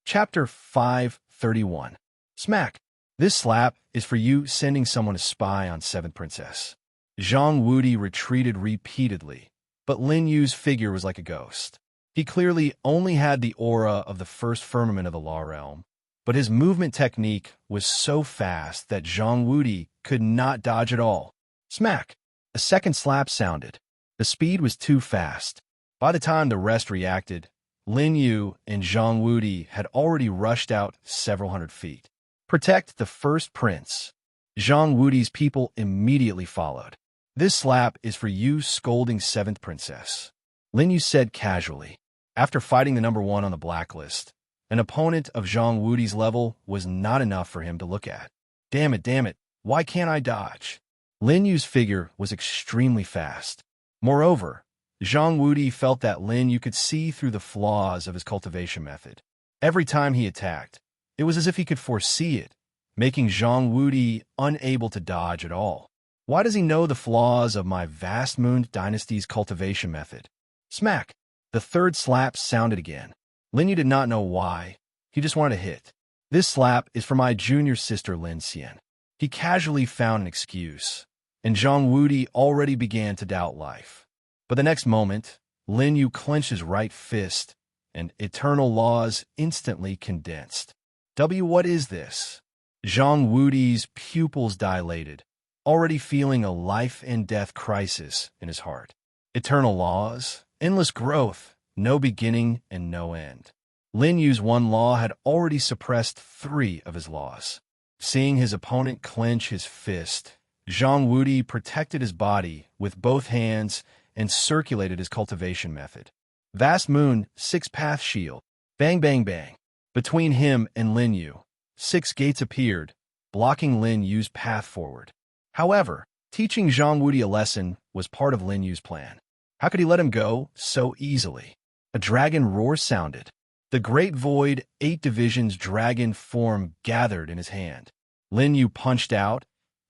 Chapter 531. Smack. This slap is for you sending someone to spy on 7th Princess. Zhang Wudi retreated repeatedly, but Lin Yu's figure was like a ghost. He clearly only had the aura of the first firmament of the Law Realm, but his movement technique was so fast that Zhang Wudi could not dodge at all. Smack. A second slap sounded. The speed was too fast. By the time the rest reacted, Lin Yu and Zhang Wudi had already rushed out several hundred feet. Protect the first prince. Zhang Wudi's people immediately followed. This slap is for you scolding 7th Princess. Lin Yu said casually. After fighting the number 1 on the blacklist, an opponent of Zhang Wudi's level was not enough for him to look at. Damn it, why can't I dodge? Lin Yu's figure was extremely fast. Moreover, Zhang Wudi felt that Lin Yu could see through the flaws of his cultivation method. Every time he attacked, it was as if he could foresee it, making Zhang Wudi unable to dodge at all. Why does he know the flaws of my Vast Moon Dynasty's cultivation method? Smack! The third slap sounded again. Lin Yu did not know why. He just wanted to hit. This slap is for my junior sister Lin Xian. He casually found an excuse, and Zhang Wudi already began to doubt life. But the next moment, Lin Yu clenched his right fist, and eternal laws instantly condensed. What is this? Zhang Wudi's pupils dilated, already feeling a life-and-death crisis in his heart. Eternal laws, endless growth, no beginning and no end. Lin Yu's one law had already suppressed 3 of his laws. Seeing his opponent clench his fist, Zhang Wudi protected his body with both hands and circulated his cultivation method. Vast Moon, 6-path shield. Bang, bang, bang. Between him and Lin Yu, 6 gates appeared, blocking Lin Yu's path forward. However, teaching Zhang Wudi a lesson was part of Lin Yu's plan. How could he let him go so easily? A dragon roar sounded. The Great Void 8 Divisions dragon form gathered in his hand. Lin Yu punched out,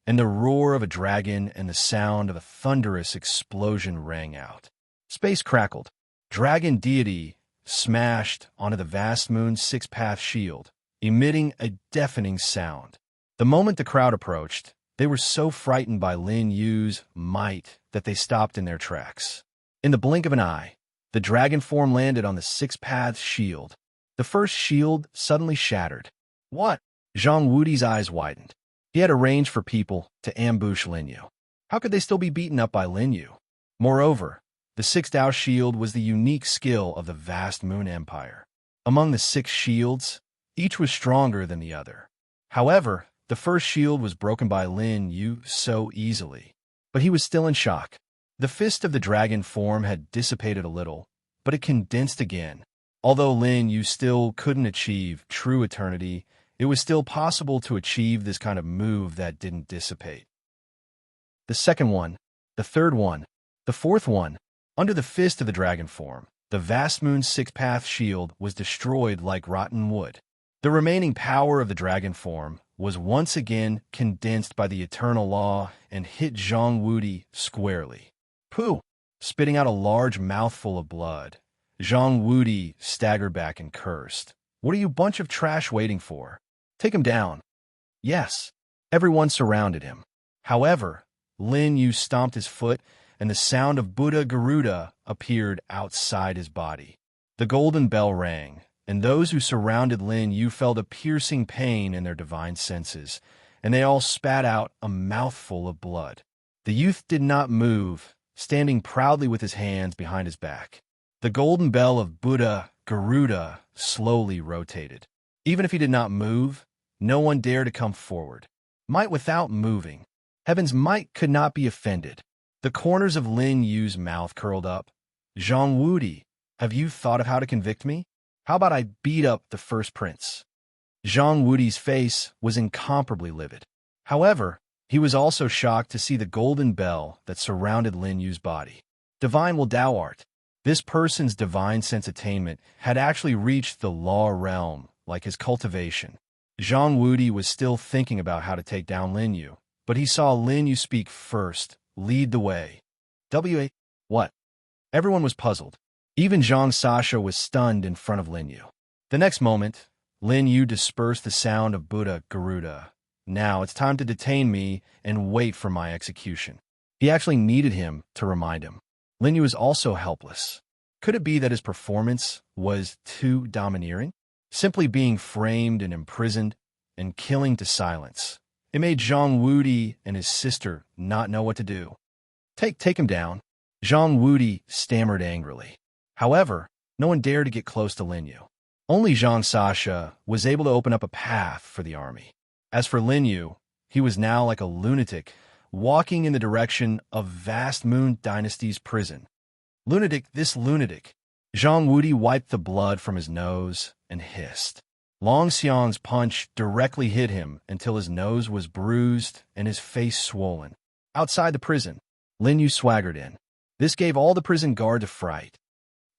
and the roar of a dragon and the sound of a thunderous explosion rang out. Space crackled. Dragon deity smashed onto the Vast Moon's 6-path shield, emitting a deafening sound. The moment the crowd approached, they were so frightened by Lin Yu's might that they stopped in their tracks. In the blink of an eye, the dragon form landed on the 6-path shield. The first shield suddenly shattered. What? Zhang Wudi's eyes widened. He had arranged for people to ambush Lin Yu. How could they still be beaten up by Lin Yu? Moreover, the 6th shield was the unique skill of the Vast Moon Empire. Among the 6 shields, each was stronger than the other. However, the first shield was broken by Lin Yu so easily. But he was still in shock. The fist of the dragon form had dissipated a little, but it condensed again. Although Lin Yu still couldn't achieve true eternity, it was still possible to achieve this kind of move that didn't dissipate. The second one, the third one, the fourth one. Under the fist of the dragon form, the Vast Moon's 6-path shield was destroyed like rotten wood. The remaining power of the dragon form was once again condensed by the eternal law and hit Zhang Wudi squarely. Pooh! Spitting out a large mouthful of blood, Zhang Wudi staggered back and cursed. What are you bunch of trash waiting for? Take him down. Yes. Everyone surrounded him. However, Lin Yu stomped his foot, and the sound of Buddha Garuda appeared outside his body. The golden bell rang, and those who surrounded Lin Yu felt a piercing pain in their divine senses, and they all spat out a mouthful of blood. The youth did not move, standing proudly with his hands behind his back. The golden bell of Buddha Garuda slowly rotated. Even if he did not move, no one dared to come forward. Might without moving. Heaven's might could not be offended. The corners of Lin Yu's mouth curled up. Zhang Wudi, have you thought of how to convict me? How about I beat up the first prince? Zhang Wudi's face was incomparably livid. However, he was also shocked to see the golden bell that surrounded Lin Yu's body. Divine will thou art. This person's divine sense attainment had actually reached the law realm, like his cultivation. Zhang Wudi was still thinking about how to take down Lin Yu, but he saw Lin Yu speak first, lead the way. What? Everyone was puzzled. Even Zhang Sasha was stunned in front of Lin Yu. The next moment, Lin Yu dispersed the sound of Buddha Garuda. Now it's time to detain me and wait for my execution. He actually needed him to remind him. Lin Yu is also helpless. Could it be that his performance was too domineering? Simply being framed and imprisoned and killing to silence. It made Zhang Wudi and his sister not know what to do. Take him down. Zhang Wudi stammered angrily. However, no one dared to get close to Lin Yu. Only Zhang Sasha was able to open up a path for the army. As for Lin Yu, he was now like a lunatic, walking in the direction of Vast Moon Dynasty's prison. Lunatic, this lunatic. Zhang Wudi wiped the blood from his nose and hissed. Long Xiang's punch directly hit him until his nose was bruised and his face swollen. Outside the prison, Lin Yu swaggered in. This gave all the prison guards a fright.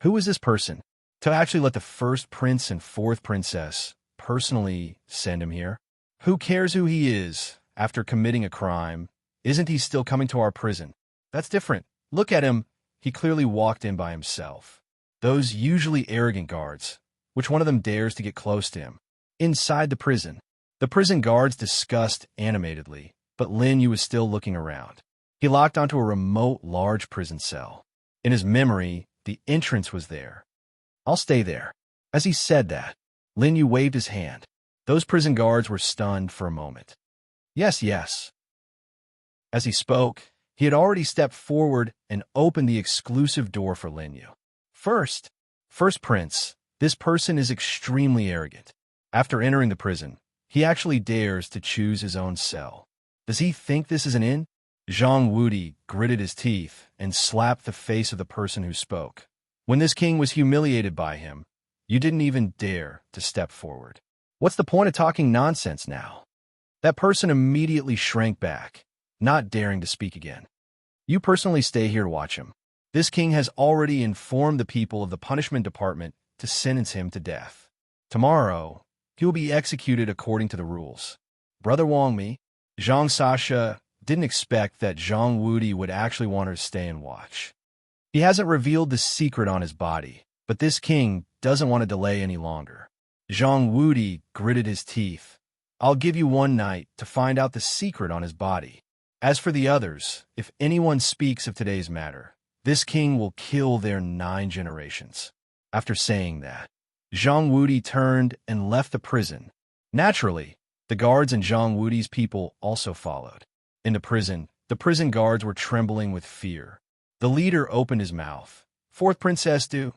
Who was this person? To actually let the first prince and fourth princess personally send him here? Who cares who he is after committing a crime? Isn't he still coming to our prison? That's different. Look at him. He clearly walked in by himself. Those usually arrogant guards. Which one of them dares to get close to him? Inside the prison guards discussed animatedly, but Lin Yu was still looking around. He locked onto a remote, large prison cell. In his memory, the entrance was there. I'll stay there. As he said that, Lin Yu waved his hand. Those prison guards were stunned for a moment. Yes, yes. As he spoke, he had already stepped forward and opened the exclusive door for Lin Yu. First prince, this person is extremely arrogant. After entering the prison, he actually dares to choose his own cell. Does he think this is an inn? Zhang Wudi gritted his teeth and slapped the face of the person who spoke. When this king was humiliated by him, you didn't even dare to step forward. What's the point of talking nonsense now? That person immediately shrank back, not daring to speak again. You personally stay here to watch him. This king has already informed the people of the punishment department to sentence him to death. Tomorrow, he will be executed according to the rules. Brother Wang Mi, Zhang Sasha didn't expect that Zhang Wudi would actually want her to stay and watch. He hasn't revealed the secret on his body, but this king doesn't want to delay any longer. Zhang Wudi gritted his teeth. I'll give you one night to find out the secret on his body. As for the others, if anyone speaks of today's matter, this king will kill their 9 generations. After saying that, Zhang Wudi turned and left the prison. Naturally, the guards and Zhang Wudi's people also followed. In the prison guards were trembling with fear. The leader opened his mouth. Fourth princess, do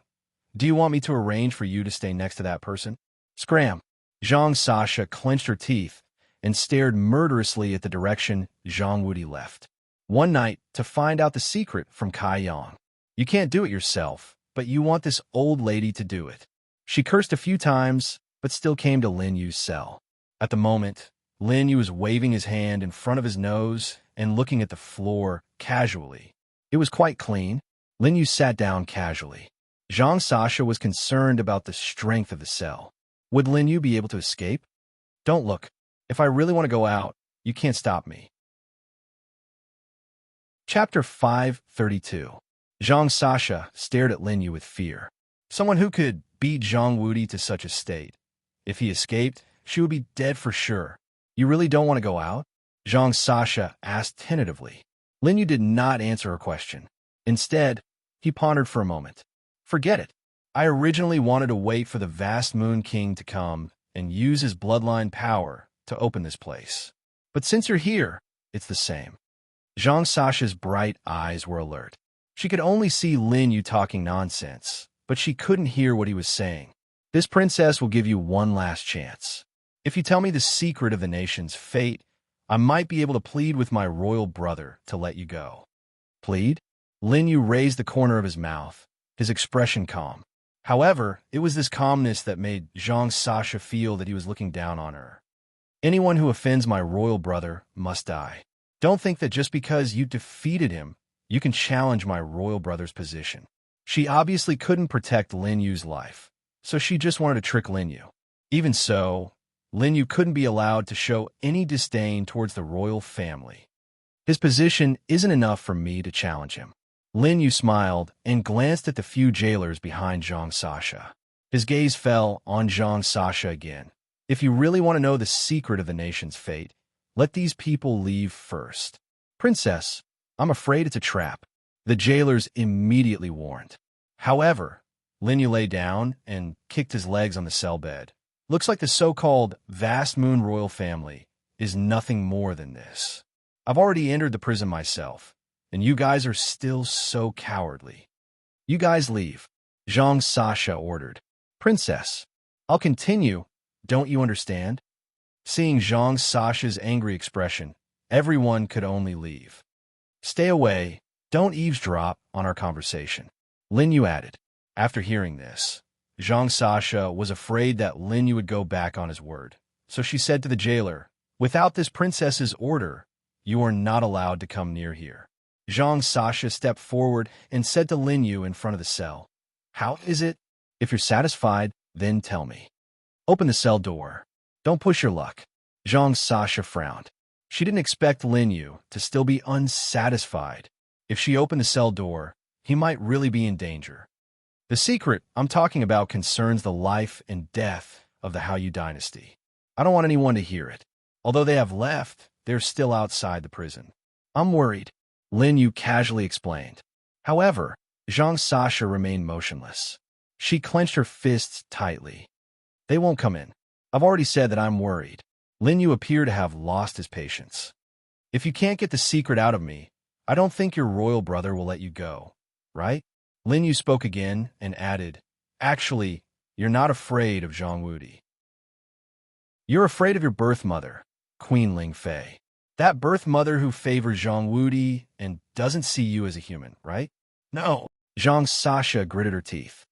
you want me to arrange for you to stay next to that person? Scram! Zhang Sasha clenched her teeth and stared murderously at the direction Zhang Wudi left. One night to find out the secret from Kai Yang. You can't do it yourself, but you want this old lady to do it. She cursed a few times, but still came to Lin Yu's cell. At the moment, Lin Yu was waving his hand in front of his nose and looking at the floor casually. It was quite clean. Lin Yu sat down casually. Zhang Sasha was concerned about the strength of the cell. Would Lin Yu be able to escape? Don't look. If I really want to go out, you can't stop me. Chapter 532. Zhang Sasha stared at Lin Yu with fear. Someone who could beat Zhang Wudi to such a state. If he escaped, she would be dead for sure. You really don't want to go out? Zhang Sasha asked tentatively. Lin Yu did not answer her question. Instead, he pondered for a moment. Forget it. I originally wanted to wait for the Vast Moon King to come and use his bloodline power to open this place. But since you're here, it's the same. Zhang Sasha's bright eyes were alert. She could only see Lin Yu talking nonsense, but she couldn't hear what he was saying. This princess will give you one last chance. If you tell me the secret of the nation's fate, I might be able to plead with my royal brother to let you go. Plead? Lin Yu raised the corner of his mouth, his expression calm. However, it was this calmness that made Zhang Sasha feel that he was looking down on her. Anyone who offends my royal brother must die. Don't think that just because you defeated him, you can challenge my royal brother's position. She obviously couldn't protect Lin Yu's life, so she just wanted to trick Lin Yu. Even so, Lin Yu couldn't be allowed to show any disdain towards the royal family. His position isn't enough for me to challenge him. Lin Yu smiled and glanced at the few jailers behind Zhang Sasha. His gaze fell on Zhang Sasha again, If you really want to know the secret of the nation's fate, let these people leave first. Princess, I'm afraid it's a trap. The jailers immediately warned. However, Linyu lay down and kicked his legs on the cell bed. Looks like the so-called vast moon royal family is nothing more than this. I've already entered the prison myself, and you guys are still so cowardly. You guys leave, Zhang Sasha ordered. Princess, I'll continue. Don't you understand? Seeing Zhang Sasha's angry expression, everyone could only leave. Stay away. Don't eavesdrop on our conversation. Linyu added. After hearing this, Zhang Sasha was afraid that Linyu would go back on his word. So she said to the jailer, without this princess's order, you are not allowed to come near here. Zhang Sasha stepped forward and said to Linyu in front of the cell, how is it? If you're satisfied, then tell me. Open the cell door. Don't push your luck. Zhang Sasha frowned. She didn't expect Linyu to still be unsatisfied. If she opened the cell door, he might really be in danger. The secret I'm talking about concerns the life and death of the Hao dynasty. I don't want anyone to hear it. Although they have left, they're still outside the prison. I'm worried, Linyu casually explained. However, Zhang Sasha remained motionless. She clenched her fists tightly. They won't come in. I've already said that I'm worried. Linyu appeared to have lost his patience. If you can't get the secret out of me, I don't think your royal brother will let you go, right? Linyu spoke again and added, actually, you're not afraid of Zhang Wudi. You're afraid of your birth mother, Queen Ling Fei. That birth mother who favors Zhang Wudi and doesn't see you as a human, right? No. Zhang Sasha gritted her teeth.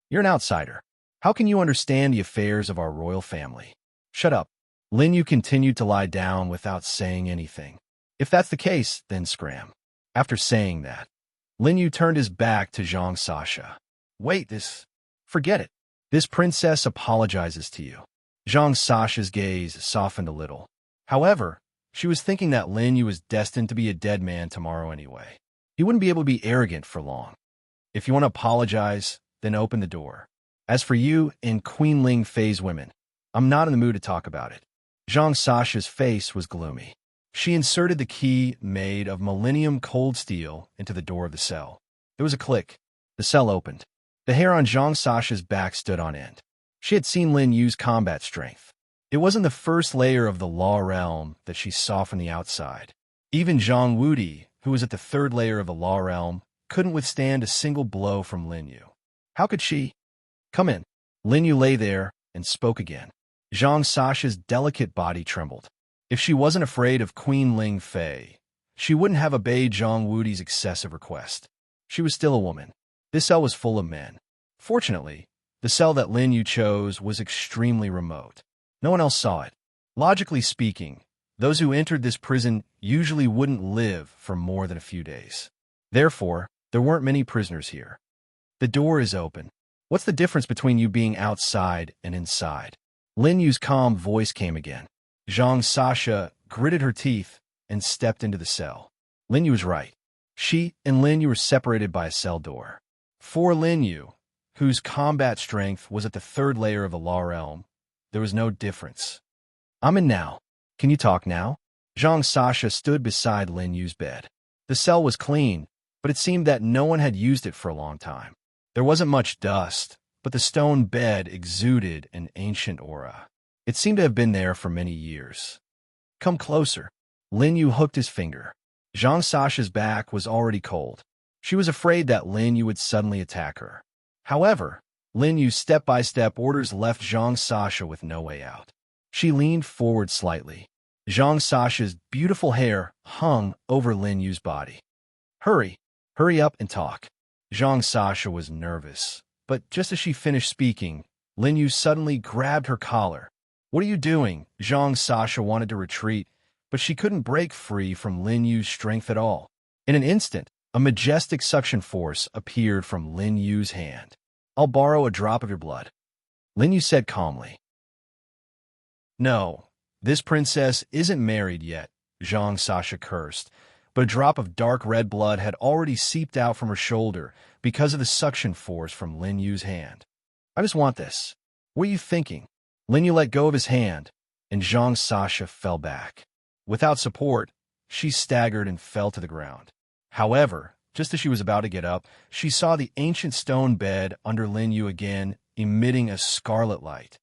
You're an outsider. How can you understand the affairs of our royal family? Shut up. Linyu continued to lie down without saying anything. If that's the case, then scram. After saying that, Linyu turned his back to Zhang Sasha. Wait, forget it. This princess apologizes to you. Zhang Sasha's gaze softened a little. However, she was thinking that Linyu was destined to be a dead man tomorrow anyway. He wouldn't be able to be arrogant for long. If you want to apologize, then open the door. As for you and Queen Ling Fei's women, I'm not in the mood to talk about it. Zhang Sasha's face was gloomy. She inserted the key made of millennium cold steel into the door of the cell. There was a click. The cell opened. The hair on Zhang Sasha's back stood on end. She had seen Lin use combat strength. It wasn't the first layer of the law realm that she saw from the outside. Even Zhang Wudi, who was at the third layer of the law realm, couldn't withstand a single blow from Linyu. How could she? Come in. Linyu lay there and spoke again. Zhang Sasha's delicate body trembled. If she wasn't afraid of Queen Ling Fei, she wouldn't have obeyed Zhang Wudi's excessive request. She was still a woman. This cell was full of men. Fortunately, the cell that Linyu chose was extremely remote. No one else saw it. Logically speaking, those who entered this prison usually wouldn't live for more than a few days. Therefore, there weren't many prisoners here. The door is open. What's the difference between you being outside and inside? Linyu's calm voice came again. Zhang Sasha gritted her teeth and stepped into the cell. Linyu was right. She and Linyu were separated by a cell door. For Linyu, whose combat strength was at the third layer of the law realm, there was no difference. I'm in now. Can you talk now? Zhang Sasha stood beside Linyu's bed. The cell was clean, but it seemed that no one had used it for a long time. There wasn't much dust, but the stone bed exuded an ancient aura. It seemed to have been there for many years. Come closer. Linyu hooked his finger. Zhang Sasha's back was already cold. She was afraid that Linyu would suddenly attack her. However, Linyu's step-by-step orders left Zhang Sasha with no way out. She leaned forward slightly. Zhang Sasha's beautiful hair hung over Linyu's body. Hurry up and talk. Zhang Sasha was nervous, but just as she finished speaking, Linyu suddenly grabbed her collar. What are you doing? Zhang Sasha wanted to retreat, but she couldn't break free from Linyu's strength at all. In an instant, a majestic suction force appeared from Linyu's hand. I'll borrow a drop of your blood, Linyu said calmly. No, this princess isn't married yet, Zhang Sasha cursed, but a drop of dark red blood had already seeped out from her shoulder because of the suction force from Linyu's hand. I just want this. What are you thinking? Lin Yu let go of his hand, and Zhang Sasha fell back. Without support, she staggered and fell to the ground. However, just as she was about to get up, she saw the ancient stone bed under Lin Yu again, emitting a scarlet light.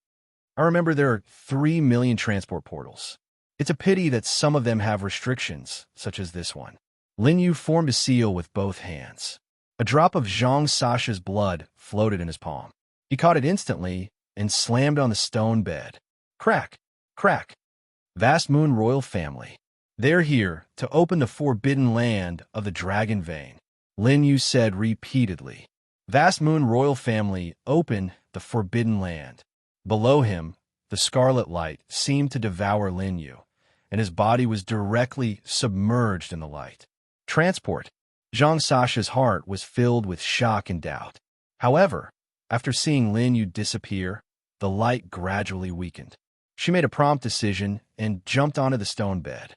I remember there are 3 million transport portals. It's a pity that some of them have restrictions, such as this one. Lin Yu formed a seal with both hands. A drop of Zhang Sasha's blood floated in his palm. He caught it instantly and slammed on the stone bed. Crack! Crack! Vast Moon Royal Family. They're here to open the forbidden land of the Dragon Vein, Lin Yu said repeatedly. Vast Moon Royal Family open the forbidden land. Below him, the scarlet light seemed to devour Lin Yu, and his body was directly submerged in the light. Transport. Zhang Sasha's heart was filled with shock and doubt. However, after seeing Lin Yu disappear, the light gradually weakened. She made a prompt decision and jumped onto the stone bed.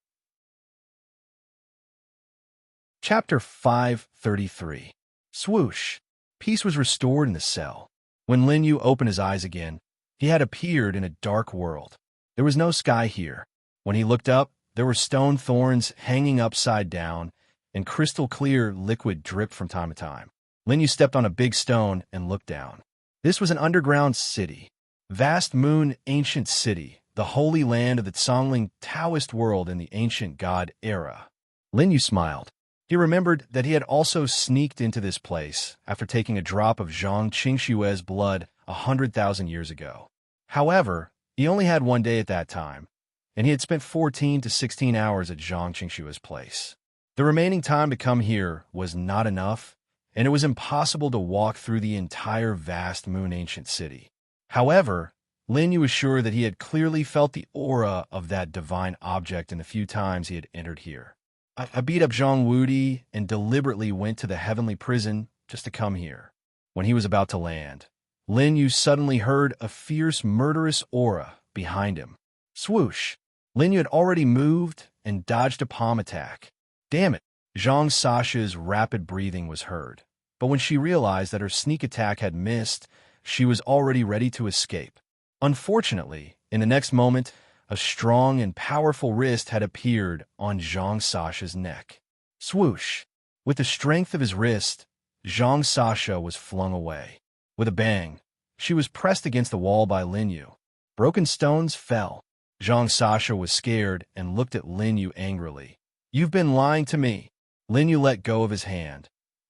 Chapter 533. Swoosh. Peace was restored in the cell. When Lin Yu opened his eyes again, he had appeared in a dark world. There was no sky here. When he looked up, there were stone thorns hanging upside down, and crystal-clear liquid dripped from time to time. Lin Yu stepped on a big stone and looked down. This was an underground city. Vast Moon Ancient City, the holy land of the Zhongling Taoist world in the ancient god era. Lin Yu smiled. He remembered that he had also sneaked into this place after taking a drop of Zhang Qingshue's blood 100,000 years ago. However, he only had one day at that time, and he had spent 14 to 16 hours at Zhang Qingshue's place. The remaining time to come here was not enough, and it was impossible to walk through the entire Vast Moon Ancient City. However, Lin Yu was sure that he had clearly felt the aura of that divine object in the few times he had entered here. I beat up Zhang Wudi and deliberately went to the heavenly prison just to come here. When he was about to land, Lin Yu suddenly heard a fierce, murderous aura behind him. Swoosh! Lin Yu had already moved and dodged a palm attack. Damn it! Zhang Sasha's rapid breathing was heard, but when she realized that her sneak attack had missed, she was already ready to escape. Unfortunately, in the next moment, a strong and powerful wrist had appeared on Zhang Sasha's neck. Swoosh! With the strength of his wrist, Zhang Sasha was flung away. With a bang, she was pressed against the wall by Lin Yu. Broken stones fell. Zhang Sasha was scared and looked at Lin Yu angrily. You've been lying to me. Lin Yu let go of his hand.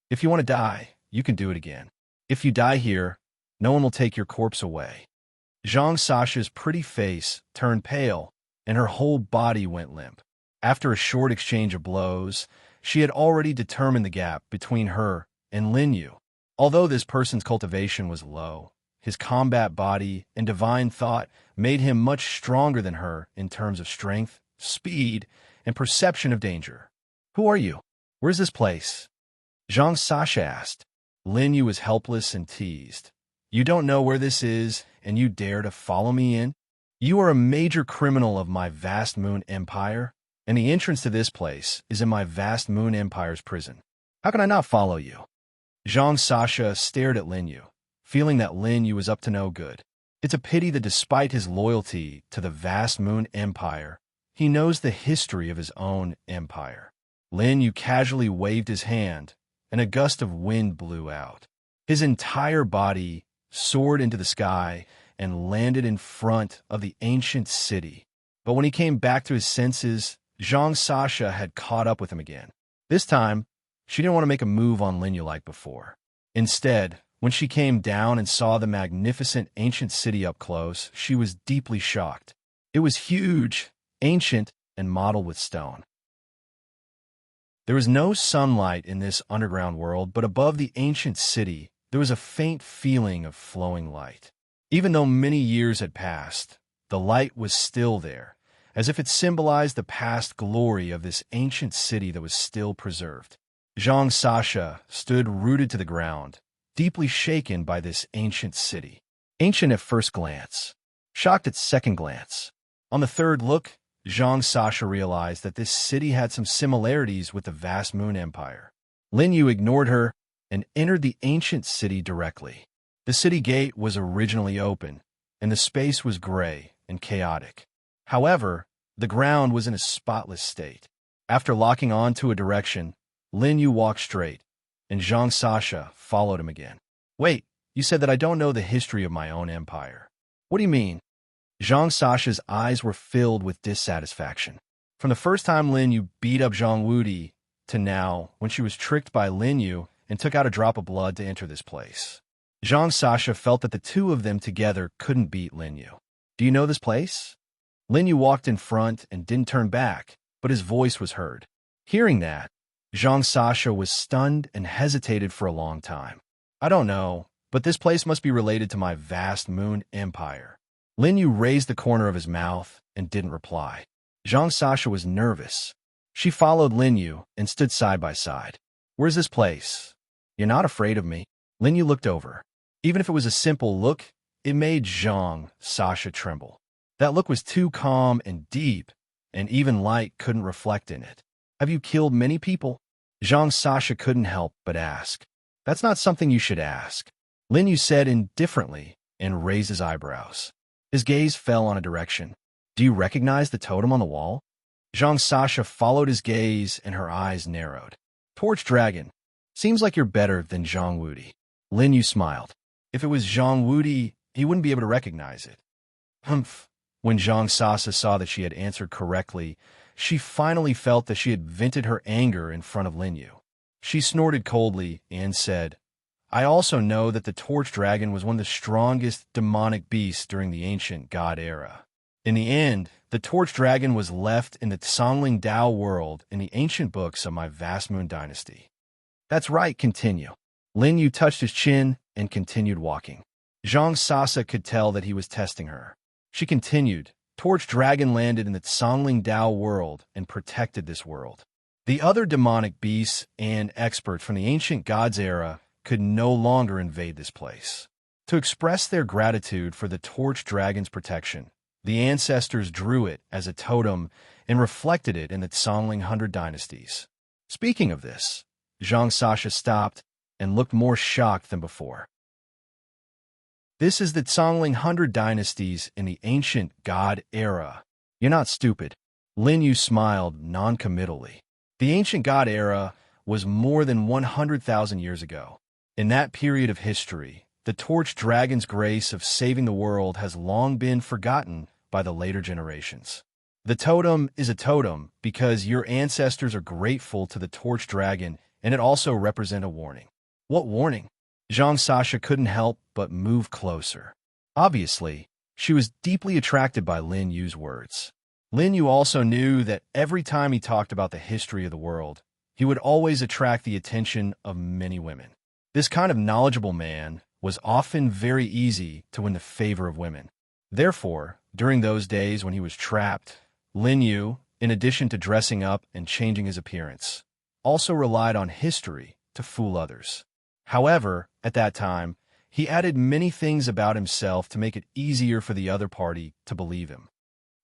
If you want to die, you can do it again. If you die here, no one will take your corpse away. Zhang Sasha's pretty face turned pale, and her whole body went limp. After a short exchange of blows, she had already determined the gap between her and Lin Yu. Although this person's cultivation was low, his combat body and divine thought made him much stronger than her in terms of strength, speed, and perception of danger. Who are you? Where's this place? Zhang Sasha asked. Lin Yu was helpless and teased. You don't know where this is, and you dare to follow me in? You are a major criminal of my Vast Moon Empire, and the entrance to this place is in my Vast Moon Empire's prison. How can I not follow you? Zhang Sasha stared at Lin Yu, feeling that Lin Yu was up to no good. It's a pity that despite his loyalty to the Vast Moon Empire, he knows the history of his own empire. Lin Yu casually waved his hand, and a gust of wind blew out. His entire body soared into the sky and landed in front of the ancient city. But when he came back to his senses, Zhang Sasha had caught up with him again. This time, she didn't want to make a move on Lin Yu like before. Instead, when she came down and saw the magnificent ancient city up close, she was deeply shocked. It was huge, ancient, and modeled with stone. There was no sunlight in this underground world, but above the ancient city, there was a faint feeling of flowing light. Even though many years had passed, the light was still there, as if it symbolized the past glory of this ancient city that was still preserved. Zhang Sasha stood rooted to the ground, deeply shaken by this ancient city. Ancient at first glance, shocked at second glance. On the third look, Zhang Sasha realized that this city had some similarities with the Vast Moon Empire. Lin Yu ignored her and entered the ancient city directly. The city gate was originally open, and the space was gray and chaotic. However, the ground was in a spotless state. After locking on to a direction, Lin Yu walked straight, and Zhang Sasha followed him again. Wait, you said that I don't know the history of my own empire. What do you mean? Zhang Sasha's eyes were filled with dissatisfaction. From the first time Lin Yu beat up Zhang Wudi to now, when she was tricked by Lin Yu and took out a drop of blood to enter this place. Zhang Sasha felt that the two of them together couldn't beat Lin Yu. Do you know this place? Lin Yu walked in front and didn't turn back, but his voice was heard. Hearing that, Zhang Sasha was stunned and hesitated for a long time. I don't know, but this place must be related to my vast moon empire. Lin Yu raised the corner of his mouth and didn't reply. Zhang Sasha was nervous. She followed Lin Yu and stood side by side. Where's this place? You're not afraid of me? Lin Yu looked over. Even if it was a simple look, it made Zhang Sasha tremble. That look was too calm and deep, and even light couldn't reflect in it. Have you killed many people? Zhang Sasha couldn't help but ask. That's not something you should ask. Lin Yu said indifferently and raised his eyebrows. His gaze fell on a direction. Do you recognize the totem on the wall? Zhang Sasha followed his gaze and her eyes narrowed. Torch Dragon. Seems like you're better than Zhang Wudi. Lin Yu smiled. If it was Zhang Wudi, he wouldn't be able to recognize it. Humph. When Zhang Sasha saw that she had answered correctly, she finally felt that she had vented her anger in front of Lin Yu. She snorted coldly and said, I also know that the Torch Dragon was one of the strongest demonic beasts during the ancient god era. In the end, the Torch Dragon was left in the Songling Dao world in the ancient books of my vast moon dynasty. That's right, continue. Lin Yu touched his chin and continued walking. Zhang Sasha could tell that he was testing her. She continued, Torch Dragon landed in the Songling Dao world and protected this world. The other demonic beasts and experts from the ancient gods era could no longer invade this place. To express their gratitude for the Torch Dragon's protection, the ancestors drew it as a totem and reflected it in the Songling 100 dynasties. Speaking of this, Zhang Sasha stopped and looked more shocked than before. This is the Songling 100 dynasties in the ancient god era. You're not stupid. Lin Yu smiled non-committally. The ancient god era was more than 100,000 years ago. In that period of history, the Torch Dragon's grace of saving the world has long been forgotten by the later generations. The totem is a totem because your ancestors are grateful to the Torch Dragon, and it also represents a warning. What warning? Zhang Sasha couldn't help but move closer. Obviously, she was deeply attracted by Lin Yu's words. Lin Yu also knew that every time he talked about the history of the world, he would always attract the attention of many women. This kind of knowledgeable man was often very easy to win the favor of women. Therefore, during those days when he was trapped, Lin Yu, in addition to dressing up and changing his appearance, also relied on history to fool others. However, at that time, he added many things about himself to make it easier for the other party to believe him.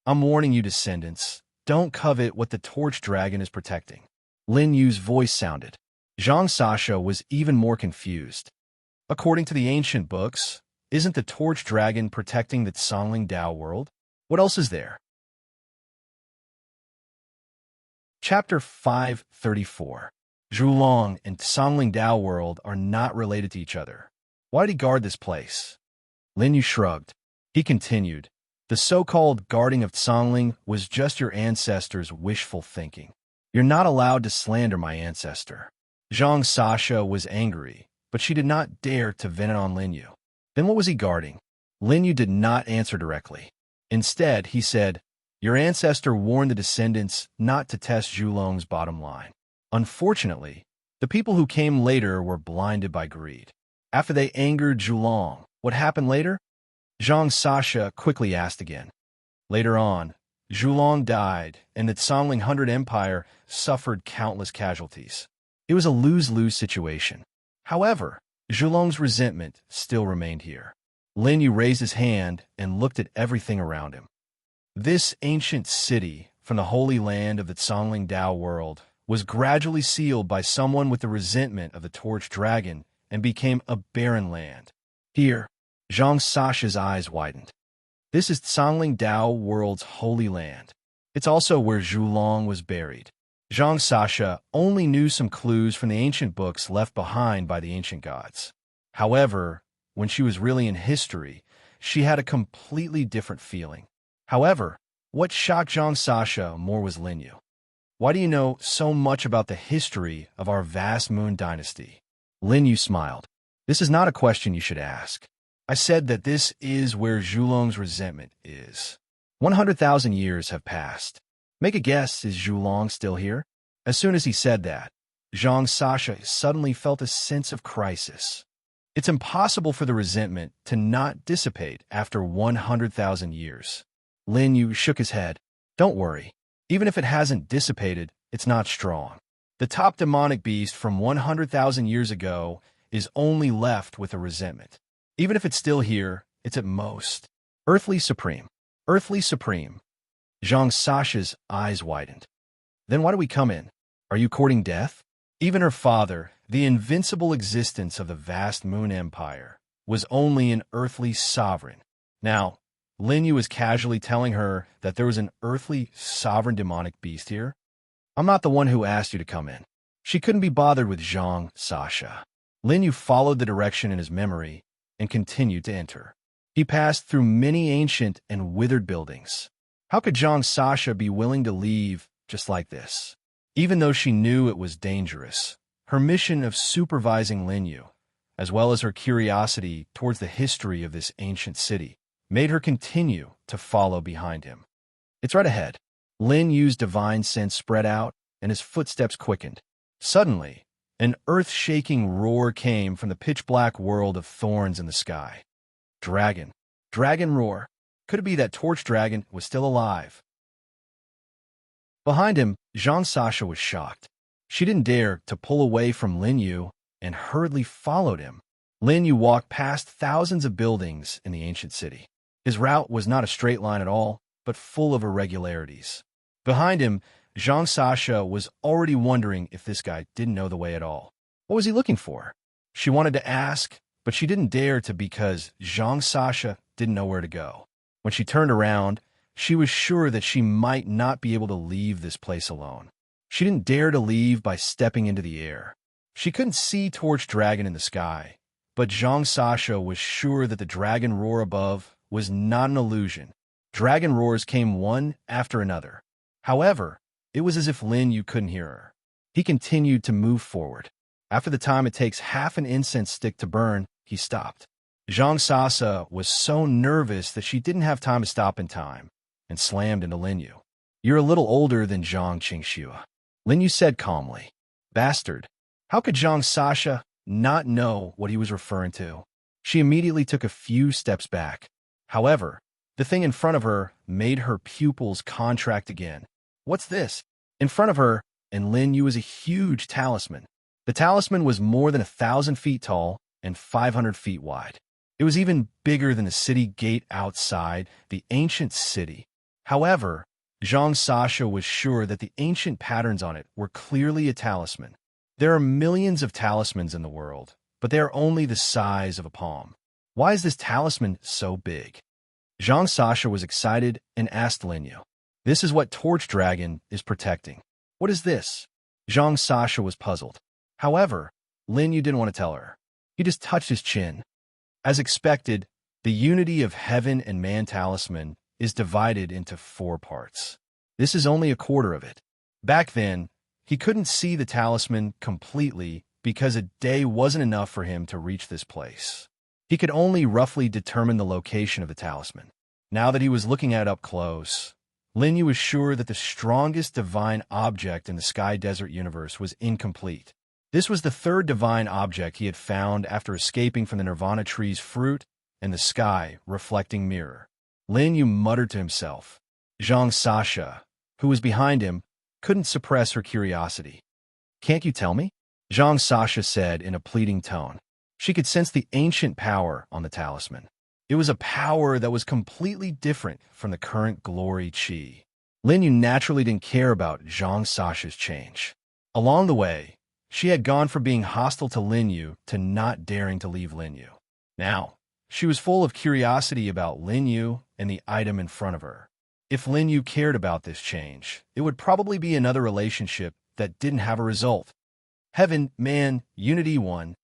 I'm warning you, descendants, don't covet what the Torch Dragon is protecting. Lin Yu's voice sounded. Zhang Sasha was even more confused. According to the ancient books, isn't the Torch Dragon protecting the Songling Dao world? What else is there? Chapter 534. Zhulong and Songling Dao world are not related to each other. Why did he guard this place? Lin Yu shrugged. He continued, the so-called guarding of Songling was just your ancestors' wishful thinking. You're not allowed to slander my ancestor. Zhang Sasha was angry, but she did not dare to vent it on Lin Yu. Then what was he guarding? Lin Yu did not answer directly. Instead, he said, your ancestor warned the descendants not to test Zhulong's bottom line. Unfortunately, the people who came later were blinded by greed. After they angered Zhulong, what happened later? Zhang Sasha quickly asked again. Later on, Zhulong died, and the Songling 100 Empire suffered countless casualties. It was a lose-lose situation. However, Zhulong's resentment still remained here. Lin Yu raised his hand and looked at everything around him. This ancient city from the holy land of the Songling Dao world was gradually sealed by someone with the resentment of the Torch Dragon and became a barren land. Here, Zhang Sasha's eyes widened. This is Sangling Dao World's holy land. It's also where Zhulong was buried. Zhang Sasha only knew some clues from the ancient books left behind by the ancient gods. However, when she was really in history, she had a completely different feeling. However, what shocked Zhang Sasha more was Lin Yu. Why do you know so much about the history of our vast moon dynasty? Lin Yu smiled. This is not a question you should ask. I said that this is where Zhulong's resentment is. 100,000 years have passed. Make a guess, is Zhulong still here? As soon as he said that, Zhang Sasha suddenly felt a sense of crisis. It's impossible for the resentment to not dissipate after 100,000 years. Lin Yu shook his head. Don't worry. Even if it hasn't dissipated, it's not strong. The top demonic beast from 100,000 years ago is only left with a resentment. Even if it's still here, it's at most earthly supreme. Earthly supreme. Zhang Sasha's eyes widened. Then why do we come in? Are you courting death? Even her father, the invincible existence of the vast moon empire, was only an earthly sovereign. Now, Lin Yu was casually telling her that there was an earthly sovereign demonic beast here. I'm not the one who asked you to come in. She couldn't be bothered with Zhang Sasha. Lin Yu followed the direction in his memory and continued to enter. He passed through many ancient and withered buildings. How could Zhang Sasha be willing to leave just like this? Even though she knew it was dangerous, her mission of supervising Lin Yu, as well as her curiosity towards the history of this ancient city, made her continue to follow behind him. It's right ahead. Lin Yu's divine sense spread out, and his footsteps quickened. Suddenly, an earth-shaking roar came from the pitch-black world of thorns in the sky. Dragon. Dragon roar. Could it be that Torch Dragon was still alive? Behind him, Zhang Sasha was shocked. She didn't dare to pull away from Lin Yu and hurriedly followed him. Lin Yu walked past thousands of buildings in the ancient city. His route was not a straight line at all, but full of irregularities. Behind him, Zhang Sasha was already wondering if this guy didn't know the way at all. What was he looking for? She wanted to ask, but she didn't dare to because Zhang Sasha didn't know where to go. When she turned around, she was sure that she might not be able to leave this place alone. She didn't dare to leave by stepping into the air. She couldn't see Torch Dragon in the sky, but Zhang Sasha was sure that the dragon roar above was not an illusion. Dragon roars came one after another. However, it was as if Lin Yu couldn't hear her. He continued to move forward. After the time it takes half an incense stick to burn, he stopped. Zhang Sasha was so nervous that she didn't have time to stop in time, and slammed into Lin Yu. You're a little older than Zhang Qingxua, Lin Yu said calmly. Bastard. How could Zhang Sasha not know what he was referring to? She immediately took a few steps back. However, the thing in front of her made her pupils contract again. What's this? In front of her, and Lin Yu was a huge talisman. The talisman was more than 1,000 feet tall and 500 feet wide. It was even bigger than the city gate outside the ancient city. However, Zhang Sasha was sure that the ancient patterns on it were clearly a talisman. There are millions of talismans in the world, but they are only the size of a palm. Why is this talisman so big? Zhang Sasha was excited and asked Lin Yu. This is what Torch Dragon is protecting. What is this? Zhang Sasha was puzzled. However, Lin Yu didn't want to tell her. He just touched his chin. As expected, the unity of heaven and man talisman is divided into 4 parts. This is only a quarter of it. Back then, he couldn't see the talisman completely because a day wasn't enough for him to reach this place. He could only roughly determine the location of the talisman. Now that he was looking at it up close, Lin Yu was sure that the strongest divine object in the Sky Desert universe was incomplete. This was the 3rd divine object he had found after escaping from the Nirvana tree's fruit and the sky reflecting mirror. Lin Yu muttered to himself. Zhang Sasha, who was behind him, couldn't suppress her curiosity. Can't you tell me? Zhang Sasha said in a pleading tone. She could sense the ancient power on the talisman. It was a power that was completely different from the current glory chi. Lin Yu naturally didn't care about Zhang Sasha's change. Along the way, she had gone from being hostile to Lin Yu to not daring to leave Lin Yu. Now, She was full of curiosity about Lin Yu and the item in front of her. If Lin Yu cared about this change, it would probably be another relationship that didn't have a result. Heaven, Man, Unity 1.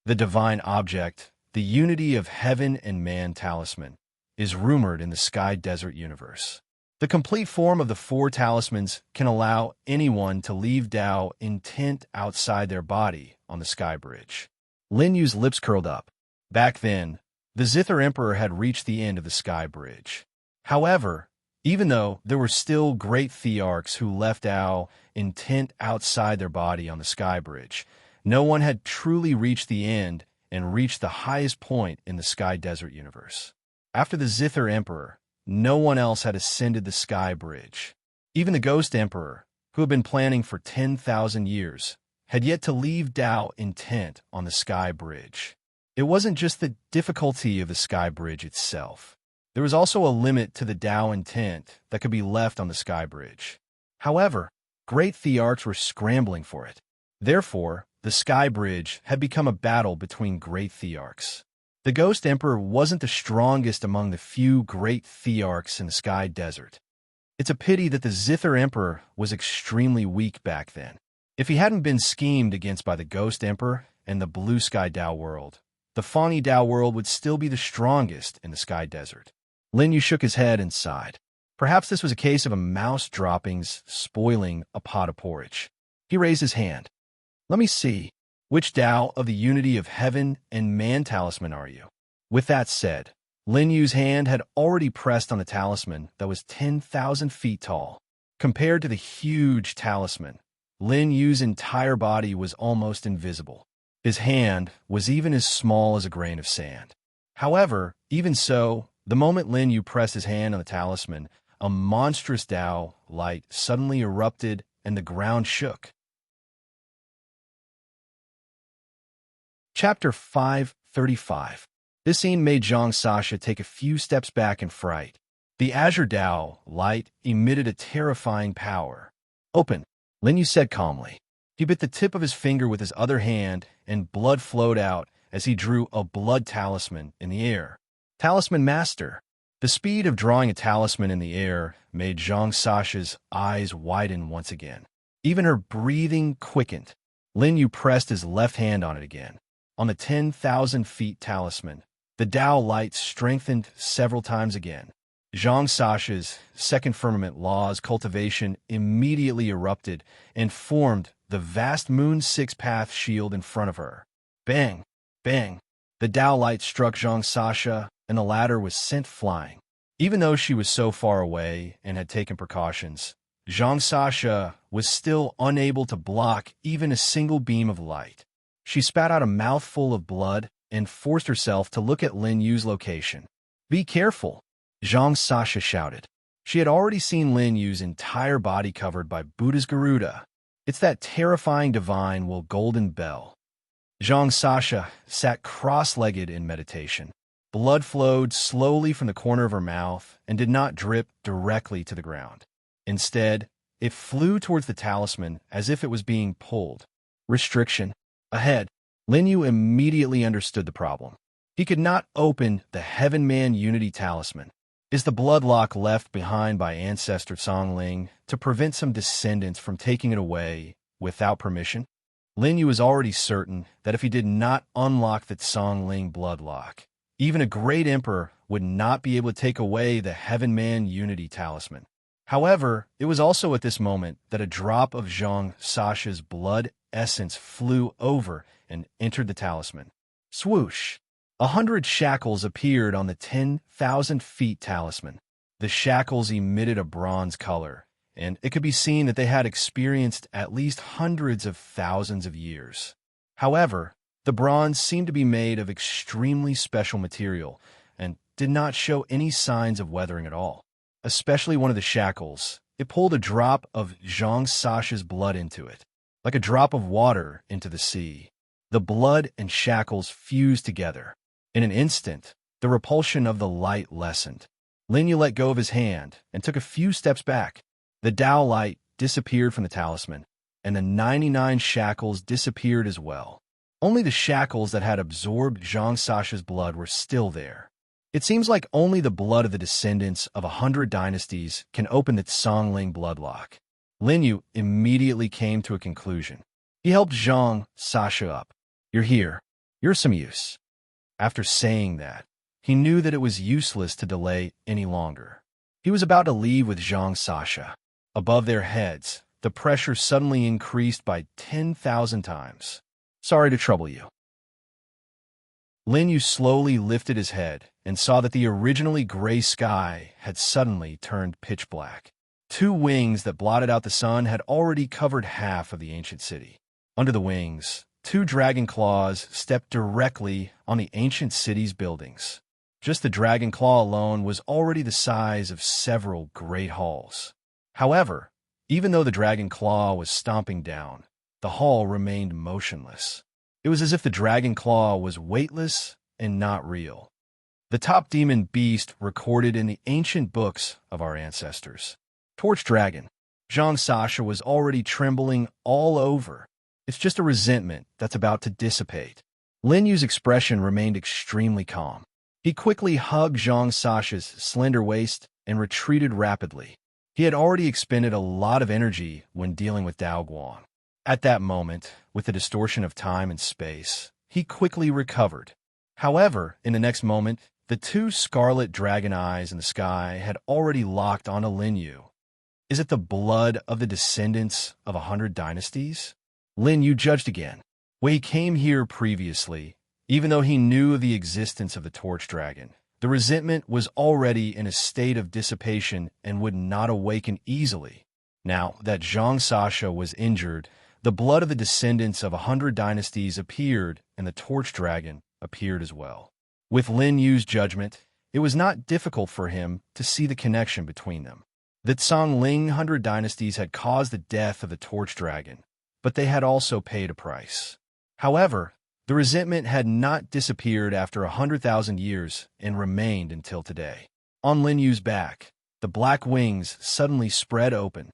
The divine object, the unity of heaven and man talisman, is rumored in the Sky Desert universe. The complete form of the 4 talismans can allow anyone to leave Tao intent outside their body on the Sky Bridge. Lin Yu's lips curled up. Back then, the Zither Emperor had reached the end of the Sky Bridge. However, even though there were still great thearchs who left Tao intent outside their body on the Sky Bridge, no one had truly reached the end and reached the highest point in the Sky Desert universe. After the Zither Emperor, no one else had ascended the Sky Bridge. Even the Ghost Emperor, who had been planning for 10,000 years, had yet to leave Tao intent on the Sky Bridge. It wasn't just the difficulty of the Sky Bridge itself. There was also a limit to the Tao intent that could be left on the Sky Bridge. However, great thearchs were scrambling for it. Therefore, the Sky Bridge had become a battle between great thearchs. The Ghost Emperor wasn't the strongest among the few great thearchs in the Sky Desert. It's a pity that the Zither Emperor was extremely weak back then. If he hadn't been schemed against by the Ghost Emperor and the Blue Sky Tao world, the Fawny Tao world would still be the strongest in the Sky Desert. Lin Yu shook his head and sighed. Perhaps this was a case of a mouse droppings spoiling a pot of porridge. He raised his hand. Let me see. Which Tao of the unity of heaven and man talisman are you? With that said, Lin Yu's hand had already pressed on the talisman that was 10,000 feet tall. Compared to the huge talisman, Lin Yu's entire body was almost invisible. His hand was even as small as a grain of sand. However, even so, the moment Lin Yu pressed his hand on the talisman, a monstrous Tao light suddenly erupted and the ground shook. Chapter 535. This scene made Zhang Sasha take a few steps back in fright. The Azure Tao light emitted a terrifying power. Open, Lin Yu said calmly. He bit the tip of his finger with his other hand, and blood flowed out as he drew a blood talisman in the air. Talisman Master. The speed of drawing a talisman in the air made Zhang Sasha's eyes widen once again. Even her breathing quickened. Lin Yu pressed his left hand on it again. On the 10,000 feet talisman, the Tao light strengthened several times again. Zhang Sasha's second firmament law's cultivation immediately erupted and formed the vast Moon 6 path shield in front of her. Bang! Bang! The Tao light struck Zhang Sasha, and the latter was sent flying. Even though she was so far away and had taken precautions, Zhang Sasha was still unable to block even a single beam of light. She spat out a mouthful of blood and forced herself to look at Lin Yu's location. Be careful, Zhang Sasha shouted. She had already seen Lin Yu's entire body covered by Buddha's Garuda. It's that terrifying divine will golden bell. Zhang Sasha sat cross-legged in meditation. Blood flowed slowly from the corner of her mouth and did not drip directly to the ground. Instead, it flew towards the talisman as if it was being pulled. Restriction. Ahead, Lin Yu immediately understood the problem. He could not open the Heaven Man Unity Talisman. Is the bloodlock left behind by ancestor Songling to prevent some descendants from taking it away without permission? Lin Yu was already certain that if he did not unlock the Songling bloodlock, even a great emperor would not be able to take away the Heaven Man Unity Talisman. However, it was also at this moment that a drop of Zhang Sasha's blood essence flew over and entered the talisman. Swoosh! 100 shackles appeared on the 10,000 feet talisman. The shackles emitted a bronze color, and it could be seen that they had experienced at least hundreds of thousands of years. However, the bronze seemed to be made of extremely special material and did not show any signs of weathering at all. Especially one of the shackles, it pulled a drop of Zhang Sasha's blood into it, like a drop of water into the sea. The blood and shackles fused together. In an instant, the repulsion of the light lessened. Lin Yu let go of his hand and took a few steps back. The Tao light disappeared from the talisman, and the 99 shackles disappeared as well. Only the shackles that had absorbed Zhang Sasha's blood were still there. It seems like only the blood of the descendants of 100 dynasties can open the Songling bloodlock. Lin Yu immediately came to a conclusion. He helped Zhang Sasha up. You're here. You're some use. After saying that, he knew that it was useless to delay any longer. He was about to leave with Zhang Sasha. Above their heads, the pressure suddenly increased by 10,000 times. Sorry to trouble you. Lin Yu slowly lifted his head and saw that the originally gray sky had suddenly turned pitch black. Two wings that blotted out the sun had already covered half of the ancient city. Under the wings, two dragon claws stepped directly on the ancient city's buildings. Just the dragon claw alone was already the size of several great halls. However, even though the dragon claw was stomping down, the hall remained motionless. It was as if the dragon claw was weightless and not real. The top demon beast recorded in the ancient books of our ancestors. Torch Dragon. Zhang Sasha was already trembling all over. It's just a resentment that's about to dissipate. Lin Yu's expression remained extremely calm. He quickly hugged Zhang Sasha's slender waist and retreated rapidly. He had already expended a lot of energy when dealing with Dao Guang. At that moment, with the distortion of time and space, he quickly recovered. However, in the next moment, the two scarlet dragon eyes in the sky had already locked onto Lin Yu. Is it the blood of the descendants of 100 dynasties? Lin Yu judged again. When he came here previously, even though he knew of the existence of the Torch Dragon, the resentment was already in a state of dissipation and would not awaken easily. Now that Zhang Sasha was injured, the blood of the descendants of 100 dynasties appeared, and the Torch Dragon appeared as well. With Lin Yu's judgment, it was not difficult for him to see the connection between them. The Songling 100 dynasties had caused the death of the Torch Dragon, but they had also paid a price. However, the resentment had not disappeared after 100,000 years and remained until today. On Lin Yu's back, the black wings suddenly spread open.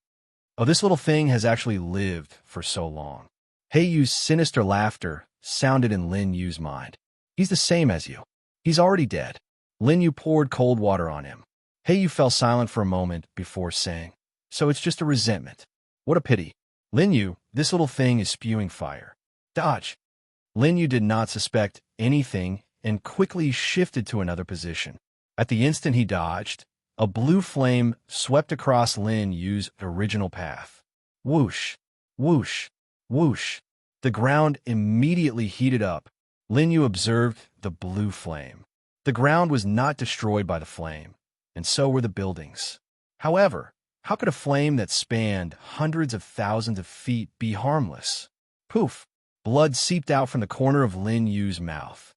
Oh, this little thing has actually lived for so long. Hei Yu's sinister laughter sounded in Lin Yu's mind. He's the same as you. He's already dead. Lin Yu poured cold water on him. Hei Yu fell silent for a moment before saying, So it's just a resentment. What a pity. Lin Yu, this little thing is spewing fire. Dodge. Lin Yu did not suspect anything and quickly shifted to another position. At the instant he dodged, a blue flame swept across Lin Yu's original path. Whoosh, whoosh, whoosh. The ground immediately heated up. Lin Yu observed the blue flame. The ground was not destroyed by the flame, and so were the buildings. However, how could a flame that spanned hundreds of thousands of feet be harmless? Poof! Blood seeped out from the corner of Lin Yu's mouth.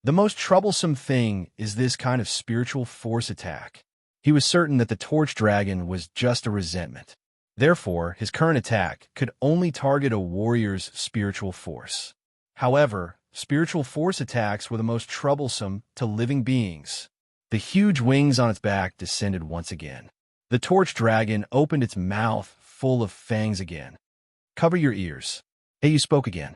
The most troublesome thing is this kind of spiritual force attack. He was certain that the Torch Dragon was just a resentment. Therefore, his current attack could only target a warrior's spiritual force. However, spiritual force attacks were the most troublesome to living beings. The huge wings on its back descended once again. The Torch Dragon opened its mouth full of fangs again. Cover your ears. Hey, you spoke again.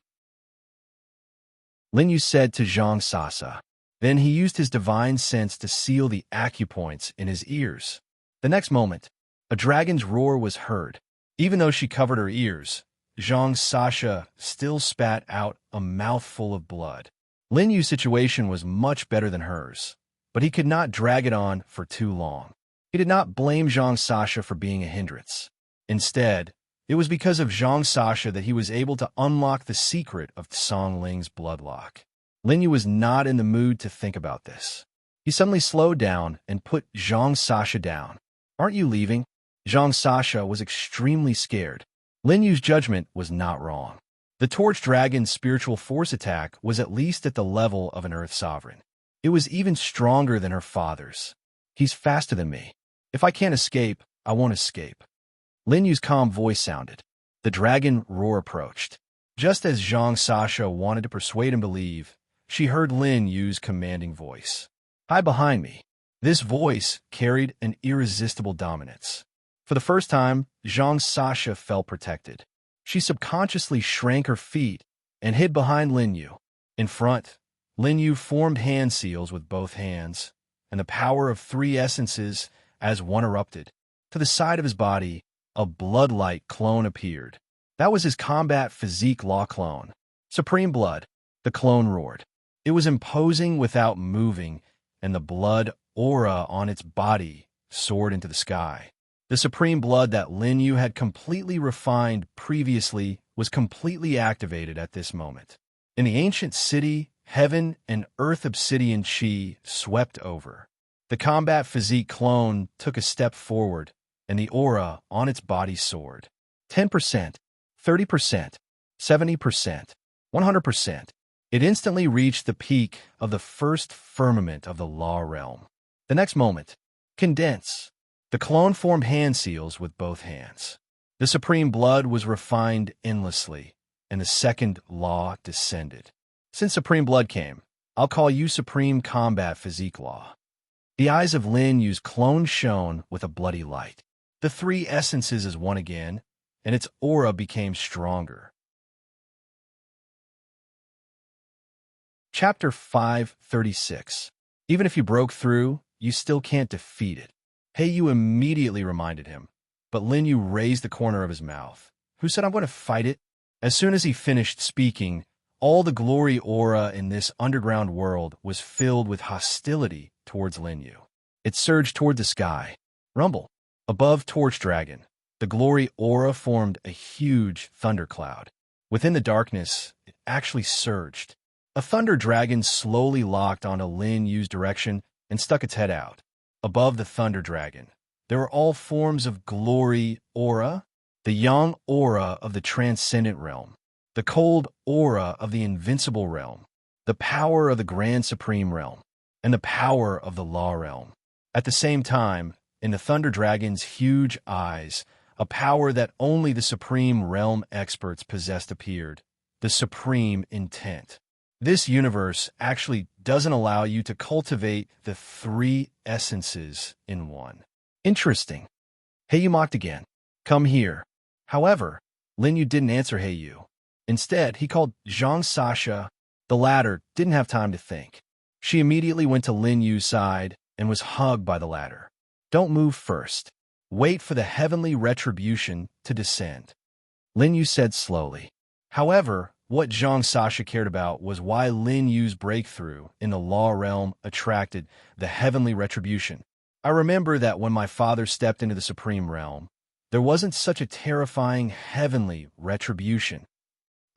Lin Yu said to Zhang Sasha. Then he used his divine sense to seal the acupoints in his ears. The next moment, a dragon's roar was heard. Even though she covered her ears, Zhang Sasha still spat out a mouthful of blood. Lin Yu's situation was much better than hers, but he could not drag it on for too long. He did not blame Zhang Sasha for being a hindrance. Instead, it was because of Zhang Sasha that he was able to unlock the secret of Songling's bloodlock. Lin Yu was not in the mood to think about this. He suddenly slowed down and put Zhang Sasha down. Aren't you leaving? Zhang Sasha was extremely scared. Lin Yu's judgment was not wrong. The Torch Dragon's spiritual force attack was at least at the level of an Earth Sovereign. It was even stronger than her father's. He's faster than me. If I can't escape, I won't escape. Lin Yu's calm voice sounded. The dragon roar approached. Just as Zhang Sasha wanted to persuade him to leave, she heard Lin Yu's commanding voice. Hide behind me. This voice carried an irresistible dominance. For the first time, Zhang Sasha felt protected. She subconsciously shrank her feet and hid behind Lin Yu. In front, Lin Yu formed hand seals with both hands, and the power of three essences as one erupted. To the side of his body, a blood-light clone appeared. That was his combat physique law clone. Supreme blood, the clone roared. It was imposing without moving, and the blood aura on its body soared into the sky. The supreme blood that Lin Yu had completely refined previously was completely activated at this moment. In the ancient city, heaven and earth obsidian chi swept over. The combat physique clone took a step forward, and the aura on its body soared. 10%, 30%, 70%, 100%. It instantly reached the peak of the first firmament of the law realm. The next moment, condense. The clone formed hand seals with both hands. The supreme blood was refined endlessly, and the second law descended. Since supreme blood came, I'll call you supreme combat physique law. The eyes of Lin Yu's clone shone with a bloody light. The three essences as one again, and its aura became stronger. Chapter 536. Even if you broke through, you still can't defeat it. Yu immediately reminded him, but Lin Yu raised the corner of his mouth. Who said I'm going to fight it? As soon as he finished speaking, all the glory aura in this underground world was filled with hostility towards Lin Yu. It surged toward the sky. Rumble. Above Torch Dragon, the glory aura formed a huge thundercloud. Within the darkness, it actually surged. A thunder dragon slowly locked onto Lin Yu's direction and stuck its head out. Above the thunder dragon, there were all forms of glory aura, the yang aura of the transcendent realm, the cold aura of the invincible realm, the power of the grand supreme realm, and the power of the law realm. At the same time, in the thunder dragon's huge eyes, a power that only the supreme realm experts possessed appeared, the supreme intent. This universe actually doesn't allow you to cultivate the three essences in one. Interesting. Yu mocked again. Come here. However, Lin Yu didn't answer Yu. Instead, he called Zhang Sasha. The latter didn't have time to think. She immediately went to Lin Yu's side and was hugged by the latter. Don't move first. Wait for the heavenly retribution to descend. Lin Yu said slowly. However, what Zhang Sasha cared about was why Lin Yu's breakthrough in the law realm attracted the heavenly retribution. I remember that when my father stepped into the supreme realm, there wasn't such a terrifying heavenly retribution.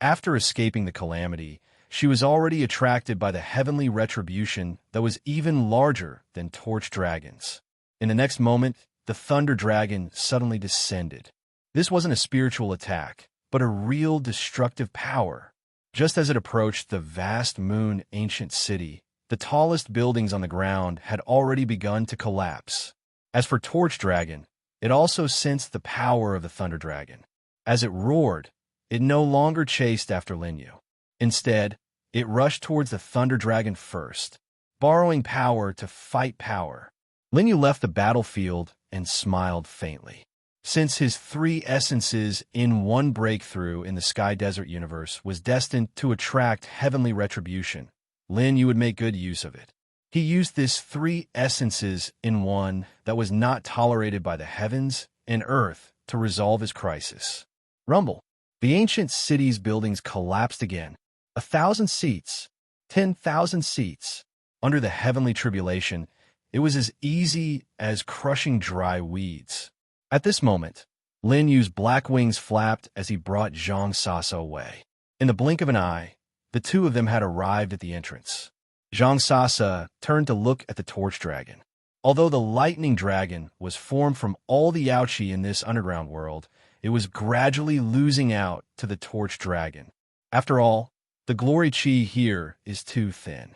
After escaping the calamity, she was already attracted by the heavenly retribution that was even larger than Torch Dragons. In the next moment, the Thunder Dragon suddenly descended. This wasn't a spiritual attack, but a real destructive power. Just as it approached the vast moon ancient city, the tallest buildings on the ground had already begun to collapse. As for Torch Dragon, it also sensed the power of the Thunder Dragon. As it roared, it no longer chased after Lin Yu. Instead, it rushed towards the Thunder Dragon first, borrowing power to fight power. Lin Yu left the battlefield and smiled faintly. Since his three essences in one breakthrough in the Sky Desert universe was destined to attract heavenly retribution, Lin Yu would make good use of it. He used this three essences in one that was not tolerated by the heavens and earth to resolve his crisis. Rumble. The ancient city's buildings collapsed again. 1,000 seats, 10,000 seats. Under the heavenly tribulation, it was as easy as crushing dry weeds. At this moment, Lin Yu's black wings flapped as he brought Zhang Sasa away. In the blink of an eye, the two of them had arrived at the entrance. Zhang Sasa turned to look at the Torch Dragon. Although the Lightning Dragon was formed from all the Yaoqi in this underground world, it was gradually losing out to the Torch Dragon. After all, the glory chi here is too thin.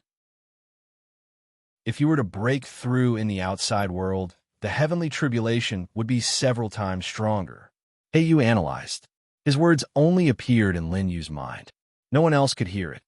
If you were to break through in the outside world, the heavenly tribulation would be several times stronger. Yu analyzed. His words only appeared in Lin Yu's mind. No one else could hear it.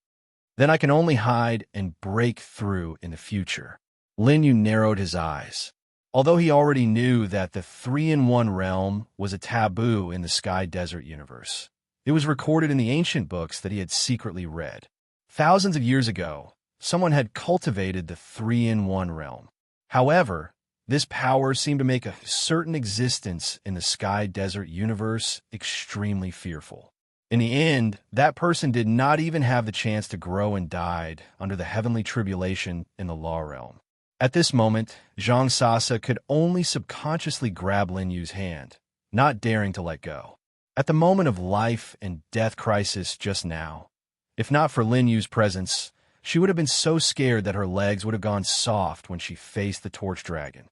Then I can only hide and break through in the future. Lin Yu narrowed his eyes. Although he already knew that the 3-in-1 realm was a taboo in the Sky Desert universe, It was recorded in the ancient books that he had secretly read. Thousands of years ago, someone had cultivated the three-in-one realm. However, this power seemed to make a certain existence in the sky desert universe extremely fearful. In the end, that person did not even have the chance to grow and died under the heavenly tribulation in the law realm. At this moment, Zhang Sasa could only subconsciously grab Lin Yu's hand, not daring to let go. At the moment of life and death crisis just now, if not for Lin Yu's presence, she would have been so scared that her legs would have gone soft when she faced the torch dragon.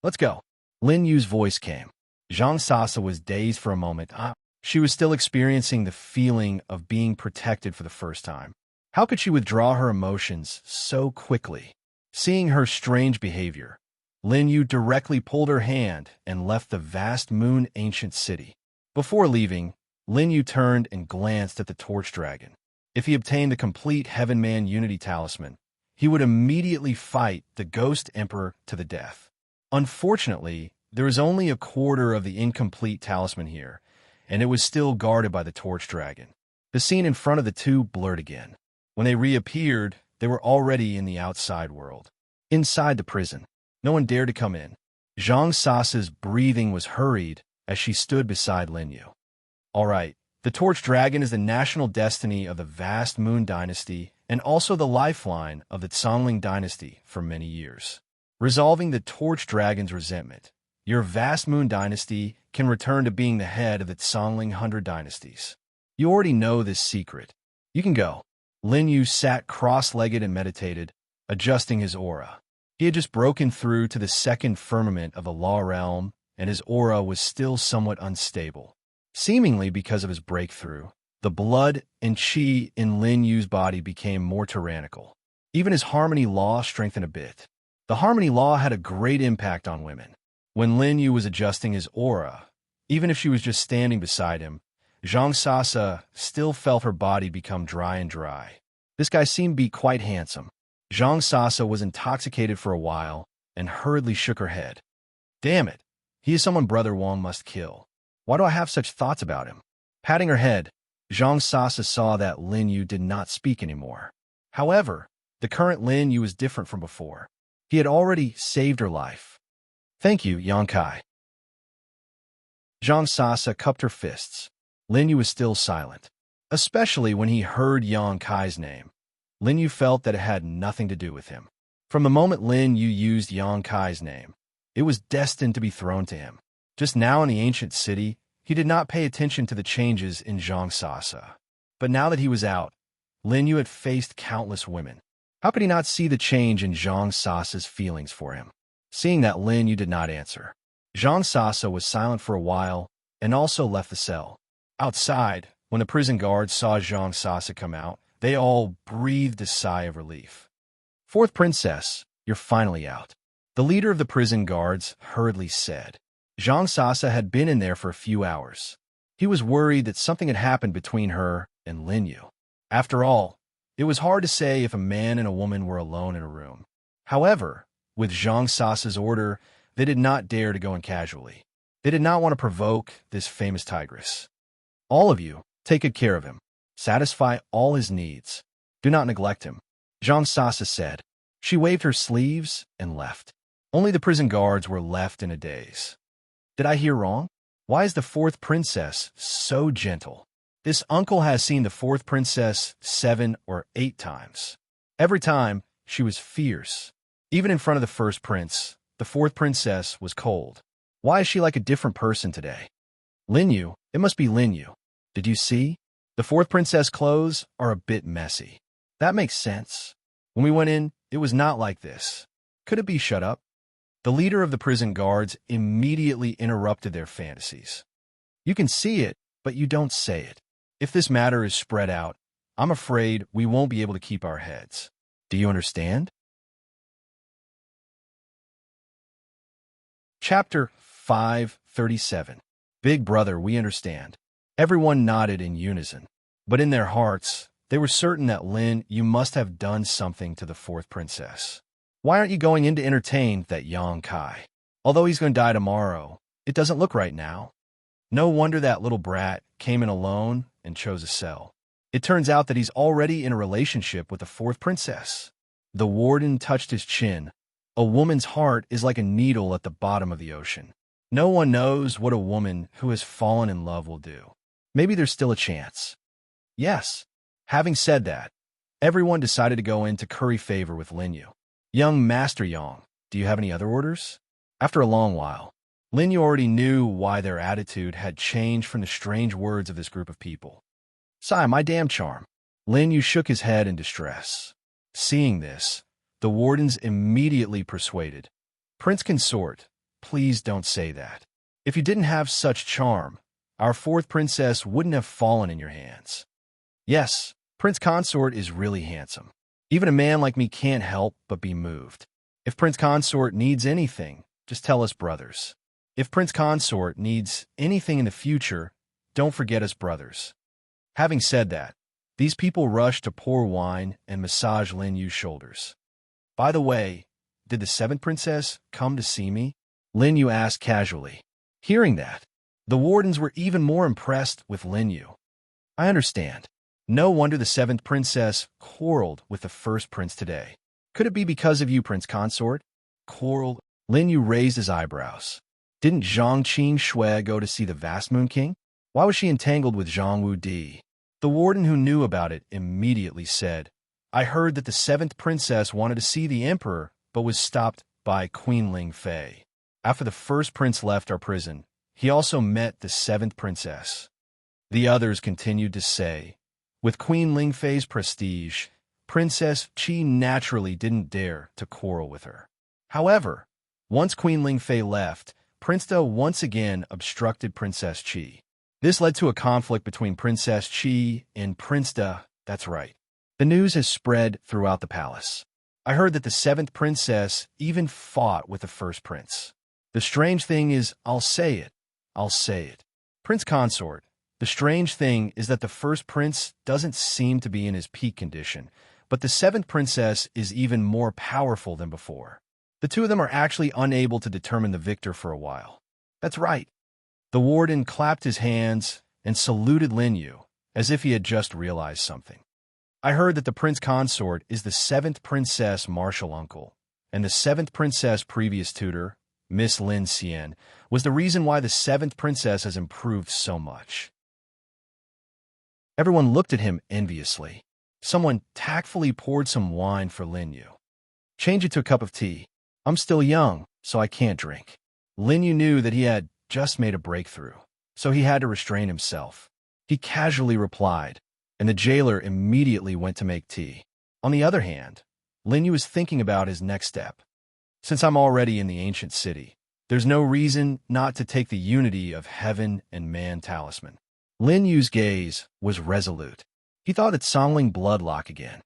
Let's go. Lin Yu's voice came. Zhang Sasa was dazed for a moment. She was still experiencing the feeling of being protected for the first time. How could she withdraw her emotions so quickly? Seeing her strange behavior, Lin Yu directly pulled her hand and left the vast moon ancient city. Before leaving, Lin Yu turned and glanced at the torch dragon. If he obtained the complete Heaven-Man Unity Talisman, he would immediately fight the Ghost Emperor to the death. Unfortunately, there is only a quarter of the incomplete talisman here, and it was still guarded by the torch dragon. The scene in front of the two blurred again. When they reappeared, they were already in the outside world. Inside the prison, no one dared to come in. Zhang Sasa's breathing was hurried as she stood beside Lin Yu. All right, the torch dragon is the national destiny of the vast Moon Dynasty and also the lifeline of the Zhongling Dynasty for many years. Resolving the torch dragon's resentment, your vast Moon Dynasty can return to being the head of the Zhongling 100 dynasties. You already know this secret. You can go. Lin Yu sat cross-legged and meditated, adjusting his aura. He had just broken through to the second firmament of the law realm, and his aura was still somewhat unstable. Seemingly because of his breakthrough, the blood and qi in Lin Yu's body became more tyrannical. Even his harmony law strengthened a bit. The harmony law had a great impact on women. When Lin Yu was adjusting his aura, even if she was just standing beside him, Zhang Sasa still felt her body become dry and dry. This guy seemed to be quite handsome. Zhang Sasa was intoxicated for a while and hurriedly shook her head. Damn it, he is someone Brother Wang must kill. Why do I have such thoughts about him? Patting her head, Zhang Sasa saw that Lin Yu did not speak anymore. However, the current Lin Yu was different from before. He had already saved her life. Thank you, Yang Kai. Zhang Sasa cupped her fists. Lin Yu was still silent, especially when he heard Yang Kai's name. Lin Yu felt that it had nothing to do with him. From the moment Lin Yu used Yang Kai's name, it was destined to be thrown to him. Just now in the ancient city, he did not pay attention to the changes in Zhang Sasa. But now that he was out, Lin Yu had faced countless women. How could he not see the change in Zhang Sasa's feelings for him? Seeing that Lin Yu did not answer, Zhang Sasa was silent for a while and also left the cell. Outside, when the prison guards saw Zhang Sasa come out, they all breathed a sigh of relief. Fourth Princess, you're finally out. The leader of the prison guards hurriedly said. Zhang Sasa had been in there for a few hours. He was worried that something had happened between her and Lin Yu. After all, it was hard to say if a man and a woman were alone in a room. However, with Zhang Sasa's order, they did not dare to go in casually. They did not want to provoke this famous tigress. All of you, take good care of him. Satisfy all his needs. Do not neglect him, Zhang Sasa said. She waved her sleeves and left. Only the prison guards were left in a daze. Did I hear wrong? Why is the fourth princess so gentle? This uncle has seen the fourth princess 7 or 8 times. Every time, she was fierce. Even in front of the first prince, the fourth princess was cold. Why is she like a different person today? Lin Yu, it must be Lin Yu. Did you see? The fourth princess clothes are a bit messy. That makes sense. When we went in, it was not like this. Could it be shut up? The leader of the prison guards immediately interrupted their fantasies. You can see it, but you don't say it. If this matter is spread out, I'm afraid we won't be able to keep our heads. Do you understand? Chapter 537. Big Brother, we understand. Everyone nodded in unison, but in their hearts, they were certain that Lin, you must have done something to the fourth princess. Why aren't you going in to entertain that Yang Kai? Although he's going to die tomorrow, it doesn't look right now. No wonder that little brat came in alone and chose a cell. It turns out that he's already in a relationship with the fourth princess. The warden touched his chin. A woman's heart is like a needle at the bottom of the ocean. No one knows what a woman who has fallen in love will do. Maybe there's still a chance. Yes. Having said that, everyone decided to go in to curry favor with Lin Yu. Young Master Yang, do you have any other orders? After a long while, Lin Yu already knew why their attitude had changed from the strange words of this group of people. Sigh, my damn charm. Lin Yu shook his head in distress. Seeing this, the wardens immediately persuaded. Prince Consort, please don't say that. If you didn't have such charm, our fourth princess wouldn't have fallen in your hands. Yes, Prince Consort is really handsome. Even a man like me can't help but be moved. If Prince Consort needs anything, just tell us brothers. If Prince Consort needs anything in the future, don't forget us brothers. Having said that, these people rushed to pour wine and massage Lin Yu's shoulders. By the way, did the seventh princess come to see me? Lin Yu asked casually. Hearing that, the wardens were even more impressed with Lin Yu. I understand. No wonder the seventh princess quarreled with the first prince today. Could it be because of you, Prince Consort? Quarreled? Lin Yu raised his eyebrows. Didn't Zhang Qing Shui go to see the Vast Moon King? Why was she entangled with Zhang Wu Di? The warden who knew about it immediately said, I heard that the seventh princess wanted to see the emperor, but was stopped by Queen Ling Fei. After the first prince left our prison, he also met the seventh princess. The others continued to say, with Queen Ling Fei's prestige, Princess Qi naturally didn't dare to quarrel with her. However, once Queen Ling Fei left, Prince Da once again obstructed Princess Qi. This led to a conflict between Princess Qi and Prince Da. That's right. The news has spread throughout the palace. I heard that the seventh princess even fought with the first prince. The strange thing is, I'll say it. Prince Consort, the strange thing is that the first prince doesn't seem to be in his peak condition, but the seventh princess is even more powerful than before. The two of them are actually unable to determine the victor for a while. That's right. The warden clapped his hands and saluted Lin Yu, as if he had just realized something. I heard that the Prince Consort is the seventh princess martial uncle, and the seventh princess previous tutor, Miss Lin Xian, was the reason why the seventh princess has improved so much. Everyone looked at him enviously. Someone tactfully poured some wine for Lin Yu. Change it to a cup of tea. I'm still young, so I can't drink. Lin Yu knew that he had just made a breakthrough, so he had to restrain himself. He casually replied, and the jailer immediately went to make tea. On the other hand, Lin Yu was thinking about his next step. Since I'm already in the ancient city, there's no reason not to take the unity of heaven and man talisman. Lin Yu's gaze was resolute. He thought it's Songling Bloodlock again.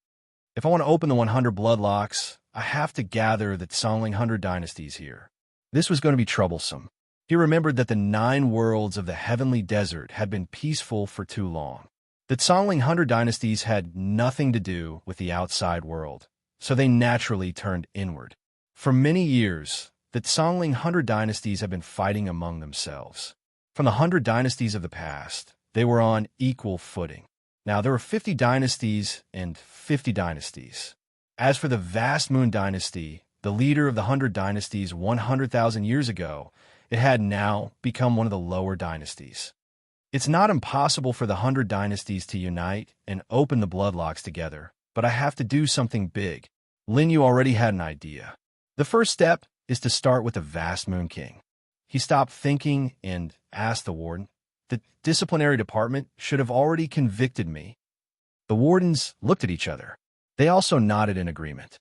If I want to open the 100 Bloodlocks, I have to gather that Songling 100 dynasties here. This was going to be troublesome. He remembered that the 9 worlds of the heavenly desert had been peaceful for too long. That Songling 100 dynasties had nothing to do with the outside world, so they naturally turned inward. For many years, the Songling 100 dynasties have been fighting among themselves. From the 100 dynasties of the past, they were on equal footing. Now, there were 50 dynasties and 50 dynasties. As for the Vast Moon Dynasty, the leader of the 100 dynasties 100,000 years ago, it had now become one of the lower dynasties. It's not impossible for the 100 dynasties to unite and open the bloodlocks together, but I have to do something big. Lin Yu already had an idea. The first step is to start with the Vast Moon King. He stopped thinking and asked the warden, the disciplinary department should have already convicted me. The wardens looked at each other. They also nodded in agreement.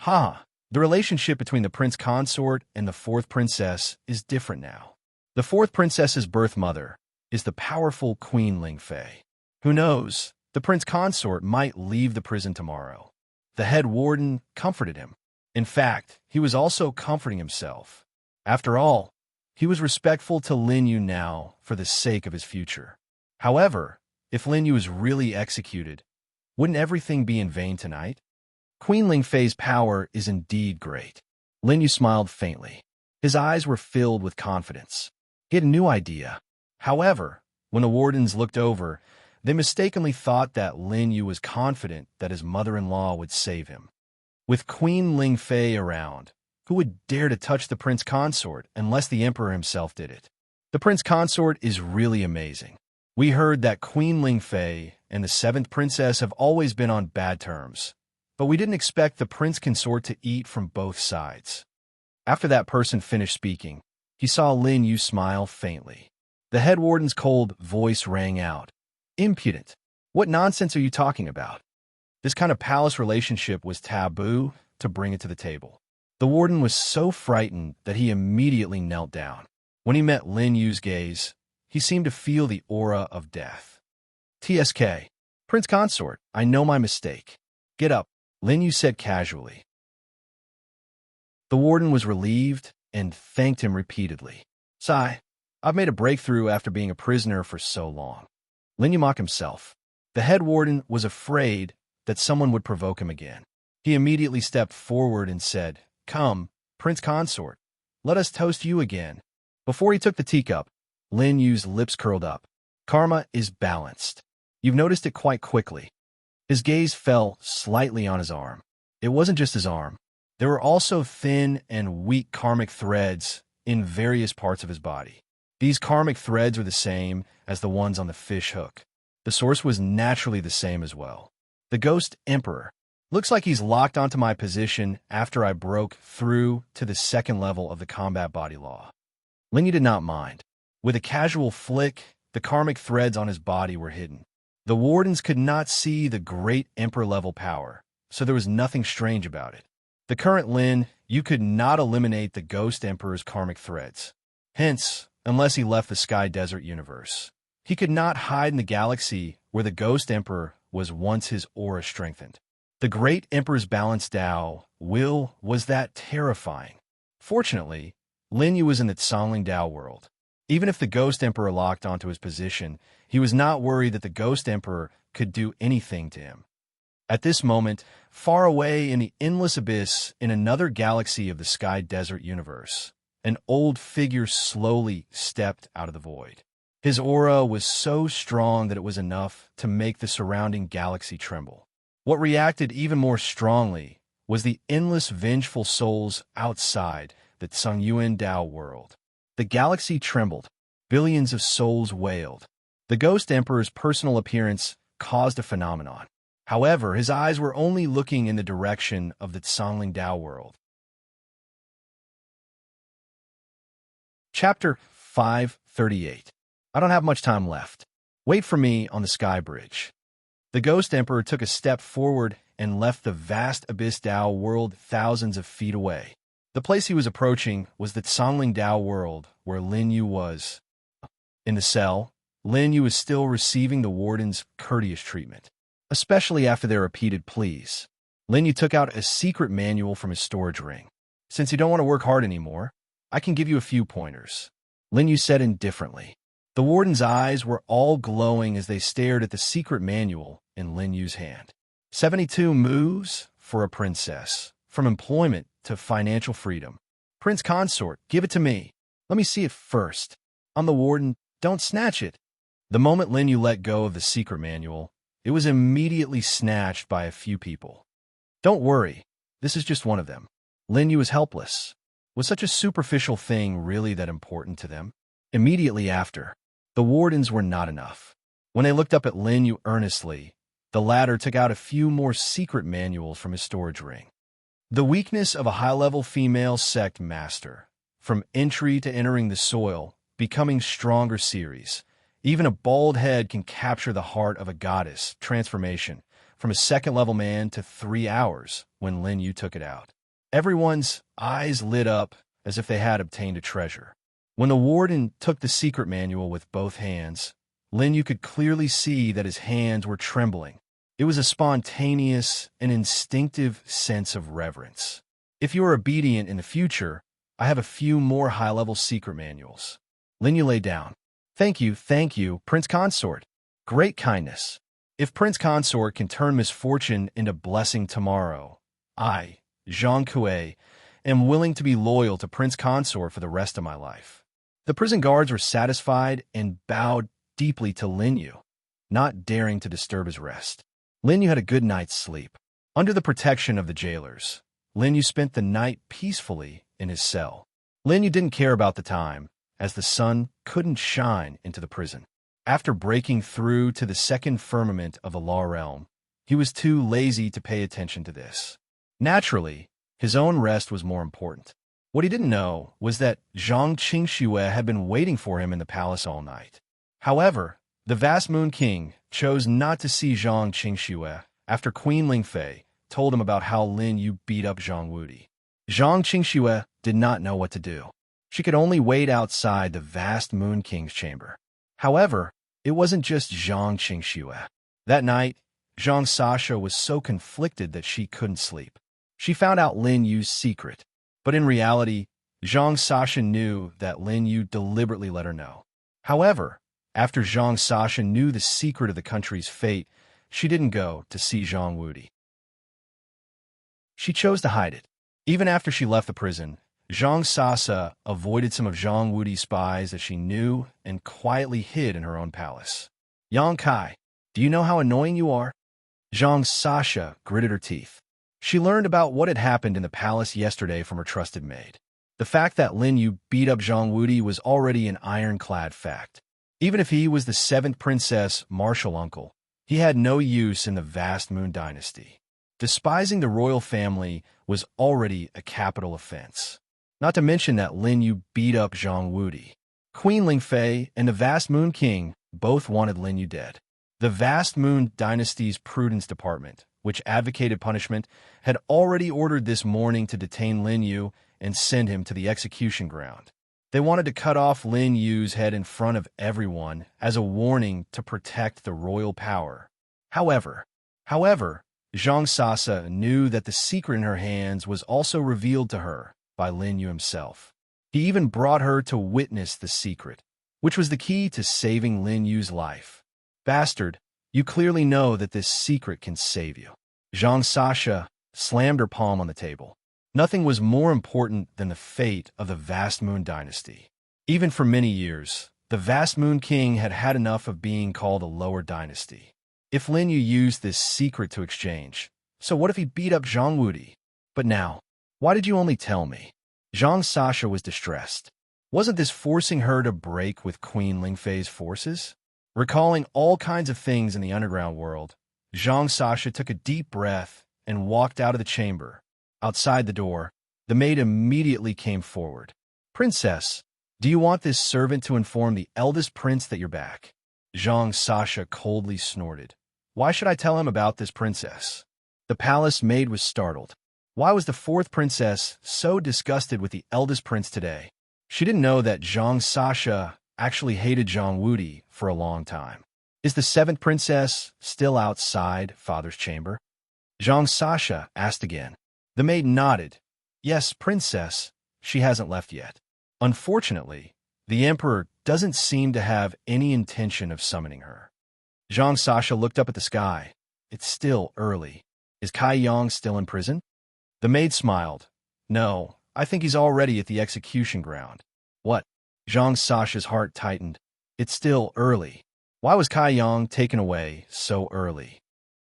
The relationship between the Prince Consort and the fourth princess is different now. The fourth princess's birth mother is the powerful Queen Ling Fei. Who knows, the Prince Consort might leave the prison tomorrow. The head warden comforted him. In fact, he was also comforting himself. After all, he was respectful to Lin Yu now for the sake of his future. However, if Lin Yu is really executed, wouldn't everything be in vain tonight? Queen Ling Fei's power is indeed great. Lin Yu smiled faintly. His eyes were filled with confidence. He had a new idea. However, when the wardens looked over, They mistakenly thought that Lin Yu was confident that his mother-in-law would save him. With Queen Ling Fei around, who would dare to touch the prince consort unless the emperor himself did it? The prince consort is really amazing. We heard that Queen Ling Fei and the seventh princess have always been on bad terms, but we didn't expect the prince consort to eat from both sides. After that person finished speaking, he saw Lin Yu smile faintly. The head warden's cold voice rang out. Impudent. What nonsense are you talking about? This kind of palace relationship was taboo to bring it to the table. The warden was so frightened that he immediately knelt down. When he met Lin Yu's gaze, he seemed to feel the aura of death. TSK. Prince Consort, I know my mistake. Get up, Lin Yu said casually. The warden was relieved and thanked him repeatedly. Sigh, I've made a breakthrough after being a prisoner for so long. Lin Yu mocked himself. The head warden was afraid that someone would provoke him again. He immediately stepped forward and said, Come, Prince Consort, let us toast you again. Before he took the teacup, Lin Yu's lips curled up. Karma is balanced. You've noticed it quite quickly. His gaze fell slightly on his arm. It wasn't just his arm. There were also thin and weak karmic threads in various parts of his body. These karmic threads were the same as the ones on the fish hook. The source was naturally the same as well. The Ghost Emperor. Looks like he's locked onto my position after I broke through to the second level of the combat body law. Lin Yu did not mind. With a casual flick, the karmic threads on his body were hidden. The wardens could not see the great emperor-level power, so there was nothing strange about it. The current Lin Yu could not eliminate the Ghost Emperor's karmic threads. Hence, unless he left the Sky Desert universe, he could not hide in the galaxy where the Ghost Emperor was once his aura strengthened. The great Emperor's balanced Tao will was that terrifying. Fortunately, Lin Yu was in the Tsangling Tao world. Even if the Ghost Emperor locked onto his position, he was not worried that the Ghost Emperor could do anything to him. At this moment, far away in the endless abyss in another galaxy of the Sky Desert universe, an old figure slowly stepped out of the void. His aura was so strong that it was enough to make the surrounding galaxy tremble. What reacted even more strongly was the endless vengeful souls outside the Tsangyuan Tao world. The galaxy trembled. Billions of souls wailed. The Ghost Emperor's personal appearance caused a phenomenon. However, his eyes were only looking in the direction of the Tsangling Tao world. Chapter 538. I don't have much time left. Wait for me on the Sky Bridge. The Ghost Emperor took a step forward and left the vast Abyss Tao world thousands of feet away. The place he was approaching was the Tsangling Tao world where Lin Yu was. In the cell, Lin Yu was still receiving the warden's courteous treatment, especially after their repeated pleas. Lin Yu took out a secret manual from his storage ring. Since you don't want to work hard anymore, I can give you a few pointers, Lin Yu said indifferently. The warden's eyes were all glowing as they stared at the secret manual in Lin Yu's hand. 72 moves for a princess, from employment to financial freedom. Prince Consort, give it to me. Let me see it first. I'm the warden, don't snatch it. The moment Lin Yu let go of the secret manual, it was immediately snatched by a few people. Don't worry, this is just one of them. Lin Yu was helpless. Was such a superficial thing really that important to them? Immediately after, the wardens were not enough. When they looked up at Lin Yu earnestly, the latter took out a few more secret manuals from his storage ring. The weakness of a high-level female sect master, from entry to entering the soil, becoming stronger series. Even a bald head can capture the heart of a goddess, transformation, from a second-level man to 3 hours when Lin Yu took it out. Everyone's eyes lit up as if they had obtained a treasure. When the warden took the secret manual with both hands, Lin Yu could clearly see that his hands were trembling. It was a spontaneous and instinctive sense of reverence. If you are obedient in the future, I have a few more high-level secret manuals. Lin Yu lay down. Thank you, Prince Consort. Great kindness. If Prince Consort can turn misfortune into blessing tomorrow, I, Zhang Kuei, am willing to be loyal to Prince Consort for the rest of my life. The prison guards were satisfied and bowed deeply to Lin Yu. not daring to disturb his rest. Lin Yu had a good night's sleep. Under the protection of the jailers, Lin Yu spent the night peacefully in his cell. Lin Yu didn't care about the time, as the sun couldn't shine into the prison. After breaking through to the second firmament of the law realm, he was too lazy to pay attention to this. Naturally, his own rest was more important. What he didn't know was that Zhang Qingxue had been waiting for him in the palace all night. However, the vast Moon King chose not to see Zhang Qingxue after Queen Lingfei told him about how Lin Yu beat up Zhang Wudi. Zhang Qingxue did not know what to do. She could only wait outside the vast Moon King's chamber. However, it wasn't just Zhang Qingxue. That night, Zhang Sasha was so conflicted that she couldn't sleep. She found out Lin Yu's secret, but in reality, Zhang Sasha knew that Lin Yu deliberately let her know. However, after Zhang Sasha knew the secret of the country's fate, she didn't go to see Zhang Wudi. She chose to hide it. Even after she left the prison, Zhang Sasha avoided some of Zhang Wudi's spies that she knew and quietly hid in her own palace. Yang Kai, do you know how annoying you are? Zhang Sasha gritted her teeth. She learned about what had happened in the palace yesterday from her trusted maid. The fact that Lin Yu beat up Zhang Wudi was already an ironclad fact. Even if he was the 7th princess martial uncle, he had no use in the vast Moon dynasty. Despising the royal family was already a capital offense. Not to mention that Lin Yu beat up Zhang Wudi. Queen Lingfei and the vast Moon King both wanted Lin Yu dead. The vast Moon dynasty's prudence department, which advocated punishment, had already ordered this morning to detain Lin Yu and send him to the execution ground. They wanted to cut off Lin Yu's head in front of everyone as a warning to protect the royal power. However, Zhang Sasha knew that the secret in her hands was also revealed to her by Lin Yu himself. He even brought her to witness the secret, which was the key to saving Lin Yu's life. Bastard, you clearly know that this secret can save you. Zhang Sasha slammed her palm on the table. Nothing was more important than the fate of the vast Moon dynasty. Even for many years, the vast Moon King had had enough of being called a lower dynasty. If Lin Yu used this secret to exchange, so what if he beat up Zhang Wudi? But now, why did you only tell me? Zhang Sasha was distressed. Wasn't this forcing her to break with Queen Lingfei's forces? Recalling all kinds of things in the underground world, Zhang Sasha took a deep breath and walked out of the chamber. Outside the door, the maid immediately came forward. Princess, do you want this servant to inform the eldest prince that you're back? Zhang Sasha coldly snorted. Why should I tell him about this princess? The palace maid was startled. Why was the 4th princess so disgusted with the eldest prince today? She didn't know that Zhang Sasha actually hated Zhang Wudi for a long time. Is the 7th princess still outside father's chamber? Zhang Sasha asked again. The maid nodded. Yes, princess, she hasn't left yet. Unfortunately, the emperor doesn't seem to have any intention of summoning her. Zhang Sasha looked up at the sky. It's still early. Is Kai Yang still in prison? The maid smiled. No, I think he's already at the execution ground. What? Zhang Sasha's heart tightened. It's still early. Why was Kai Yang taken away so early?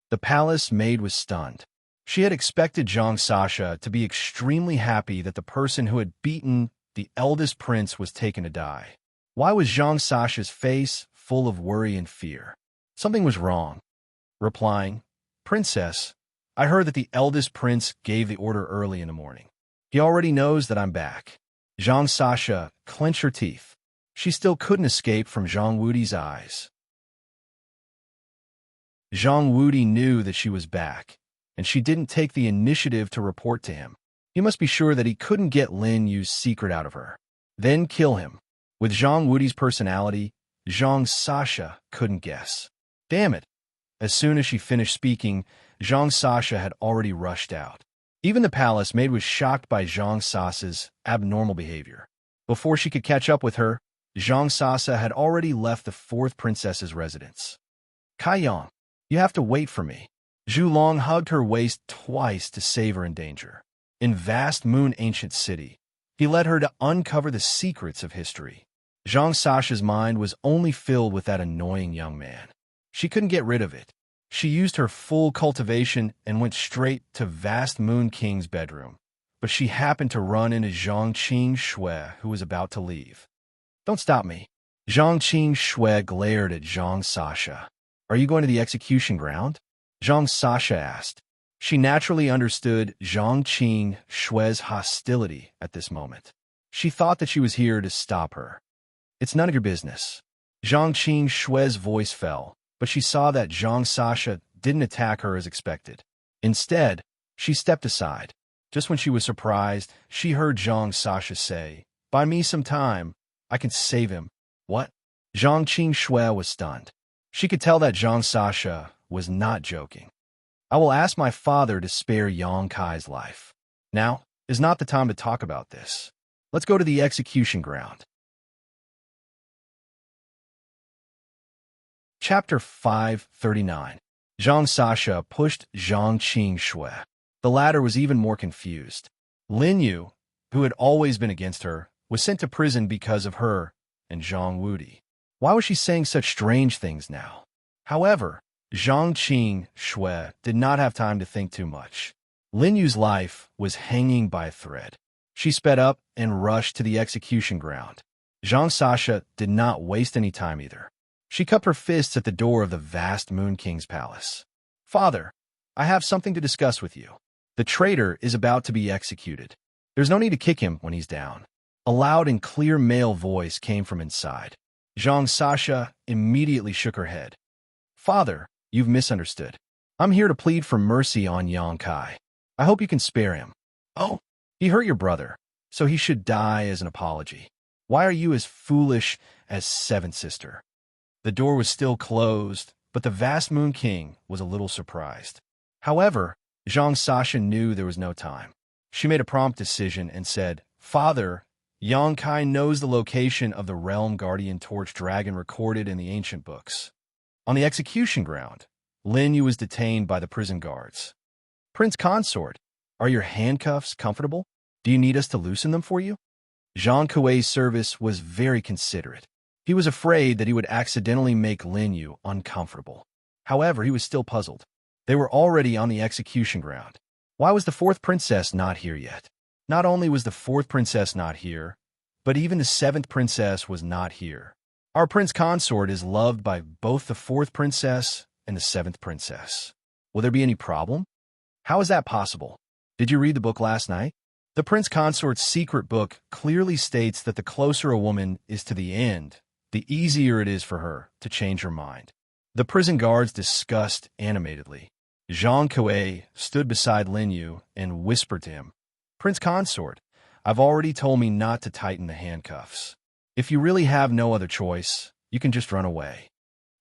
The palace maid was stunned. She had expected Zhang Sasha to be extremely happy that the person who had beaten the eldest prince was taken to die. Why was Zhang Sasha's face full of worry and fear? Something was wrong. Replying, Princess, I heard that the eldest prince gave the order early in the morning. He already knows that I'm back. Zhang Sasha clenched her teeth. She still couldn't escape from Zhang Wudi's eyes. Zhang Wudi knew that she was back, and she didn't take the initiative to report to him. He must be sure that he couldn't get Lin Yu's secret out of her. Then kill him. With Zhang Wudi's personality, Zhang Sasha couldn't guess. Damn it! As soon as she finished speaking, Zhang Sasha had already rushed out. Even the palace maid was shocked by Zhang Sasha's abnormal behavior. Before she could catch up with her, Zhang Sasha had already left the 4th princess's residence. Kai Yang, you have to wait for me. Zhu Long hugged her waist twice to save her in danger. In vast Moon Ancient City, he led her to uncover the secrets of history. Zhang Sasha's mind was only filled with that annoying young man. She couldn't get rid of it. She used her full cultivation and went straight to Vast Moon King's bedroom. But she happened to run into Zhang Qing Shui, who was about to leave. "Don't stop me." Zhang Qing Shui glared at Zhang Sasha. "Are you going to the execution ground?" Zhang Sasha asked. She naturally understood Zhang Qing Shui's hostility at this moment. She thought that she was here to stop her. "It's none of your business." Zhang Qing Shui's voice fell, but she saw that Zhang Sasha didn't attack her as expected. Instead, she stepped aside. Just when she was surprised, she heard Zhang Sasha say, "Buy me some time. I can save him." "What?" Zhang Qing Shui was stunned. She could tell that Zhang Sasha was not joking. "I will ask my father to spare Yang Kai's life. Now is not the time to talk about this. Let's go to the execution ground." Chapter 539. Zhang Sasha pushed Zhang Qing Shui. The latter was even more confused. Lin Yu, who had always been against her, was sent to prison because of her and Zhang Wudi. Why was she saying such strange things now? However, Zhang Qing Shui did not have time to think too much. Lin Yu's life was hanging by a thread. She sped up and rushed to the execution ground. Zhang Sasha did not waste any time either. She cupped her fists at the door of the Vast Moon King's palace. "Father, I have something to discuss with you. The traitor is about to be executed. There's no need to kick him when he's down." A loud and clear male voice came from inside. Zhang Sasha immediately shook her head. "Father, you've misunderstood. I'm here to plead for mercy on Yang Kai. I hope you can spare him." "Oh, he hurt your brother, so he should die as an apology. Why are you as foolish as Seventh Sister?" The door was still closed, but the Vast Moon King was a little surprised. However, Zhang Sasha knew there was no time. She made a prompt decision and said, "Father, Yang Kai knows the location of the Realm Guardian Torch Dragon recorded in the ancient books." On the execution ground, Lin Yu was detained by the prison guards. "Prince Consort, are your handcuffs comfortable? Do you need us to loosen them for you?" Zhang Kuei's service was very considerate. He was afraid that he would accidentally make Lin Yu uncomfortable. However, he was still puzzled. They were already on the execution ground. Why was the fourth princess not here yet? Not only was the fourth princess not here, but even the seventh princess was not here. Our prince consort is loved by both the fourth princess and the seventh princess. Will there be any problem? How is that possible? Did you read the book last night? The prince consort's secret book clearly states that the closer a woman is to the end, the easier it is for her to change her mind. The prison guards discussed animatedly. Zhang Kuei stood beside Lin Yu and whispered to him, "Prince Consort, I've already told me not to tighten the handcuffs. If you really have no other choice, you can just run away."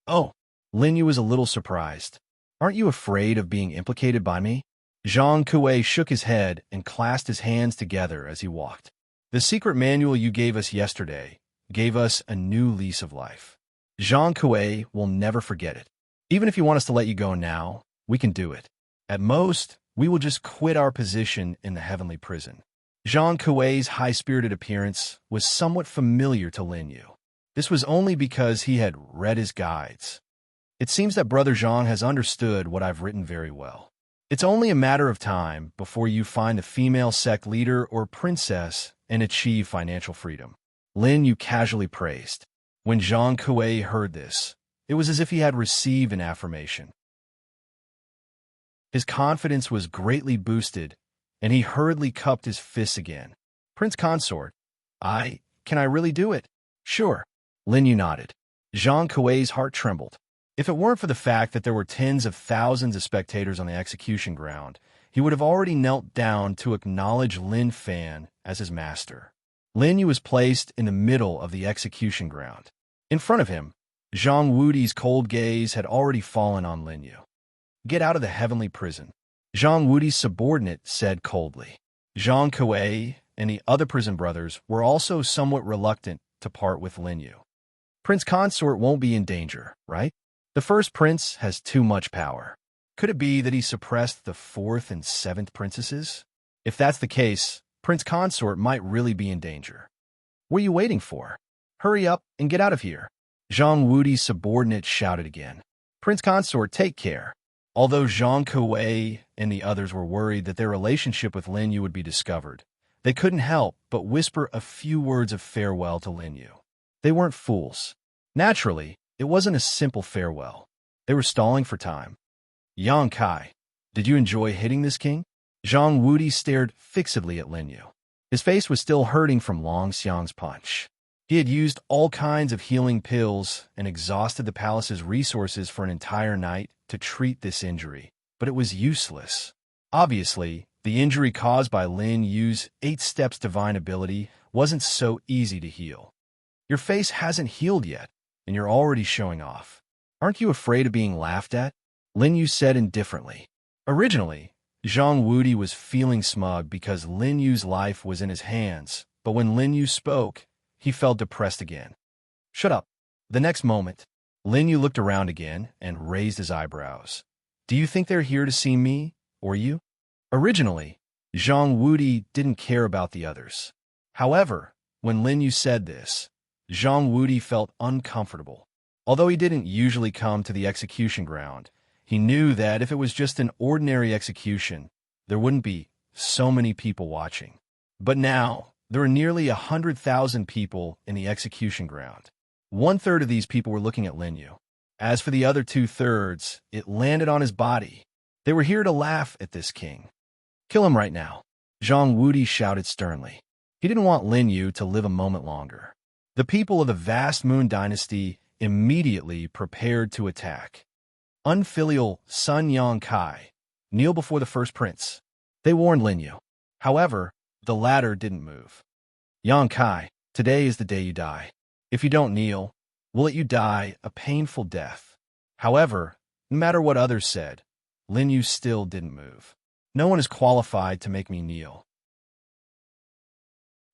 "Oh," Lin Yu was a little surprised. "Aren't you afraid of being implicated by me?" Zhang Kuei shook his head and clasped his hands together as he walked. "The secret manual you gave us yesterday gave us a new lease of life. Zhang Kuei will never forget it. Even if you want us to let you go now, we can do it. At most, we will just quit our position in the heavenly prison." Zhang Kuei's high-spirited appearance was somewhat familiar to Lin Yu. This was only because he had read his guides. "It seems that Brother Zhang has understood what I've written very well. It's only a matter of time before you find the female sect leader or princess and achieve financial freedom," Lin Yu casually praised. When Zhang Kuei heard this, it was as if he had received an affirmation. His confidence was greatly boosted, and he hurriedly cupped his fists again. "Prince Consort, can I really do it?" "Sure." Lin Yu nodded. Zhang Kuei's heart trembled. If it weren't for the fact that there were tens of thousands of spectators on the execution ground, he would have already knelt down to acknowledge Lin Fan as his master. Lin Yu was placed in the middle of the execution ground. In front of him, Zhang Wudi's cold gaze had already fallen on Lin Yu. "Get out of the heavenly prison," Zhang Wudi's subordinate said coldly. Zhang Kuei and the other prison brothers were also somewhat reluctant to part with Lin Yu. "Prince Consort won't be in danger, right? The first prince has too much power. Could it be that he suppressed the fourth and seventh princesses? If that's the case, Prince Consort might really be in danger. What are you waiting for? Hurry up and get out of here," Zhang Wudi's subordinate shouted again. Prince Consort, take care. Although Zhang Kuei and the others were worried that their relationship with Lin Yu would be discovered, they couldn't help but whisper a few words of farewell to Lin Yu. They weren't fools. Naturally, it wasn't a simple farewell. They were stalling for time. Yang Kai, did you enjoy hitting this king? Zhang Wudi stared fixedly at Lin Yu. His face was still hurting from Long Xiang's punch. He had used all kinds of healing pills and exhausted the palace's resources for an entire night to treat this injury, but it was useless. Obviously, the injury caused by Lin Yu's 8 steps divine ability wasn't so easy to heal. Your face hasn't healed yet, and you're already showing off. Aren't you afraid of being laughed at? Lin Yu said indifferently. Originally, Zhang Wudi was feeling smug because Lin Yu's life was in his hands, but when Lin Yu spoke, he felt depressed again. Shut up. The next moment, Lin Yu looked around again and raised his eyebrows. Do you think they're here to see me, or you? Originally, Zhang Wudi didn't care about the others. However, when Lin Yu said this, Zhang Wudi felt uncomfortable. Although he didn't usually come to the execution ground, he knew that if it was just an ordinary execution, there wouldn't be so many people watching. But now, there were nearly 100,000 people in the execution ground. 1/3 of these people were looking at Lin Yu. As for the other 2/3, it landed on his body. They were here to laugh at this king. Kill him right now, Zhang Wudi shouted sternly. He didn't want Lin Yu to live a moment longer. The people of the vast Moon Dynasty immediately prepared to attack. Unfilial Sun Yang Kai, kneel before the first prince. They warned Lin Yu. However, the latter didn't move. Yang Kai, today is the day you die. If you don't kneel, we'll let you die a painful death. However, no matter what others said, Lin Yu still didn't move. No one is qualified to make me kneel.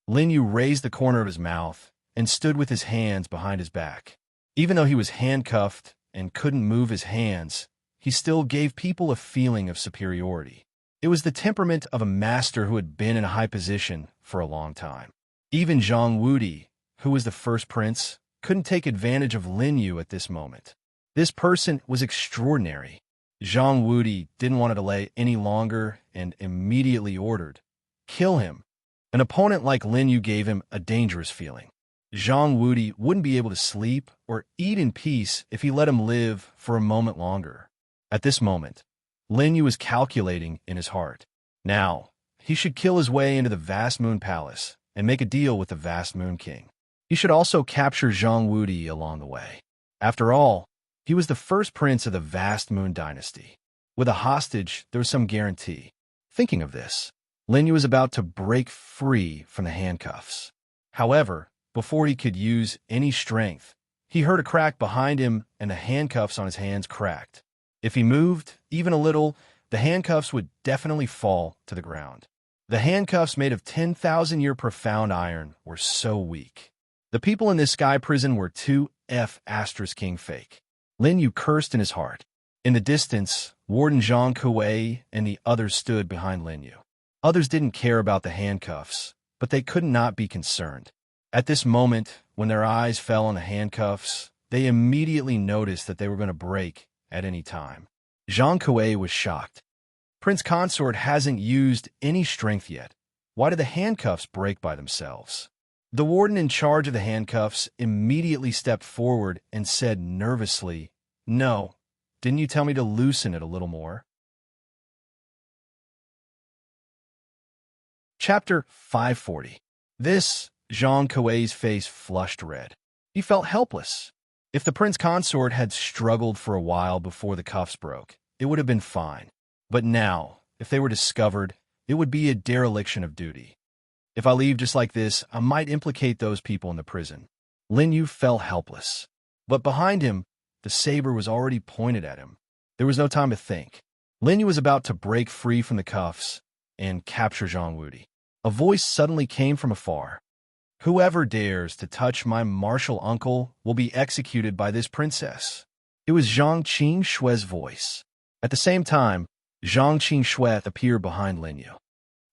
Lin Yu raised the corner of his mouth and stood with his hands behind his back. Even though he was handcuffed and couldn't move his hands, he still gave people a feeling of superiority. It was the temperament of a master who had been in a high position for a long time. Even Zhang Wudi, who was the first prince, couldn't take advantage of Lin Yu at this moment. This person was extraordinary. Zhang Wudi didn't want to delay any longer and immediately ordered, "Kill him." An opponent like Lin Yu gave him a dangerous feeling. Zhang Wudi wouldn't be able to sleep or eat in peace if he let him live for a moment longer. At this moment, Lin Yu was calculating in his heart. Now, he should kill his way into the vast Moon Palace and make a deal with the vast Moon King. He should also capture Zhang Wudi along the way. After all, he was the first prince of the vast Moon Dynasty. With a hostage, there was some guarantee. Thinking of this, Lin Yu was about to break free from the handcuffs. However, before he could use any strength, he heard a crack behind him and the handcuffs on his hands cracked. If he moved even a little, the handcuffs would definitely fall to the ground. The handcuffs made of 10,000-year profound iron were so weak. The people in this sky prison were 2F King fake. Lin Yu cursed in his heart. In the distance, Warden Zhang Kuei and the others stood behind Lin Yu. Others didn't care about the handcuffs, but they could not be concerned. At this moment, when their eyes fell on the handcuffs, they immediately noticed that they were going to break at any time. Zhang Kuei was shocked. Prince Consort hasn't used any strength yet. Why did the handcuffs break by themselves? The warden in charge of the handcuffs immediately stepped forward and said nervously, "No, didn't you tell me to loosen it a little more?" Chapter 540. This, Zhang Kuei's face flushed red. He felt helpless. If the prince consort had struggled for a while before the cuffs broke, it would have been fine. But now, if they were discovered, it would be a dereliction of duty. If I leave just like this, I might implicate those people in the prison. Lin Yu felt helpless. But behind him, the saber was already pointed at him. There was no time to think. Lin Yu was about to break free from the cuffs and capture Zhang Wudi. A voice suddenly came from afar. "Whoever dares to touch my martial uncle will be executed by this princess." It was Zhang Qingxue's voice. At the same time, Zhang Qingxue appeared behind Lin Yu.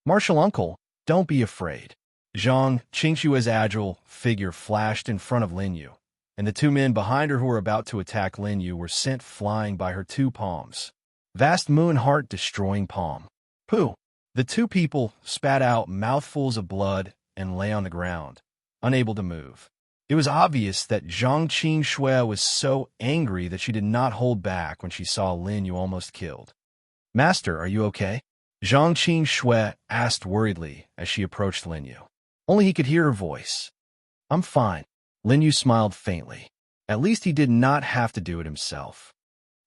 "Martial uncle, don't be afraid." Zhang Qingxue's agile figure flashed in front of Lin Yu. and the two men behind her who were about to attack Lin Yu were sent flying by her two palms. Vast moon heart-destroying palm. Pooh! The two people spat out mouthfuls of blood and lay on the ground, unable to move. It was obvious that Zhang Qing was so angry that she did not hold back when she saw Lin Yu almost killed. "Master, are you okay?" Zhang Qing asked worriedly as she approached Lin Yu. Only he could hear her voice. "I'm fine." Lin Yu smiled faintly. At least he did not have to do it himself.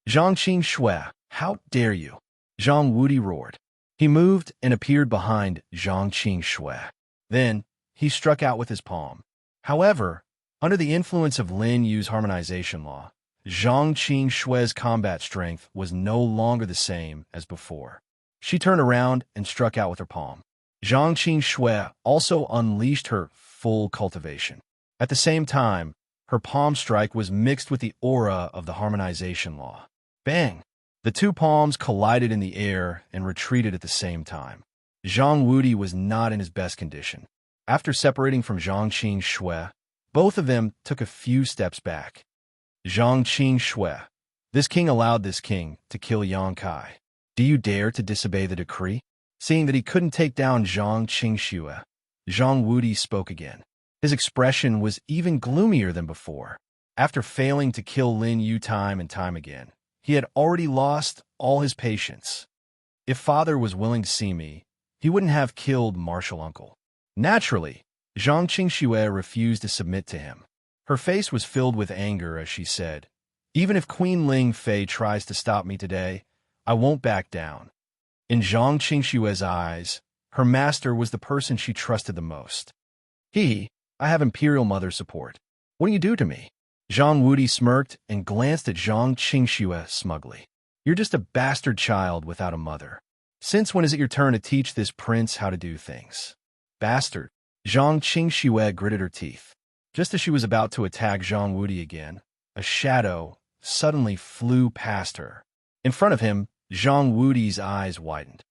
"Zhang Qing, how dare you?" Zhang Wudi roared. He moved and appeared behind Zhang Qing. Then, he struck out with his palm. However, under the influence of Lin Yu's harmonization law, Zhang Qing's combat strength was no longer the same as before. She turned around and struck out with her palm. Zhang Qing also unleashed her full cultivation. At the same time, her palm strike was mixed with the aura of the harmonization law. Bang! The two palms collided in the air and retreated at the same time. Zhang Wudi was not in his best condition. After separating from Zhang Qing, both of them took a few steps back. Zhang Qing, this king allowed this king to kill Yang Kai. Do you dare to disobey the decree? Seeing that he couldn't take down Zhang Qing, Zhang Wudi spoke again. His expression was even gloomier than before. After failing to kill Lin Yu time and time again, he had already lost all his patience. If father was willing to see me, he wouldn't have killed martial uncle. Naturally, Zhang Qing refused to submit to him. Her face was filled with anger as she said, "Even if Queen Ling Fei tries to stop me today, I won't back down." In Zhang Qing's eyes, her master was the person she trusted the most. I have Imperial Mother support. What do you do to me?" Zhang Wudi smirked and glanced at Zhang Qing smugly. "You're just a bastard child without a mother. Since when is it your turn to teach this prince how to do things?" "Bastard." Zhang Qing gritted her teeth. Just as she was about to attack Zhang Wudi again, a shadow suddenly flew past her. In front of him, Zhang Wudi's eyes widened.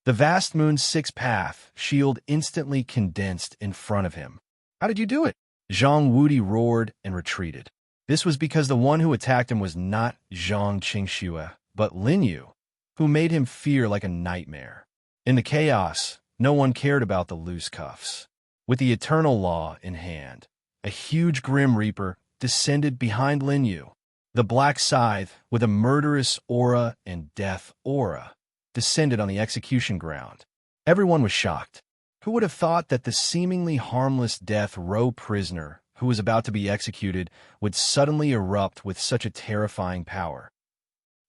The vast moon's six-path shield instantly condensed in front of him. "How did you do it?" Zhang Wudi roared and retreated. This was because the one who attacked him was not Zhang Qing, but Lin Yu, who made him fear like a nightmare. In the chaos, no one cared about the loose cuffs. With the eternal law in hand, a huge Grim Reaper descended behind Lin Yu. The black scythe, with a murderous aura and death aura, descended on the execution ground. Everyone was shocked. Who would have thought that the seemingly harmless death row prisoner who was about to be executed would suddenly erupt with such a terrifying power?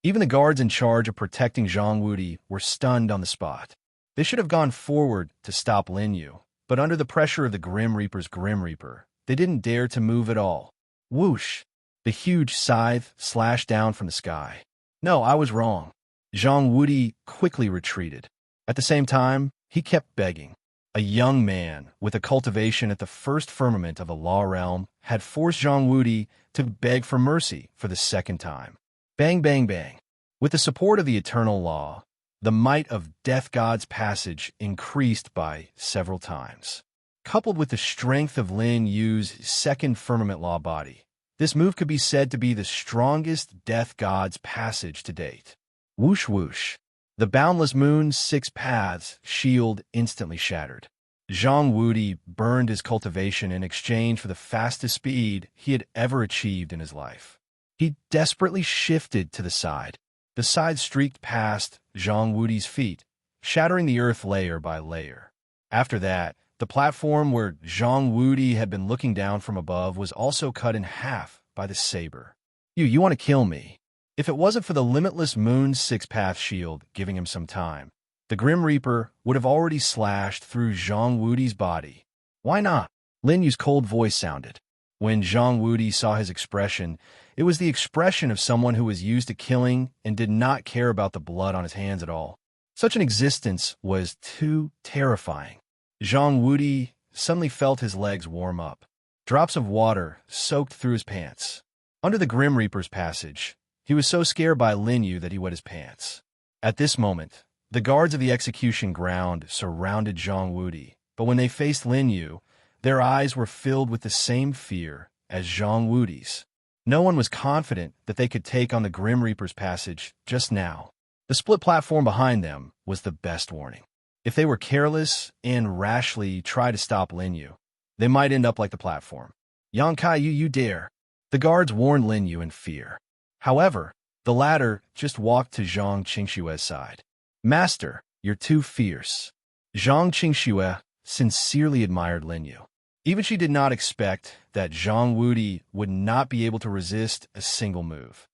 Even the guards in charge of protecting Zhang Wudi were stunned on the spot. They should have gone forward to stop Lin Yu, but under the pressure of the Grim Reaper's Grim Reaper, they didn't dare to move at all. Whoosh! The huge scythe slashed down from the sky. "No, I was wrong." Zhang Wudi quickly retreated. At the same time, he kept begging. A young man with a cultivation at the first firmament of the law realm had forced Zhang Wudi to beg for mercy for the second time. Bang, bang, bang. With the support of the eternal law, the might of Death God's passage increased by several times. Coupled with the strength of Lin Yu's second firmament law body, this move could be said to be the strongest Death God's passage to date. Whoosh whoosh. The boundless moon's six paths shield instantly shattered. Zhang Wudi burned his cultivation in exchange for the fastest speed he had ever achieved in his life. He desperately shifted to the side. The side streaked past Zhang Wudi's feet, shattering the earth layer by layer. After that, the platform where Zhang Wudi had been looking down from above was also cut in half by the saber. You want to kill me? If it wasn't for the limitless moon's six-path shield giving him some time, the Grim Reaper would have already slashed through Zhang Wudi's body. Why not? Lin Yu's cold voice sounded. When Zhang Wudi saw his expression, it was the expression of someone who was used to killing and did not care about the blood on his hands at all. Such an existence was too terrifying. Zhang Wudi suddenly felt his legs warm up. Drops of water soaked through his pants. Under the Grim Reaper's passage, he was so scared by Lin Yu that he wet his pants. At this moment, the guards of the execution ground surrounded Zhang Wudi, but when they faced Lin Yu, Their eyes were filled with the same fear as Zhang Wudi's. No one was confident that they could take on the Grim Reaper's passage just now. The split platform behind them was the best warning. If they were careless and rashly try to stop Lin Yu, they might end up like the platform. Yang Kai, you dare. The guards warned Lin Yu in fear. However, the latter just walked to Zhang Qingshue's side. Master, you're too fierce. Zhang Qingxue sincerely admired Lin Yu. Even she did not expect that Zhang Wudi would not be able to resist a single move.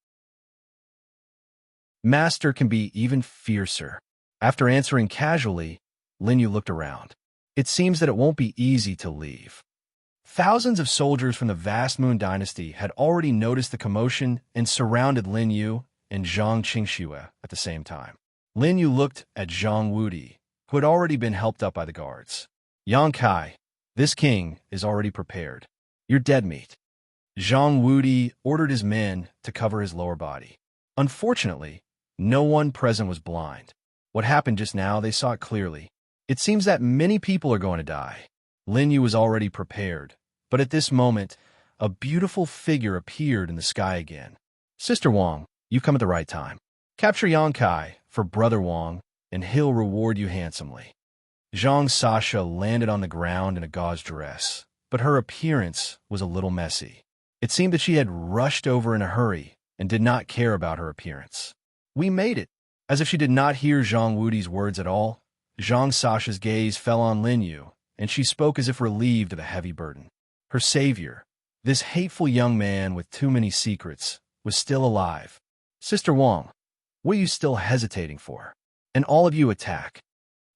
Master can be even fiercer. After answering casually, Lin Yu looked around. It seems that it won't be easy to leave. Thousands of soldiers from the vast Moon Dynasty had already noticed the commotion and surrounded Lin Yu and Zhang Qingxue at the same time. Lin Yu looked at Zhang Wudi, who had already been helped up by the guards. Yang Kai, this king is already prepared. You're dead meat. Zhang Wudi ordered his men to cover his lower body. Unfortunately, no one present was blind. What happened just now, they saw it clearly. It seems that many people are going to die. Lin Yu was already prepared, but at this moment, a beautiful figure appeared in the sky again. Sister Wang, you've come at the right time. Capture Yang Kai for Brother Wang, and he'll reward you handsomely. Zhang Sasha landed on the ground in a gauze dress, but her appearance was a little messy. It seemed that she had rushed over in a hurry and did not care about her appearance. We made it. As if she did not hear Zhang Wudi's words at all, Zhang Sasha's gaze fell on Lin Yu, and she spoke as if relieved of a heavy burden. Her savior, this hateful young man with too many secrets, was still alive. Sister Wang, what are you still hesitating for? And all of you attack.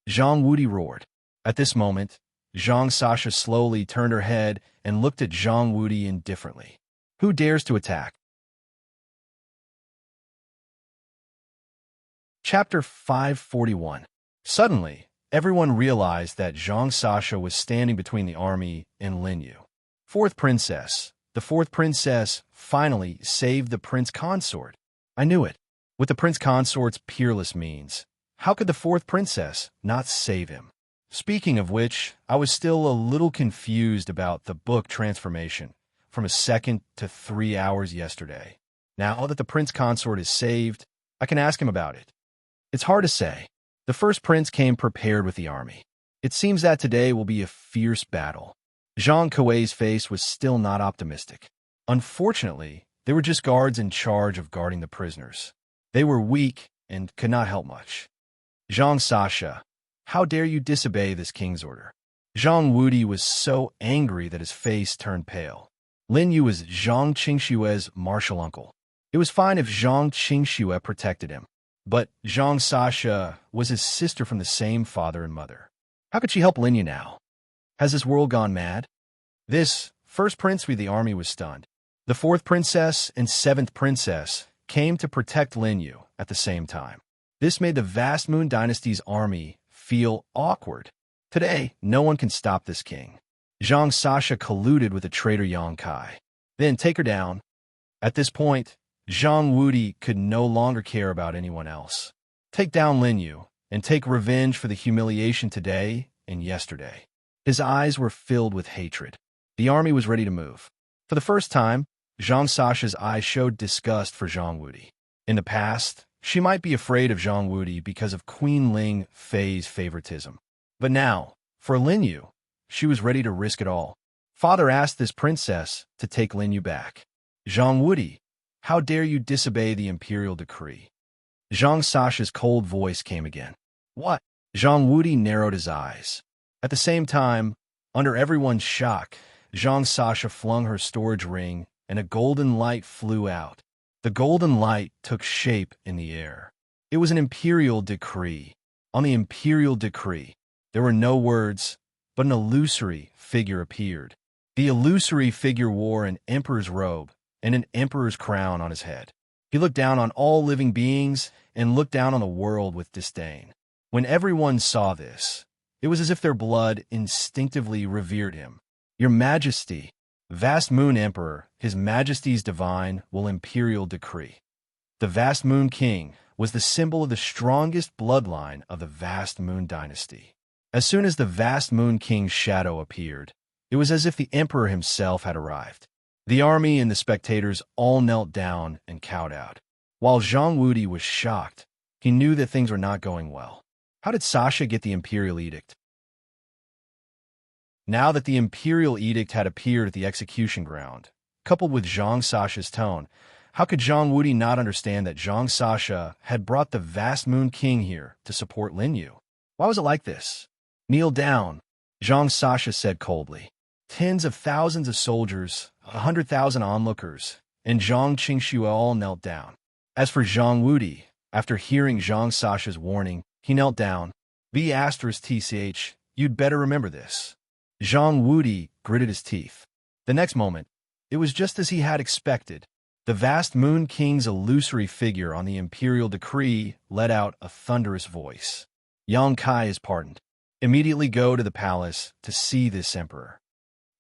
Zhang Wudi roared. At this moment, Zhang Sasha slowly turned her head and looked at Zhang Wudi indifferently. Who dares to attack? Chapter 541. Suddenly, everyone realized that Zhang Sasha was standing between the army and Lin Yu. Fourth princess. The fourth princess finally saved the prince consort. I knew it. With the prince consort's peerless means, how could the fourth princess not save him? Speaking of which, I was still a little confused about the book transformation from a second to 3 hours yesterday. Now that the prince consort is saved, I can ask him about it. It's hard to say. The first prince came prepared with the army. It seems that today will be a fierce battle. Zhang Kuei's face was still not optimistic. Unfortunately, they were just guards in charge of guarding the prisoners. They were weak and could not help much. Zhang Sasha, how dare you disobey this king's order? Zhang Wudi was so angry that his face turned pale. Lin Yu was Zhang Qingshue's martial uncle. It was fine if Zhang Qingxue protected him. But Zhang Sasha was his sister from the same father and mother. How could she help Lin Yu now? Has this world gone mad? This first prince with the army was stunned. The fourth princess and seventh princess came to protect Lin Yu at the same time. This made the vast Moon Dynasty's army feel awkward. Today, no one can stop this king. Zhang Sasha colluded with the traitor Yang Kai. Then take her down. At this point, Zhang Wudi could no longer care about anyone else. Take down Lin Yu and take revenge for the humiliation today and yesterday. His eyes were filled with hatred. The army was ready to move. For the first time, Zhang Sasha's eyes showed disgust for Zhang Wudi. In the past, she might be afraid of Zhang Wudi because of Queen Ling Fei's favoritism. But now, for Lin Yu, she was ready to risk it all. Father asked this princess to take Lin Yu back. Zhang Wudi, how dare you disobey the imperial decree? Zhang Sasha's cold voice came again. What? Zhang Wudi narrowed his eyes. At the same time, under everyone's shock, Zhang Sasha flung her storage ring and a golden light flew out. The golden light took shape in the air. It was an imperial decree. On the imperial decree, there were no words, but an illusory figure appeared. The illusory figure wore an emperor's robe and an emperor's crown on his head. He looked down on all living beings and looked down on the world with disdain. When everyone saw this, it was as if their blood instinctively revered him. Your Majesty, vast Moon Emperor, His Majesty's divine will imperial decree. The vast Moon King was the symbol of the strongest bloodline of the vast Moon Dynasty. As soon as the vast Moon King's shadow appeared, It was as if the emperor himself had arrived. The army and the spectators all knelt down and kowtowed. While Zhang Wudi was shocked, he knew that things were not going well. How did Sasha get the imperial edict? Now that the imperial edict had appeared at the execution ground, coupled with Zhang Sasha's tone, how could Zhang Wudi not understand that Zhang Sasha had brought the vast Moon King here to support Lin Yu? Why was it like this? Kneel down, Zhang Sasha said coldly. Tens of thousands of soldiers, 100,000 onlookers, and Zhang Qingxue all knelt down. As for Zhang Wudi, after hearing Zhang Sasha's warning, he knelt down. *TCH, you'd better remember this. Zhang Wudi gritted his teeth. The next moment, it was just as he had expected. The vast Moon King's illusory figure on the imperial decree let out a thunderous voice. Yang Kai is pardoned. Immediately go to the palace to see this emperor.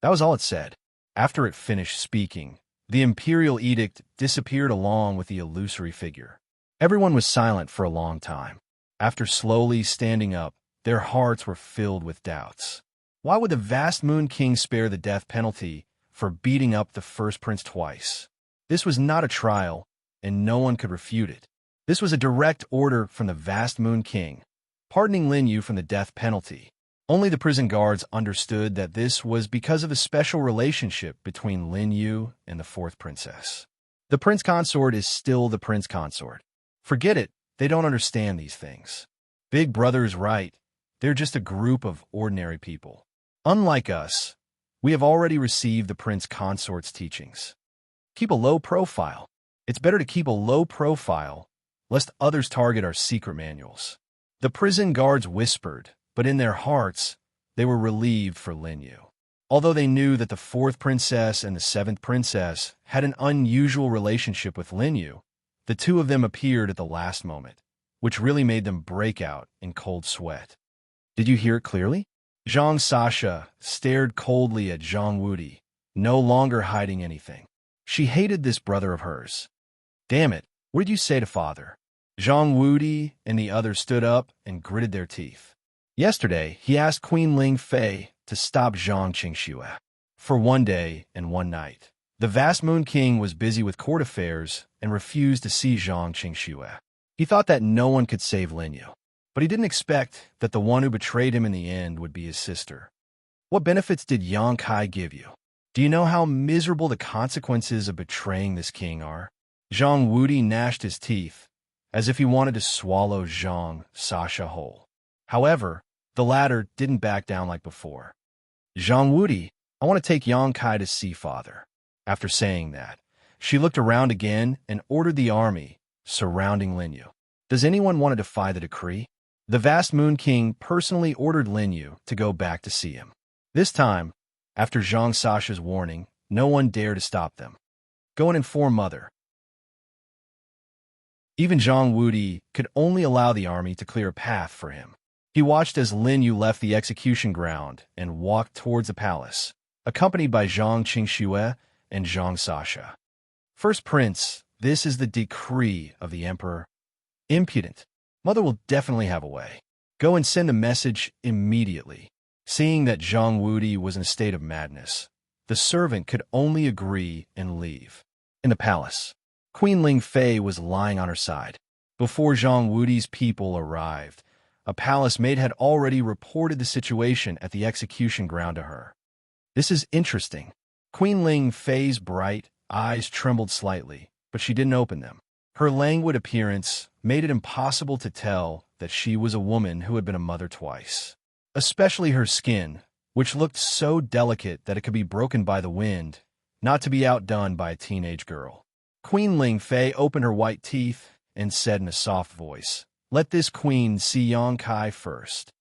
That was all it said. After it finished speaking, the imperial edict disappeared along with the illusory figure. Everyone was silent for a long time. After slowly standing up, their hearts were filled with doubts. Why would the vast Moon King spare the death penalty for beating up the first prince twice? This was not a trial, and no one could refute it. This was a direct order from the vast Moon King, pardoning Lin Yu from the death penalty. Only the prison guards understood that this was because of a special relationship between Lin Yu and the fourth princess. The prince consort is still the prince consort. Forget it, they don't understand these things. Big Brother is right, they're just a group of ordinary people. Unlike us, we have already received the prince consort's teachings. Keep a low profile. It's better to keep a low profile, lest others target our secret manuals. The prison guards whispered, but in their hearts, they were relieved for Lin Yu. Although they knew that the fourth princess and the seventh princess had an unusual relationship with Lin Yu, the two of them appeared at the last moment, which really made them break out in cold sweat. Did you hear it clearly? Zhang Sasha stared coldly at Zhang Wudi, no longer hiding anything. She hated this brother of hers. Damn it, what did you say to father? Zhang Wudi and the others stood up and gritted their teeth. Yesterday, he asked Queen Ling Fei to stop Zhang Qingxue. For one day and one night, the vast Moon King was busy with court affairs and refused to see Zhang Qingxue. He thought that no one could save Lin Yu, but he didn't expect that the one who betrayed him in the end would be his sister. What benefits did Yang Kai give you? Do you know how miserable the consequences of betraying this king are? Zhang Wudi gnashed his teeth, as if he wanted to swallow Zhang Sasha whole. However, the latter didn't back down like before. Zhang Wudi, I want to take Yang Kai to see father. After saying that, she looked around again and ordered the army surrounding Lin Yu. Does anyone want to defy the decree? The vast Moon King personally ordered Lin Yu to go back to see him. This time, after Zhang Sasha's warning, no one dared to stop them. Go and inform mother. Even Zhang Wudi could only allow the army to clear a path for him. He watched as Lin Yu left the execution ground and walked towards the palace, accompanied by Zhang Qingxue and Zhang Sasha. First Prince, this is the decree of the Emperor. Impudent. Mother will definitely have a way. Go and send a message immediately. Seeing that Zhang Wudi was in a state of madness, the servant could only agree and leave. In the palace, Queen Ling Fei was lying on her side. Before Zhang Wudi's people arrived, a palace maid had already reported the situation at the execution ground to her. This is interesting. Queen Ling Fei's bright eyes trembled slightly, but she didn't open them. Her languid appearance made it impossible to tell that she was a woman who had been a mother twice. Especially her skin, which looked so delicate that it could be broken by the wind, not to be outdone by a teenage girl. Queen Ling Fei opened her white teeth and said in a soft voice, "Let this queen see Yang Kai first."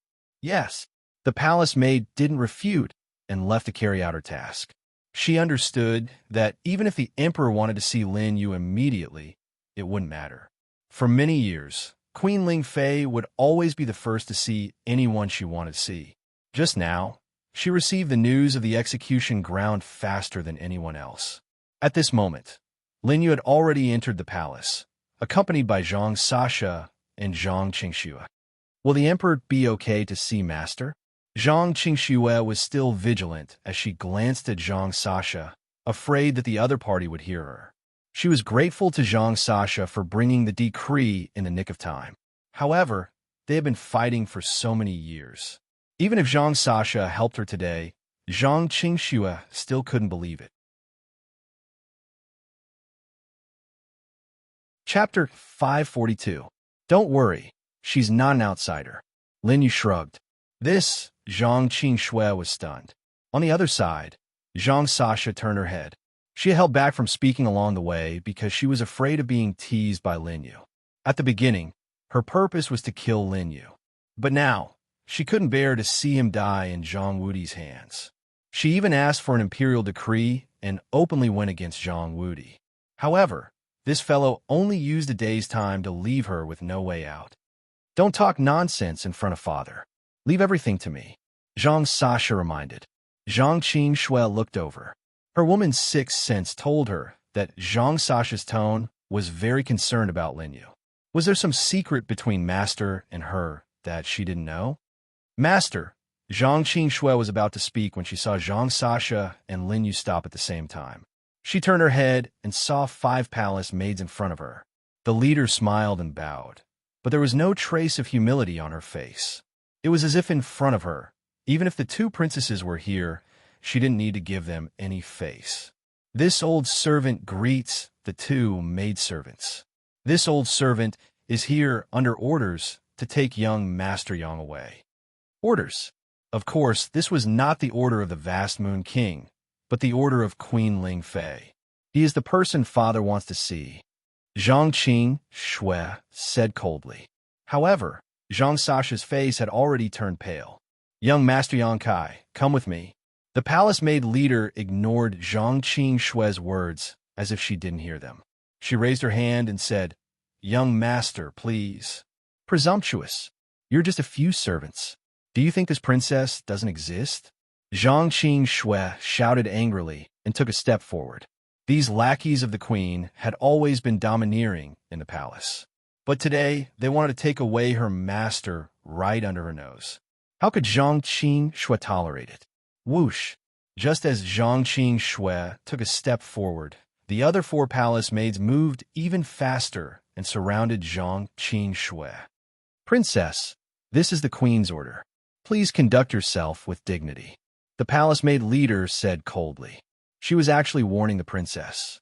Yes, the palace maid didn't refute and left to carry out her task. She understood that even if the emperor wanted to see Lin Yu immediately, it wouldn't matter. For many years, Queen Ling Fei would always be the first to see anyone she wanted to see. Just now, she received the news of the execution ground faster than anyone else. At this moment, Lin Yu had already entered the palace, accompanied by Zhang Sasha and Zhang Qingxue. Will the emperor be okay to see master? Zhang Qingxue was still vigilant as she glanced at Zhang Sasha, afraid that the other party would hear her. She was grateful to Zhang Sasha for bringing the decree in the nick of time. However, they had been fighting for so many years. Even if Zhang Sasha helped her today, Zhang Qingxue still couldn't believe it. Chapter 542. Don't worry, she's not an outsider. Lin Yu shrugged. This, Zhang Qingxue was stunned. On the other side, Zhang Sasha turned her head. She held back from speaking along the way because she was afraid of being teased by Lin Yu. At the beginning, her purpose was to kill Lin Yu. But now, she couldn't bear to see him die in Zhang Wudi's hands. She even asked for an imperial decree and openly went against Zhang Wudi. However, this fellow only used a day's time to leave her with no way out. Don't talk nonsense in front of father. Leave everything to me, Zhang Sasha reminded. Zhang Qingxue looked over. Her woman's sixth sense told her that Zhang Sasha's tone was very concerned about Lin Yu. Was there some secret between Master and her that she didn't know? Master, Zhang Qingxue was about to speak when she saw Zhang Sasha and Lin Yu stop at the same time. She turned her head and saw 5 palace maids in front of her. The leader smiled and bowed, but there was no trace of humility on her face. It was as if in front of her, even if the 2 princesses were here, she didn't need to give them any face. This old servant greets the 2 maidservants. This old servant is here under orders to take young Master Yang away. Orders. Of course, this was not the order of the Vast Moon King, but the order of Queen Ling Fei. He is the person father wants to see, Zhang Qingxue said coldly. However, Zhang Sasha's face had already turned pale. Young Master Yang Kai, come with me. The palace maid leader ignored Zhang Qingxue's words as if she didn't hear them. She raised her hand and said, Young master, please. Presumptuous. You're just a few servants. Do you think this princess doesn't exist? Zhang Qingxue shouted angrily and took a step forward. These lackeys of the queen had always been domineering in the palace. But today, they wanted to take away her master right under her nose. How could Zhang Qingxue tolerate it? Whoosh! Just as Zhang Qingxue took a step forward, the other 4 palace maids moved even faster and surrounded Zhang Qingxue. Princess, this is the queen's order. Please conduct yourself with dignity, the palace maid leader said coldly. She was actually warning the princess.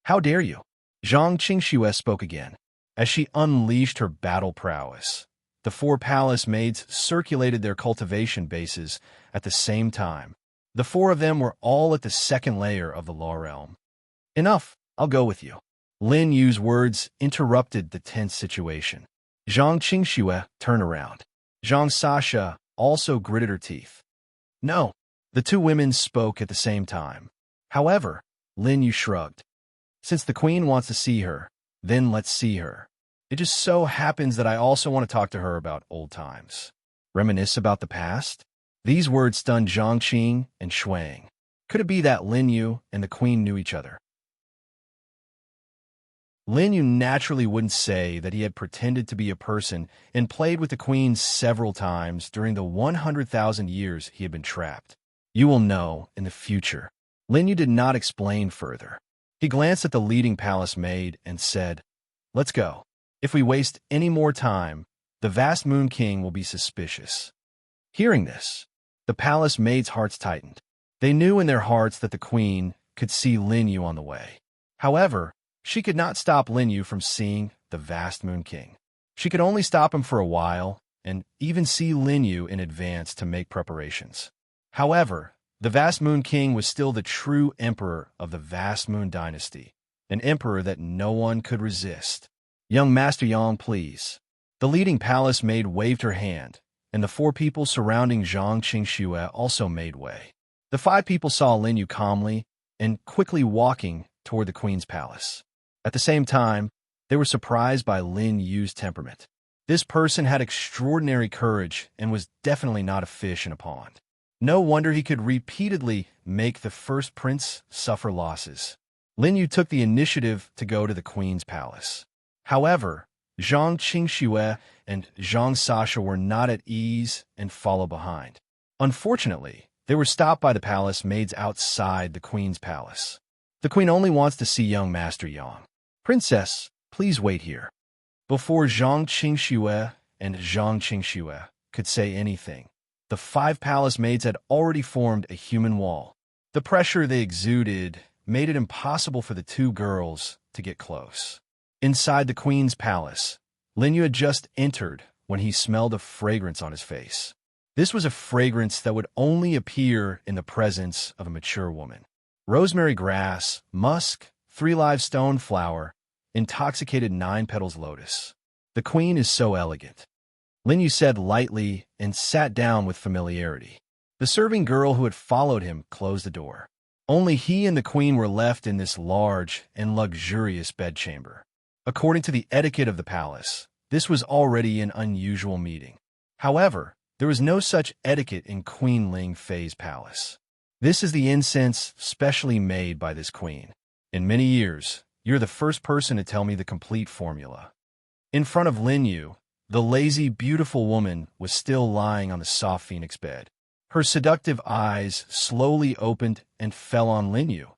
How dare you? Zhang Qingxue spoke again. As she unleashed her battle prowess, the 4 palace maids circulated their cultivation bases at the same time. The 4 of them were all at the 2nd layer of the law realm. Enough, I'll go with you. Lin Yu's words interrupted the tense situation. Zhang Qingxue turned around. Zhang Sasha also gritted her teeth. No, the 2 women spoke at the same time. However, Lin Yu shrugged. Since the queen wants to see her, then let's see her. It just so happens that I also want to talk to her about old times. Reminisce about the past? These words stunned Zhang Qing and Shuang. Could it be that Lin Yu and the queen knew each other? Lin Yu naturally wouldn't say that he had pretended to be a person and played with the queen several times during the 100,000 years he had been trapped. You will know in the future. Lin Yu did not explain further. He glanced at the leading palace maid and said, Let's go. If we waste any more time, the Vast Moon King will be suspicious. Hearing this, the palace maids' hearts tightened. They knew in their hearts that the queen could see Lin Yu on the way. However, she could not stop Lin Yu from seeing the Vast Moon King. She could only stop him for a while and even see Lin Yu in advance to make preparations. However, the Vast Moon King was still the true emperor of the Vast Moon Dynasty, an emperor that no one could resist. Young Master Yang, please. The leading palace maid waved her hand, and the 4 people surrounding Zhang Qingxue also made way. The 5 people saw Lin Yu calmly and quickly walking toward the queen's palace. At the same time, they were surprised by Lin Yu's temperament. This person had extraordinary courage and was definitely not a fish in a pond. No wonder he could repeatedly make the first prince suffer losses. Lin Yu took the initiative to go to the queen's palace. However, Zhang Qingxue and Zhang Sasha were not at ease and followed behind. Unfortunately, they were stopped by the palace maids outside the queen's palace. The queen only wants to see young Master Yang. Princess, please wait here. Before Zhang Qingxue and Zhang Qingxue could say anything, the 5 palace maids had already formed a human wall. The pressure they exuded made it impossible for the 2 girls to get close. Inside the queen's palace, Lin Yu had just entered when he smelled a fragrance on his face. This was a fragrance that would only appear in the presence of a mature woman. Rosemary grass, musk, 3 live stone flower, intoxicated 9 petals lotus. The queen is so elegant, Lin Yu said lightly and sat down with familiarity. The serving girl who had followed him closed the door. Only he and the queen were left in this large and luxurious bedchamber. According to the etiquette of the palace, this was already an unusual meeting. However, there was no such etiquette in Queen Ling Fei's palace. This is the incense specially made by this queen. In many years, you're the first person to tell me the complete formula. In front of Lin Yu, the lazy, beautiful woman was still lying on the soft phoenix bed. Her seductive eyes slowly opened and fell on Lin Yu,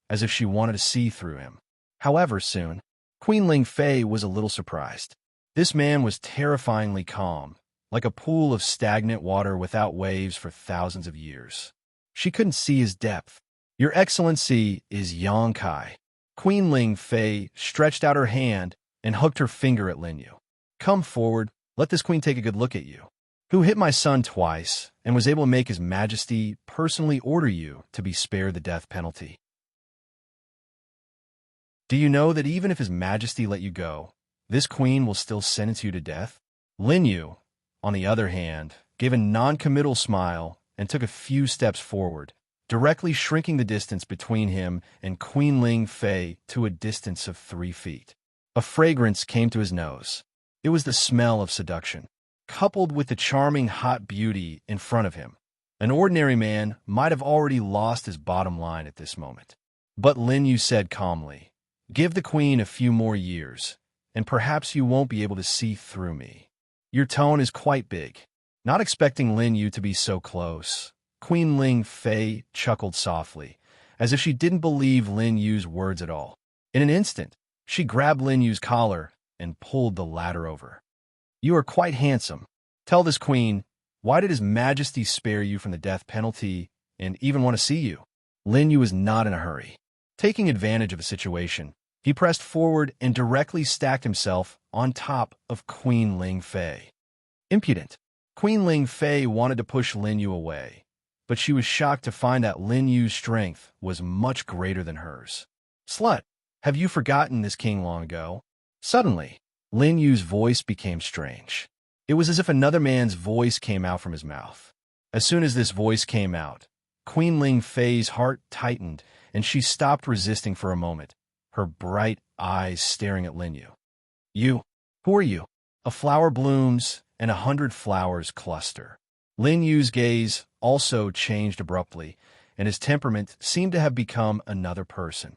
as if she wanted to see through him. However, soon, Queen Ling Fei was a little surprised. This man was terrifyingly calm, like a pool of stagnant water without waves for thousands of years. She couldn't see his depth. Your Excellency is Yang Kai. Queen Ling Fei stretched out her hand and hooked her finger at Lin Yu. Come forward, let this queen take a good look at you. Who hit my son twice and was able to make His Majesty personally order you to be spared the death penalty. Do you know that even if His Majesty let you go, this queen will still sentence you to death? Lin Yu, on the other hand, gave a non-committal smile and took a few steps forward, directly shrinking the distance between him and Queen Ling Fei to a distance of 3 feet. A fragrance came to his nose. It was the smell of seduction, coupled with the charming hot beauty in front of him. An ordinary man might have already lost his bottom line at this moment. But Lin Yu said calmly, "Give the queen a few more years, and perhaps you won't be able to see through me." Your tone is quite big. Not expecting Lin Yu to be so close, Queen Ling Fei chuckled softly, as if she didn't believe Lin Yu's words at all. In an instant, she grabbed Lin Yu's collar and pulled the latter over. "You are quite handsome. Tell this queen, why did His Majesty spare you from the death penalty and even want to see you?" Lin Yu was not in a hurry. Taking advantage of the situation, he pressed forward and directly stacked himself on top of Queen Ling Fei. Impudent. Queen Ling Fei wanted to push Lin Yu away, but she was shocked to find that Lin Yu's strength was much greater than hers. "Slut, have you forgotten this king long ago?" Suddenly, Lin Yu's voice became strange. It was as if another man's voice came out from his mouth. As soon as this voice came out, Queen Ling Fei's heart tightened, and she stopped resisting for a moment, her bright eyes staring at Lin Yu. "You, who are you?" A flower blooms, and 100 flowers cluster. Lin Yu's gaze also changed abruptly, and his temperament seemed to have become another person.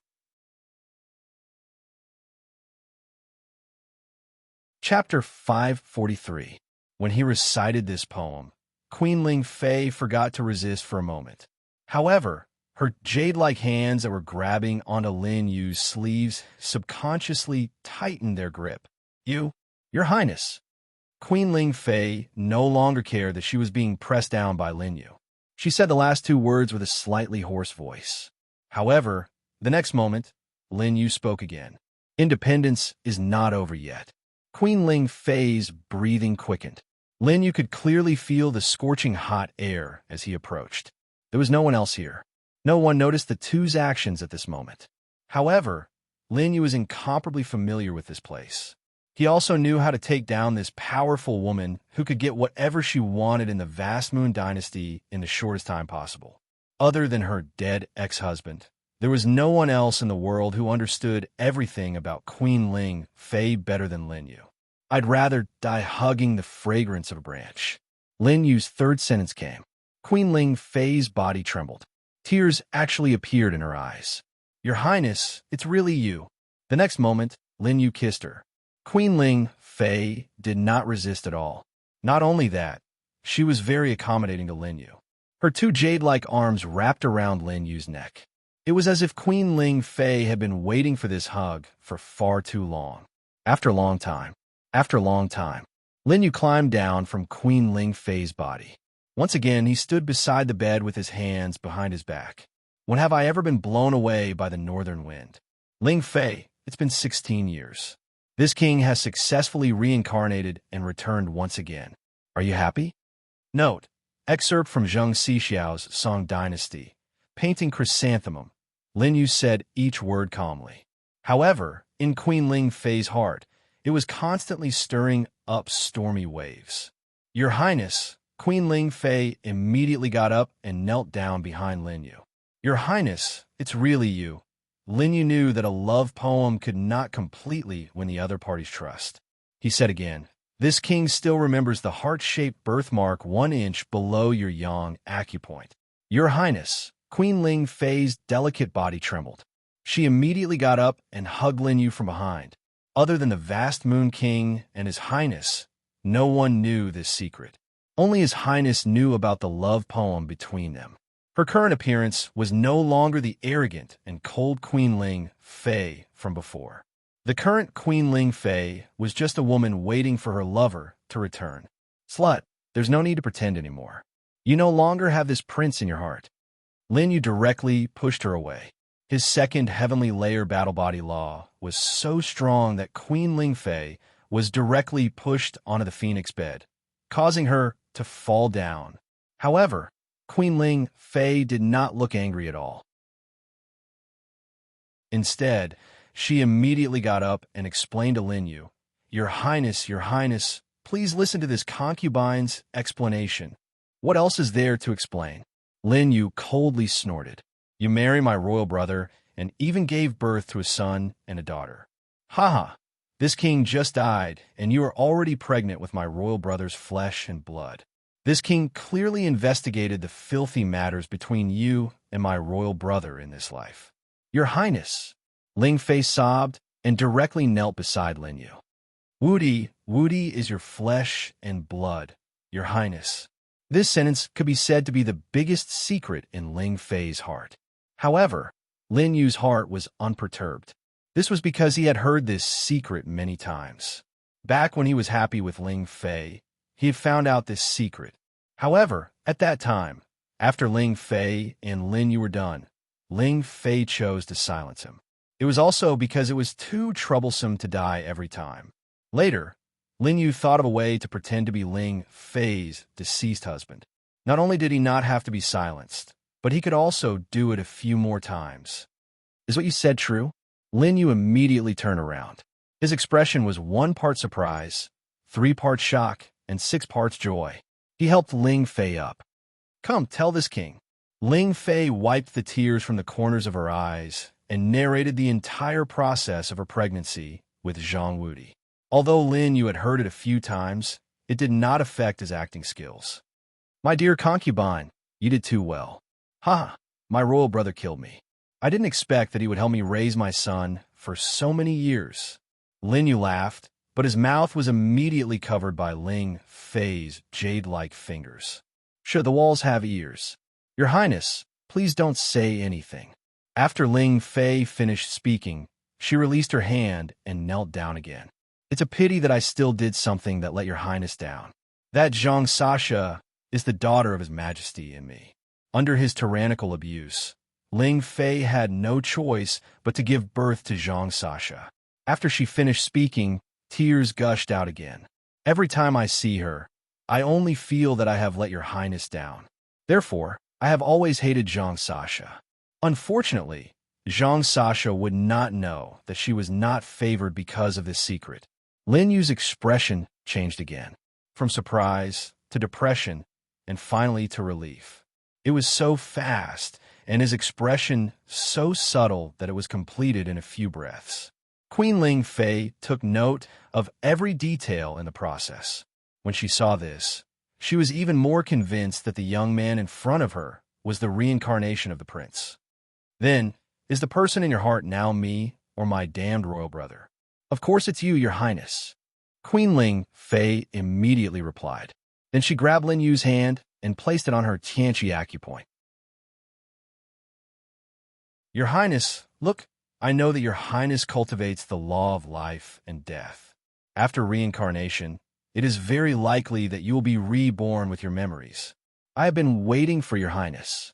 Chapter 543. When he recited this poem, Queen Ling Fei forgot to resist for a moment. However, her jade-like hands that were grabbing onto Lin Yu's sleeves subconsciously tightened their grip. Your Highness." Queen Ling Fei no longer cared that she was being pressed down by Lin Yu. She said the last 2 words with a slightly hoarse voice. However, the next moment, Lin Yu spoke again. "Independence is not over yet." Queen Ling Fei's breathing quickened. Lin Yu could clearly feel the scorching hot air as he approached. There was no one else here. No one noticed the two's actions at this moment. However, Lin Yu was incomparably familiar with this place. He also knew how to take down this powerful woman who could get whatever she wanted in the vast Moon Dynasty in the shortest time possible. Other than her dead ex-husband, there was no one else in the world who understood everything about Queen Ling Fei better than Lin Yu. "I'd rather die hugging the fragrance of a branch." Lin Yu's 3rd sentence came. Queen Ling Fei's body trembled. Tears actually appeared in her eyes. "Your Highness, it's really you." The next moment, Lin Yu kissed her. Queen Ling Fei did not resist at all. Not only that, she was very accommodating to Lin Yu. Her two jade-like arms wrapped around Lin Yu's neck. It was as if Queen Ling Fei had been waiting for this hug for far too long. After a long time, Lin Yu climbed down from Queen Ling Fei's body. Once again, he stood beside the bed with his hands behind his back. When have I ever been blown away by the northern wind? Ling Fei, it's been 16 years. This king has successfully reincarnated and returned once again. Are you happy? Note, excerpt from Zheng Xixiao's Song Dynasty, painting Chrysanthemum. Lin Yu said each word calmly. However, in Queen Ling Fei's heart, it was constantly stirring up stormy waves. Your Highness, Queen Ling Fei immediately got up and knelt down behind Lin Yu. Your Highness, it's really you. Lin Yu knew that a love poem could not completely win the other party's trust. He said again, this king still remembers the heart-shaped birthmark 1 inch below your yang acupoint. Your Highness, Queen Ling Fei's delicate body trembled. She immediately got up and hugged Lin Yu from behind. Other than the vast Moon King and His Highness, no one knew this secret. Only His Highness knew about the love poem between them. Her current appearance was no longer the arrogant and cold Queen Ling Fei from before. The current Queen Ling Fei was just a woman waiting for her lover to return. Slut, there's no need to pretend anymore. You no longer have this prince in your heart. Lin Yu directly pushed her away. His second heavenly layer battle body law was so strong that Queen Ling Fei was directly pushed onto the phoenix bed, causing her to fall down. However, Queen Ling Fei did not look angry at all. Instead, she immediately got up and explained to Lin Yu, Your Highness, please listen to this concubine's explanation. What else is there to explain? Lin Yu coldly snorted. You marry my royal brother and even gave birth to a son and a daughter. Haha, this king just died and you are already pregnant with my royal brother's flesh and blood. This king clearly investigated the filthy matters between you and my royal brother in this life. Your Highness, Ling Fei sobbed and directly knelt beside Lin Yu. Wudi is your flesh and blood, Your Highness. This sentence could be said to be the biggest secret in Ling Fei's heart. However, Lin Yu's heart was unperturbed. This was because he had heard this secret many times. Back when he was happy with Ling Fei, he had found out this secret. However, at that time, after Ling Fei and Lin Yu were done, Ling Fei chose to silence him. It was also because it was too troublesome to die every time. Later, Lin Yu thought of a way to pretend to be Ling Fei's deceased husband. Not only did he not have to be silenced, but he could also do it a few more times. Is what you said true? Lin Yu immediately turned around. His expression was 1 part surprise, 3 parts shock, and 6 parts joy. He helped Ling Fei up. Come, tell this king. Ling Fei wiped the tears from the corners of her eyes and narrated the entire process of her pregnancy with Zhang Wudi. Although Lin Yu had heard it a few times, it did not affect his acting skills. My dear concubine, you did too well. Ha! My royal brother killed me. I didn't expect that he would help me raise my son for so many years. Lin Yu laughed, but his mouth was immediately covered by Ling Fei's jade-like fingers. Should the walls have ears? Your Highness, please don't say anything. After Ling Fei finished speaking, she released her hand and knelt down again. It's a pity that I still did something that let your Highness down. That Zhang Sasha is the daughter of His Majesty and me. Under his tyrannical abuse, Ling Fei had no choice but to give birth to Zhang Sasha. After she finished speaking, tears gushed out again. Every time I see her, I only feel that I have let your Highness down. Therefore, I have always hated Zhang Sasha. Unfortunately, Zhang Sasha would not know that she was not favored because of this secret. Lin Yu's expression changed again, from surprise to depression and finally to relief. It was so fast, and his expression so subtle that it was completed in a few breaths. Queen Ling Fei took note of every detail in the process. When she saw this, she was even more convinced that the young man in front of her was the reincarnation of the prince. Then, is the person in your heart now me or my damned royal brother? Of course it's you, Your Highness. Queen Ling Fei immediately replied. Then she grabbed Lin Yu's hand and placed it on her Tianqi acupoint. Your Highness, look, I know that your Highness cultivates the law of life and death. After reincarnation, it is very likely that you will be reborn with your memories. I have been waiting for your Highness.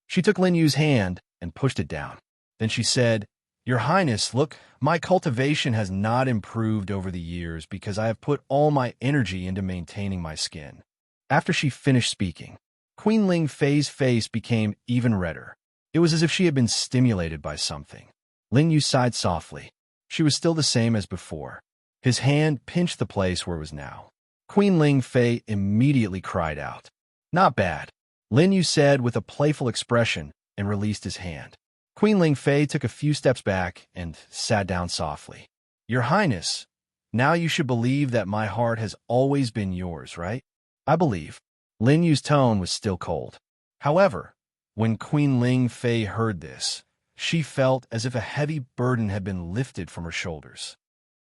She took Lin Yu's hand and pushed it down. Then she said, Your Highness, look, my cultivation has not improved over the years because I have put all my energy into maintaining my skin. After she finished speaking, Queen Ling Fei's face became even redder. It was as if she had been stimulated by something. Lin Yu sighed softly. She was still the same as before. His hand pinched the place where it was now. Queen Ling Fei immediately cried out. Not bad, Lin Yu said with a playful expression and released his hand. Queen Ling Fei took a few steps back and sat down softly. Your Highness, now you should believe that my heart has always been yours, right? I believe. Lin Yu's tone was still cold. However, when Queen Ling Fei heard this, she felt as if a heavy burden had been lifted from her shoulders.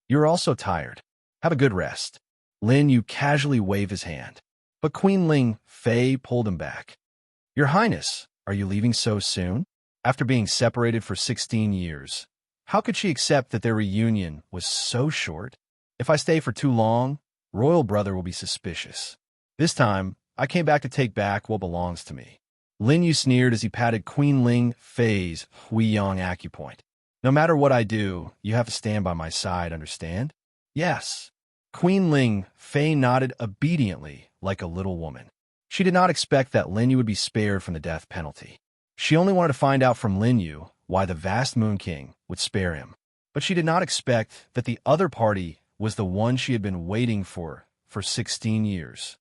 You're also tired. Have a good rest. Lin Yu casually waved his hand. But Queen Ling Fei pulled him back. Your Highness, are you leaving so soon? After being separated for 16 years, how could she accept that their reunion was so short? If I stay for too long, Royal Brother will be suspicious. This time, I came back to take back what belongs to me. Lin Yu sneered as he patted Queen Ling Fei's Huiyang acupoint. No matter what I do, you have to stand by my side, understand? Yes. Queen Ling Fei nodded obediently like a little woman. She did not expect that Lin Yu would be spared from the death penalty. She only wanted to find out from Lin Yu why the vast Moon King would spare him. But she did not expect that the other party was the one she had been waiting for 16 years.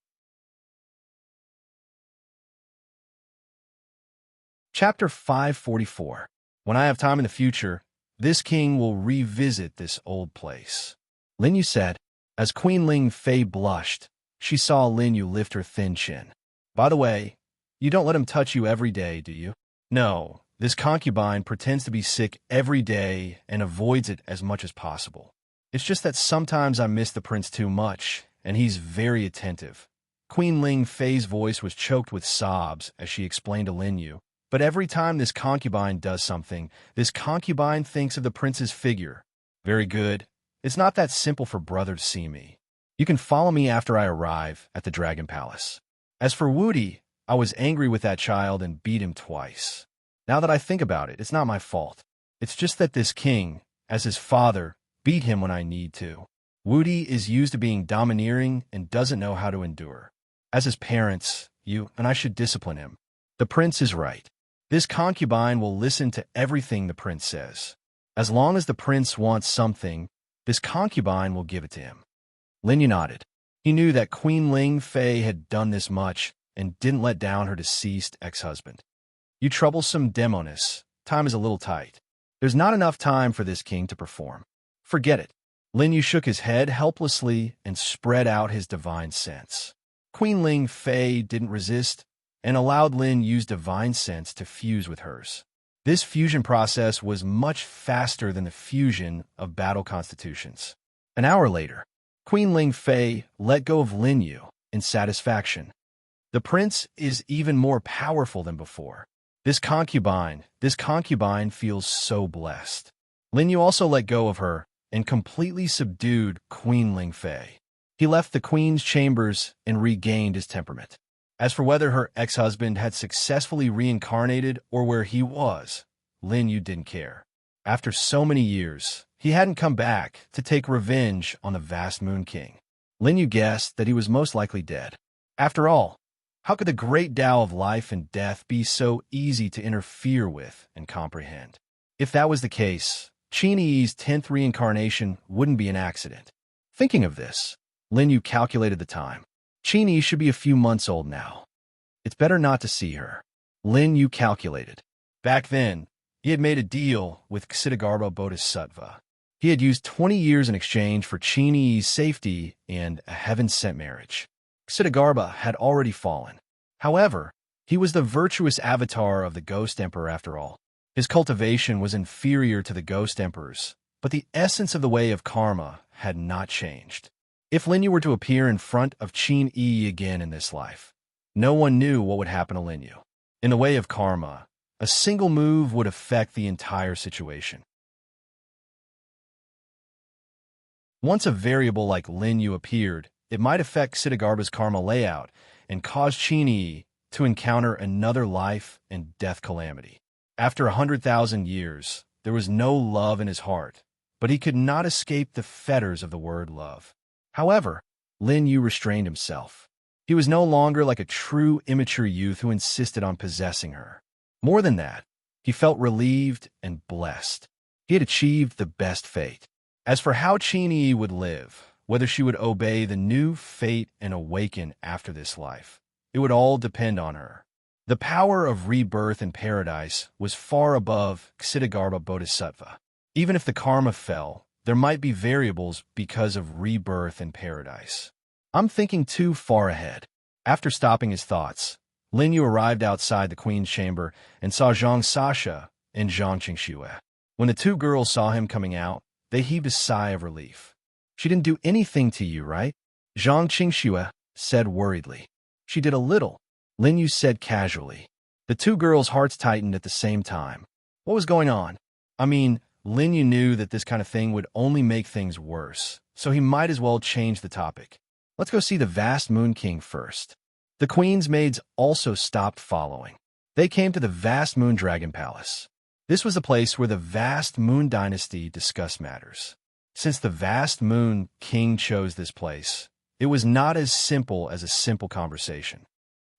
Chapter 544. When I have time in the future, this king will revisit this old place. Lin Yu said. As Queen Ling Fei blushed, she saw Lin Yu lift her thin chin. By the way, you don't let him touch you every day, do you? No, this concubine pretends to be sick every day and avoids it as much as possible. It's just that sometimes I miss the prince too much, and he's very attentive. Queen Ling Fei's voice was choked with sobs as she explained to Lin Yu. But every time this concubine does something, this concubine thinks of the prince's figure. Very good. It's not that simple for brother to see me. You can follow me after I arrive at the Dragon Palace. As for Woody, I was angry with that child and beat him twice. Now that I think about it, it's not my fault. It's just that this king, as his father, beat him when I need to. Woody is used to being domineering and doesn't know how to endure. As his parents, you and I should discipline him. The prince is right. This concubine will listen to everything the prince says. As long as the prince wants something, this concubine will give it to him. Lin Yu nodded. He knew that Queen Ling Fei had done this much and didn't let down her deceased ex-husband. You troublesome demoness, time is a little tight. There's not enough time for this king to perform. Forget it. Lin Yu shook his head helplessly and spread out his divine sense. Queen Ling Fei didn't resist and allowed Lin Yu's divine sense to fuse with hers. This fusion process was much faster than the fusion of battle constitutions. An hour later, Queen Ling Fei let go of Lin Yu in satisfaction. The prince is even more powerful than before. This concubine feels so blessed. Lin Yu also let go of her and completely subdued Queen Ling Fei. He left the queen's chambers and regained his temperament. As for whether her ex-husband had successfully reincarnated or where he was, Lin Yu didn't care. After so many years, he hadn't come back to take revenge on the vast Moon King. Lin Yu guessed that he was most likely dead. After all, how could the great Tao of life and death be so easy to interfere with and comprehend? If that was the case, Qin Yi's 10th reincarnation wouldn't be an accident. Thinking of this, Lin Yu calculated the time. Qin Yi should be a few months old now. It's better not to see her. Lin Yu calculated. Back then, he had made a deal with Ksitigarbha Bodhisattva. He had used 20 years in exchange for Qin Yi's safety and a heaven-sent marriage. Ksitigarbha had already fallen. However, he was the virtuous avatar of the Ghost Emperor after all. His cultivation was inferior to the Ghost Emperor's, but the essence of the way of karma had not changed. If Lin Yu were to appear in front of Qin Yi again in this life, No one knew what would happen to Lin Yu. In the way of karma, a single move would affect the entire situation. Once a variable like Lin Yu appeared, it might affect Ksitigarbha's karma layout and cause Qinyi to encounter another life and death calamity. After 100,000 years, there was no love in his heart, but he could not escape the fetters of the word love. However, Lin Yu restrained himself. He was no longer like a true immature youth who insisted on possessing her. More than that, he felt relieved and blessed. He had achieved the best fate. As for how Qinyi would live, whether she would obey the new fate and awaken after this life, it would all depend on her. The power of rebirth in paradise was far above Ksitigarbha Bodhisattva. Even if the karma fell, there might be variables because of rebirth in paradise. I'm thinking too far ahead. After stopping his thoughts, Lin Yu arrived outside the queen's chamber and saw Zhang Sasha and Zhang Qingxue. When the two girls saw him coming out, they heaved a sigh of relief. "She didn't do anything to you, right?" Zhang Qingxue said worriedly. "She did a little," Lin Yu said casually. The two girls' hearts tightened at the same time. What was going on? I mean, Lin Yu knew that this kind of thing would only make things worse, so he might as well change the topic. "Let's go see the vast Moon King first." The queen's maids also stopped following. They came to the vast Moon Dragon Palace. This was the place where the vast Moon Dynasty discussed matters. Since the vast Moon King chose this place, it was not as simple as a simple conversation.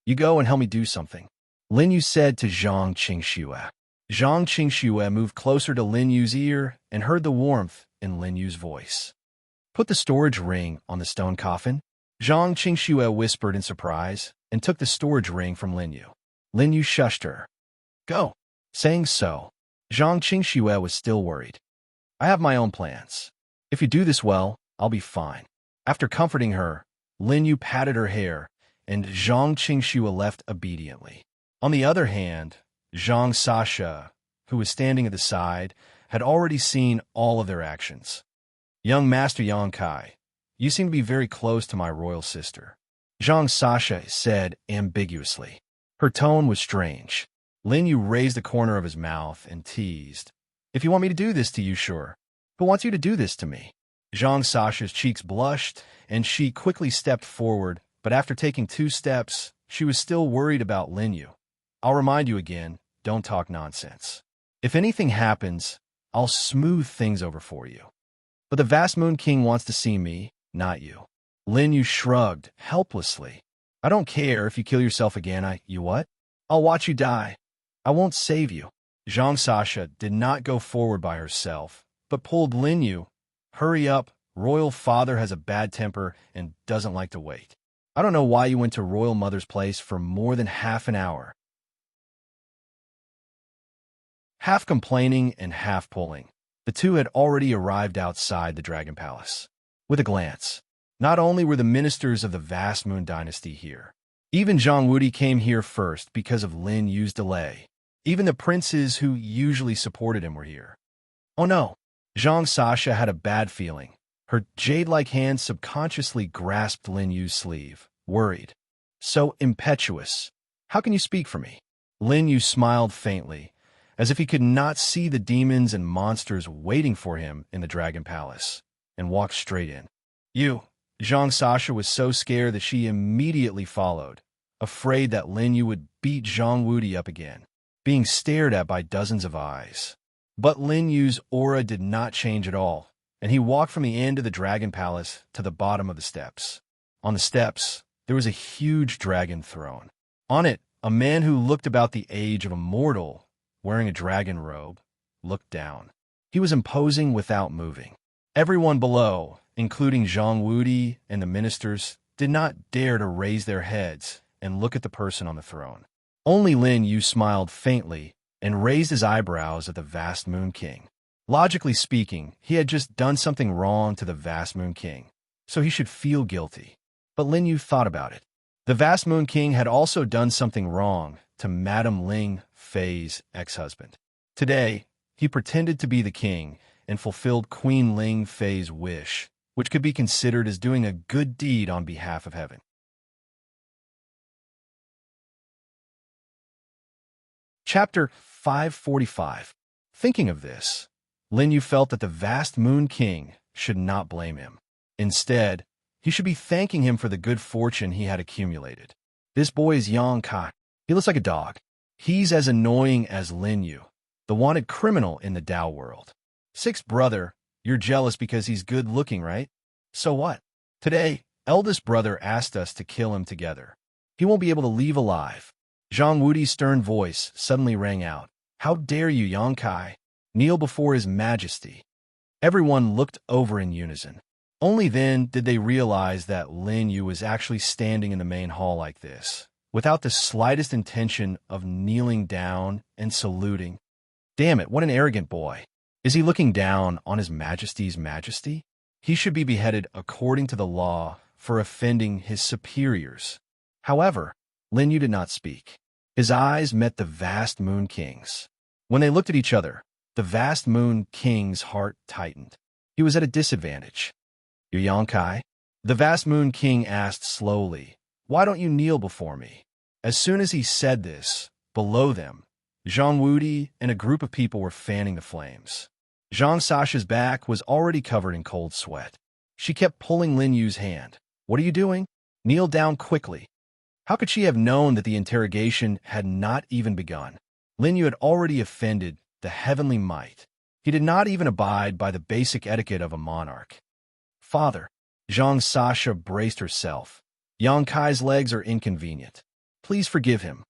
"You go and help me do something," Lin Yu said to Zhang Qingxue. Zhang Qingxue moved closer to Lin Yu's ear and heard the warmth in Lin Yu's voice. "Put the storage ring on the stone coffin," Zhang Qingxue whispered in surprise and took the storage ring from Lin Yu. Lin Yu shushed her. "Go." Saying so, Zhang Qingxue was still worried. "I have my own plans. If you do this well, I'll be fine." After comforting her, Lin Yu patted her hair, and Zhang Qingxue left obediently. On the other hand, Zhang Sasha, who was standing at the side, had already seen all of their actions. "Young Master Yang Kai, you seem to be very close to my royal sister," Zhang Sasha said ambiguously. Her tone was strange. Lin Yu raised the corner of his mouth and teased. "If you want me to do this to you, sure. Who wants you to do this to me?" Zhang Sasha's cheeks blushed, and she quickly stepped forward, but after taking 2 steps, she was still worried about Lin Yu. "I'll remind you again, don't talk nonsense. If anything happens, I'll smooth things over for you. But the vast Moon King wants to see me, not you." Lin Yu shrugged helplessly. "I don't care if you kill yourself again, you what? I'll watch you die. I won't save you." Zhang Sasha did not go forward by herself, but pulled Lin Yu. "Hurry up, Royal Father has a bad temper and doesn't like to wait. I don't know why you went to Royal Mother's place for more than half an hour." Half complaining and half pulling, the two had already arrived outside the Dragon Palace. With a glance, not only were the ministers of the vast Moon Dynasty here, even Zhang Wudi came here first because of Lin Yu's delay. Even the princes who usually supported him were here. Oh no! Zhang Sasha had a bad feeling. Her jade-like hand subconsciously grasped Lin Yu's sleeve, worried. "So impetuous. How can you speak for me?" Lin Yu smiled faintly, as if he could not see the demons and monsters waiting for him in the Dragon Palace, and walked straight in. "You." Zhang Sasha was so scared that she immediately followed, afraid that Lin Yu would beat Zhang Wudi up again, being stared at by dozens of eyes. But Lin Yu's aura did not change at all, and he walked from the end of the Dragon Palace to the bottom of the steps. On the steps, there was a huge dragon throne. On it, a man who looked about the age of a mortal, wearing a dragon robe, looked down. He was imposing without moving. Everyone below, including Zhang Wudi and the ministers, did not dare to raise their heads and look at the person on the throne. Only Lin Yu smiled faintly and raised his eyebrows at the vast Moon King. Logically speaking, he had just done something wrong to the vast Moon King, so he should feel guilty. But Lin Yu thought about it. The vast Moon King had also done something wrong to Madame Ling Fei's ex-husband. Today, he pretended to be the king and fulfilled Queen Ling Fei's wish, which could be considered as doing a good deed on behalf of heaven. Chapter 545. Thinking of this, Lin Yu felt that the vast Moon King should not blame him. Instead, he should be thanking him for the good fortune he had accumulated. This boy is Yang Kai. He looks like a dog. He's as annoying as Lin Yu, the wanted criminal in the Dao world. Sixth brother, you're jealous because he's good-looking, right? So what? Today, eldest brother asked us to kill him together. He won't be able to leave alive. Zhang Wudi's stern voice suddenly rang out. How dare you, Yang Kai? Kneel before his majesty. Everyone looked over in unison. Only then did they realize that Lin Yu was actually standing in the main hall like this, without the slightest intention of kneeling down and saluting. Damn it, what an arrogant boy. Is he looking down on his majesty's majesty? He should be beheaded according to the law for offending his superiors. However, Lin Yu did not speak. His eyes met the vast Moon King's. When they looked at each other, the vast Moon King's heart tightened. He was at a disadvantage. You Yang Kai? The vast Moon King asked slowly, why don't you kneel before me? As soon as he said this, below them, Zhang Wudi and a group of people were fanning the flames. Zhang Sasha's back was already covered in cold sweat. She kept pulling Lin Yu's hand. What are you doing? Kneel down quickly. How could she have known that the interrogation had not even begun? Lin Yu had already offended the heavenly might. He did not even abide by the basic etiquette of a monarch. Father, Zhang Sasha braced herself. Yang Kai's legs are inconvenient. Please forgive him.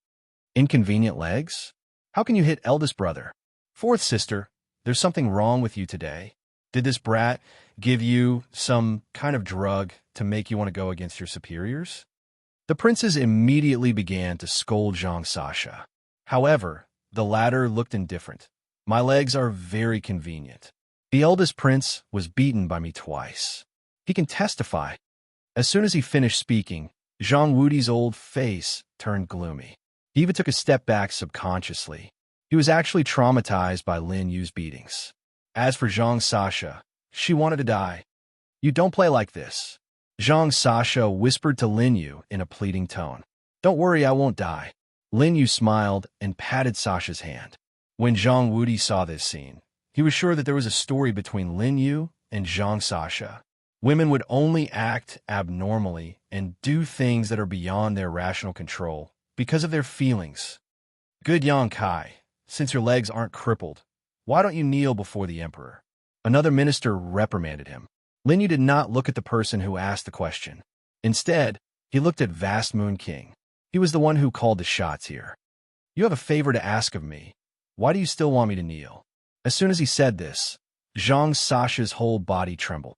Inconvenient legs? How can you hit eldest brother? Fourth sister, there's something wrong with you today. Did this brat give you some kind of drug to make you want to go against your superiors? The princes immediately began to scold Zhang Sasha. However, the latter looked indifferent. My legs are very convenient. The eldest prince was beaten by me twice. He can testify. As soon as he finished speaking, Zhang Wudi's old face turned gloomy. He even took a step back subconsciously. He was actually traumatized by Lin Yu's beatings. As for Zhang Sasha, she wanted to die. You don't play like this. Zhang Sasha whispered to Lin Yu in a pleading tone. Don't worry, I won't die. Lin Yu smiled and patted Sasha's hand. When Zhang Wudi saw this scene, he was sure that there was a story between Lin Yu and Zhang Sasha. Women would only act abnormally and do things that are beyond their rational control because of their feelings. Good Yang Kai, since your legs aren't crippled, why don't you kneel before the emperor? Another minister reprimanded him. Lin Yu did not look at the person who asked the question. Instead, he looked at Vast Moon King. He was the one who called the shots here. You have a favor to ask of me. Why do you still want me to kneel? As soon as he said this, Zhang Sasha's whole body trembled.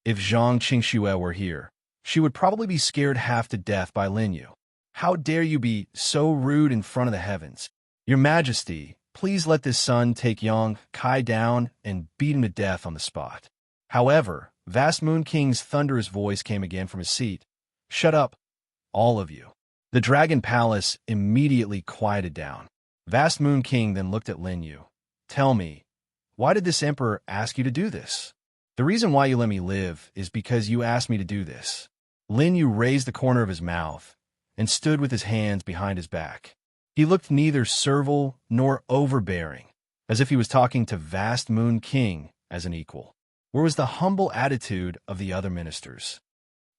If Zhang Qingxue were here, she would probably be scared half to death by Lin Yu. How dare you be so rude in front of the heavens? Your Majesty, please let this son take Yang Kai down and beat him to death on the spot. However, Vast Moon King's thunderous voice came again from his seat. Shut up, all of you. The Dragon Palace immediately quieted down. Vast Moon King then looked at Lin Yu. Tell me, why did this emperor ask you to do this? The reason why you let me live is because you asked me to do this. Lin Yu raised the corner of his mouth and stood with his hands behind his back. He looked neither servile nor overbearing, as if he was talking to Vast Moon King as an equal. Where was the humble attitude of the other ministers?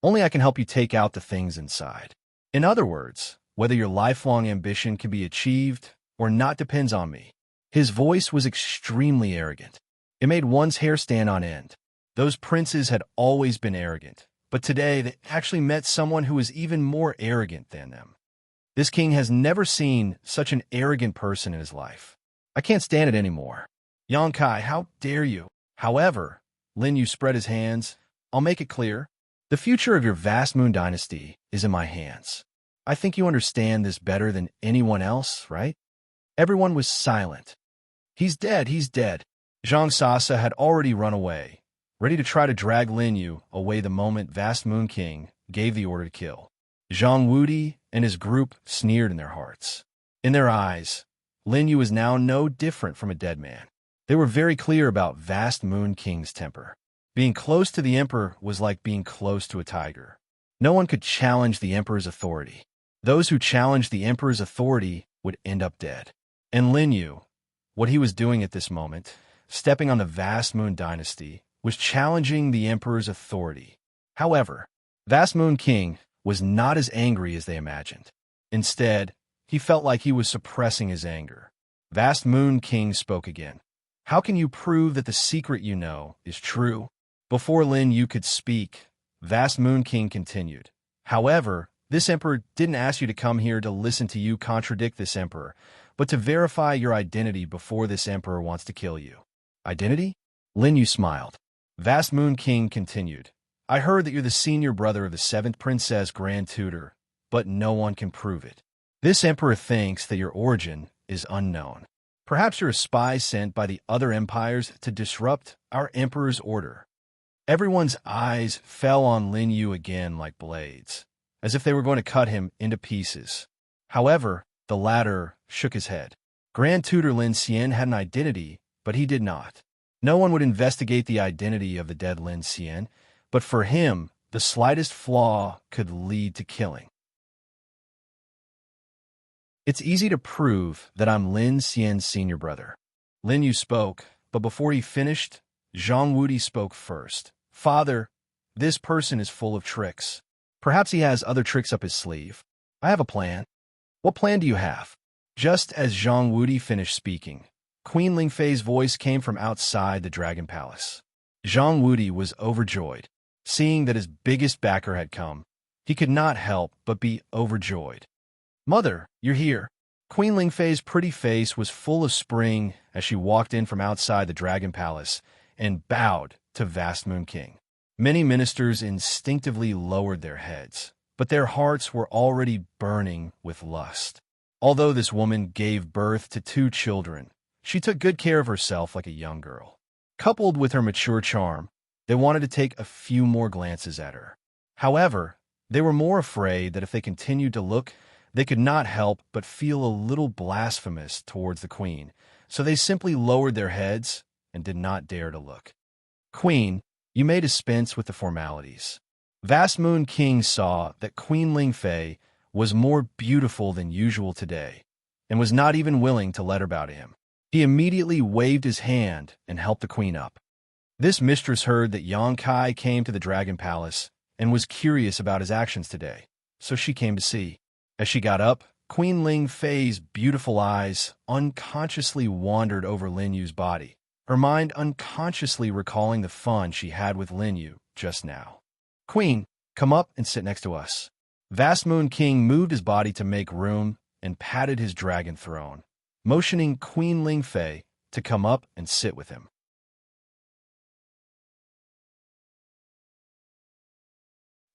Only I can help you take out the things inside. In other words, whether your lifelong ambition can be achieved or not depends on me. His voice was extremely arrogant. It made one's hair stand on end. Those princes had always been arrogant, but today they actually met someone who was even more arrogant than them. This king has never seen such an arrogant person in his life. I can't stand it anymore. Yang Kai, how dare you? However, Lin Yu spread his hands. I'll make it clear. The future of your vast moon dynasty is in my hands. I think you understand this better than anyone else, right? Everyone was silent. He's dead, he's dead. Zhang Sasa had already run away, ready to try to drag Lin Yu away the moment Vast Moon King gave the order to kill. Zhang Wudi and his group sneered in their hearts. In their eyes, Lin Yu was now no different from a dead man. They were very clear about Vast Moon King's temper. Being close to the emperor was like being close to a tiger. No one could challenge the emperor's authority. Those who challenged the emperor's authority would end up dead. And Lin Yu, what he was doing at this moment, stepping on the vast Moon Dynasty, was challenging the emperor's authority. However, Vast Moon King was not as angry as they imagined. Instead, he felt like he was suppressing his anger. Vast Moon King spoke again. How can you prove that the secret you know is true? Before Lin Yu could speak, Vast Moon King continued. However, this emperor didn't ask you to come here to listen to you contradict this emperor, but to verify your identity before this emperor wants to kill you. Identity? Lin Yu smiled. Vast Moon King continued. I heard that you're the senior brother of the 7th Princess Grand Tutor, but no one can prove it. This emperor thinks that your origin is unknown. Perhaps you're a spy sent by the other empires to disrupt our emperor's order. Everyone's eyes fell on Lin Yu again like blades, as if they were going to cut him into pieces. However, the latter shook his head. Grand Tutor Lin Xian had an identity, but he did not. No one would investigate the identity of the dead Lin Xian, but for him, the slightest flaw could lead to killing. It's easy to prove that I'm Lin Xian's senior brother. Lin Yu spoke, but before he finished, Zhang Wudi spoke first. Father, this person is full of tricks. Perhaps he has other tricks up his sleeve. I have a plan. What plan do you have? Just as Zhang Wudi finished speaking, Queen Lingfei's voice came from outside the Dragon Palace. Zhang Wudi was overjoyed. Seeing that his biggest backer had come, he could not help but be overjoyed. Mother, you're here. Queen Lingfei's pretty face was full of spring as she walked in from outside the Dragon Palace and bowed to Vast Moon King. Many ministers instinctively lowered their heads, but their hearts were already burning with lust. Although this woman gave birth to 2 children, she took good care of herself like a young girl. Coupled with her mature charm, they wanted to take a few more glances at her. However, they were more afraid that if they continued to look, they could not help but feel a little blasphemous towards the queen, so they simply lowered their heads and did not dare to look. Queen, you may dispense with the formalities. Vast Moon King saw that Queen Lingfei was more beautiful than usual today, and was not even willing to let her bow to him. He immediately waved his hand and helped the queen up. This mistress heard that Yang Kai came to the Dragon Palace and was curious about his actions today, so she came to see. As she got up, Queen Lingfei's beautiful eyes unconsciously wandered over Lin Yu's body, her mind unconsciously recalling the fun she had with Lin Yu just now. Queen, come up and sit next to us. Vast Moon King moved his body to make room and patted his dragon throne, motioning Queen Lingfei to come up and sit with him.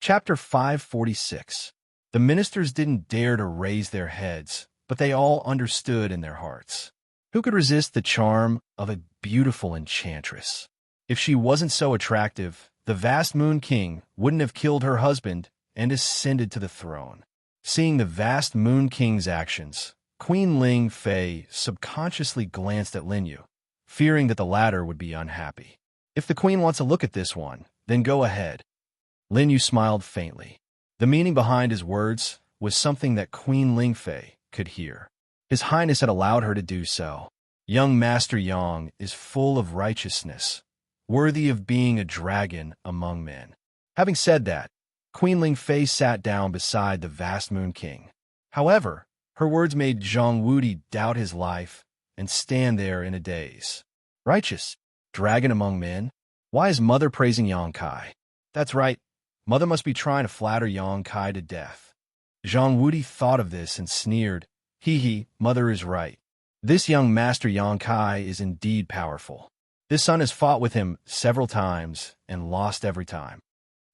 Chapter 546. The ministers didn't dare to raise their heads, but they all understood in their hearts. Who could resist the charm of a beautiful enchantress? If she wasn't so attractive, the Vast Moon King wouldn't have killed her husband and ascended to the throne. Seeing the Vast Moon King's actions, Queen Lingfei subconsciously glanced at Lin Yu, fearing that the latter would be unhappy. If the queen wants to look at this one, then go ahead. Lin Yu smiled faintly. The meaning behind his words was something that Queen Lingfei could hear. His Highness had allowed her to do so. Young Master Yang is full of righteousness, worthy of being a dragon among men. Having said that, Queen Lingfei sat down beside the Vast Moon King. However, her words made Zhang Wudi doubt his life and stand there in a daze. Righteous? Dragon among men? Why is Mother praising Yang Kai? That's right. Mother must be trying to flatter Yang Kai to death. Zhang Wudi thought of this and sneered. Hee, Mother is right. This young Master Yang Kai is indeed powerful. This son has fought with him several times and lost every time.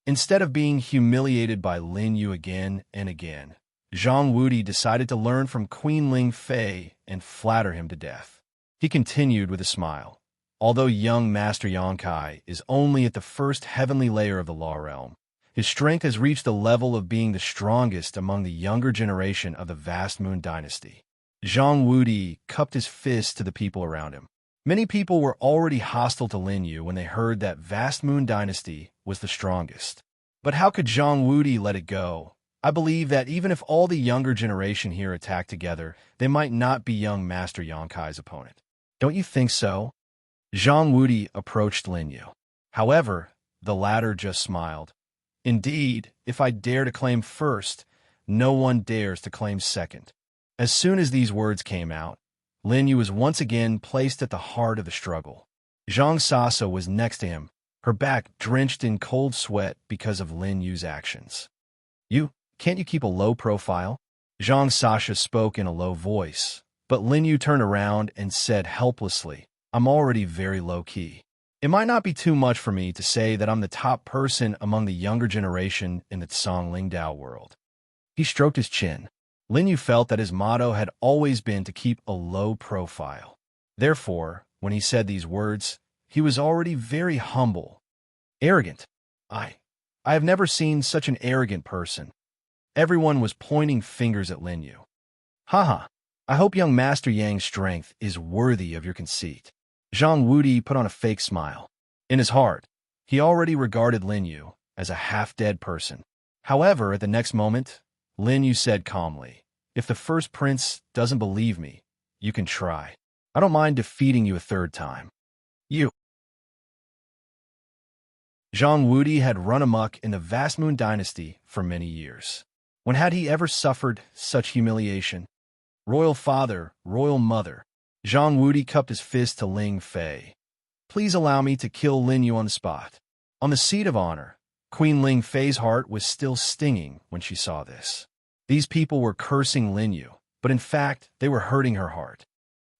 Instead of being humiliated by Lin Yu again and again, Zhang Wudi decided to learn from Queen Lingfei and flatter him to death. He continued with a smile. Although young Master Yang Kai is only at the first heavenly layer of the Law Realm, his strength has reached the level of being the strongest among the younger generation of the Vast Moon Dynasty. Zhang Wudi cupped his fist to the people around him. Many people were already hostile to Lin Yu when they heard that Vast Moon Dynasty was the strongest. But how could Zhang Wudi let it go I believe that even if all the younger generation here attack together, they might not be young Master Yonkai's opponent. Don't you think so? Zhang Wudi approached Lin Yu. However, the latter just smiled. Indeed, if I dare to claim first, no one dares to claim second. As soon as these words came out, Lin Yu was once again placed at the heart of the struggle. Zhang Sasa was next to him, her back drenched in cold sweat because of Lin Yu's actions. Can't you keep a low profile? Zhang Sasha spoke in a low voice, but Lin Yu turned around and said helplessly, I'm already very low-key. It might not be too much for me to say that I'm the top person among the younger generation in the Tsang Lingdao world. He stroked his chin. Lin Yu felt that his motto had always been to keep a low profile. Therefore, when he said these words, he was already very humble. Arrogant. I have never seen such an arrogant person. Everyone was pointing fingers at Lin Yu. Haha, I hope young Master Yang's strength is worthy of your conceit. Zhang Wudi put on a fake smile. In his heart, he already regarded Lin Yu as a half-dead person. However, at the next moment, Lin Yu said calmly, if the first prince doesn't believe me, you can try. I don't mind defeating you a third time. Zhang Wudi had run amok in the Vast Moon Dynasty for many years. When had he ever suffered such humiliation? Royal father, royal mother. Zhang Wudi cupped his fist to Ling Fei. Please allow me to kill Lin Yu on the spot. On the seat of honor, Queen Ling Fei's heart was still stinging when she saw this. These people were cursing Lin Yu, but in fact, they were hurting her heart.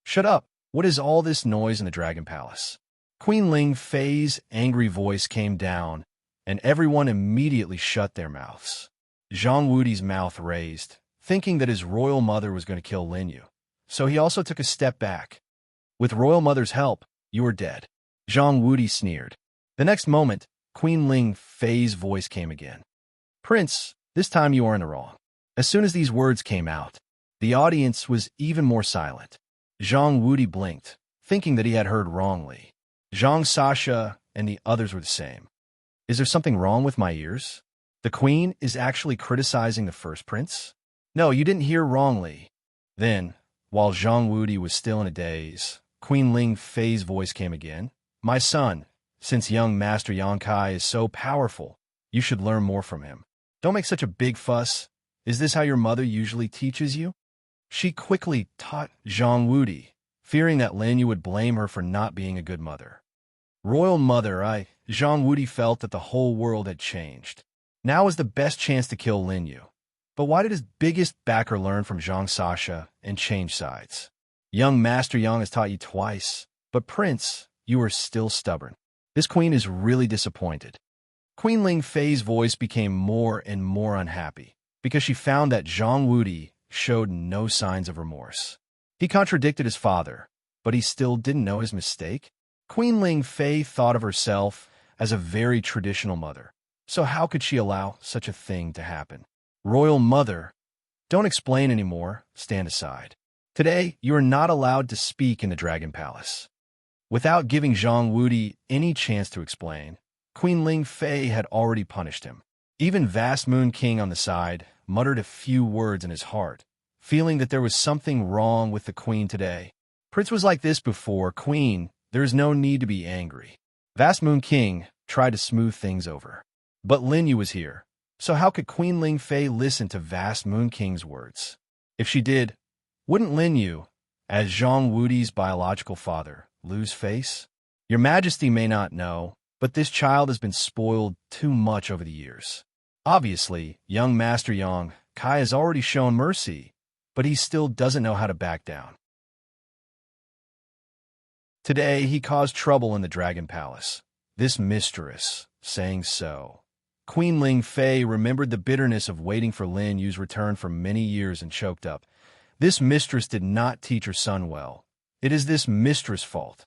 Shut up! What is all this noise in the Dragon Palace? Queen Ling Fei's angry voice came down, and everyone immediately shut their mouths. Zhang Wudi's mouth raised, thinking that his royal mother was going to kill Lin Yu, so he also took a step back. With royal mother's help, you are dead. Zhang Wudi sneered. The next moment, Queen Ling Fei's voice came again. Prince, this time you are in the wrong. As soon as these words came out, the audience was even more silent. Zhang Wudi blinked, thinking that he had heard wrongly. Zhang Sasha and the others were the same. Is there something wrong with my ears? The queen is actually criticizing the first prince? No, you didn't hear wrongly. Then, while Zhang Wudi was still in a daze, Queen Ling Fei's voice came again. My son, since young Master Yonkai is so powerful, you should learn more from him. Don't make such a big fuss. Is this how your mother usually teaches you? She quickly taught Zhang Wudi, fearing that Lin Yu would blame her for not being a good mother. Royal mother, Zhang Wudi felt that the whole world had changed. Now was the best chance to kill Lin Yu. But why did his biggest backer learn from Zhang Sasha and change sides? Young Master Yang has taught you twice, but Prince, you are still stubborn. This queen is really disappointed. Queen Ling Fei's voice became more and more unhappy because she found that Zhang Wudi showed no signs of remorse. He contradicted his father, but he still didn't know his mistake. Queen Ling Fei thought of herself as a very traditional mother, so how could she allow such a thing to happen? Royal mother, don't explain anymore, stand aside. Today, you are not allowed to speak in the Dragon Palace. Without giving Zhang Wudi any chance to explain, Queen Ling Fei had already punished him. Even Vast Moon King on the side muttered a few words in his heart, feeling that there was something wrong with the queen today. Prince was like this before. Queen, there is no need to be angry. Vast Moon King tried to smooth things over. But Lin Yu was here, so how could Queen Ling Fei listen to Vast Moon King's words? If she did, wouldn't Lin Yu, as Zhang Wudi's biological father, lose face? Your Majesty may not know, but this child has been spoiled too much over the years. Obviously, young Master Yang Kai has already shown mercy, but he still doesn't know how to back down. Today, he caused trouble in the Dragon Palace. This mistress, saying so. Queen Ling Fei remembered the bitterness of waiting for Lin Yu's return for many years and choked up. This mistress did not teach her son well. It is this mistress' fault.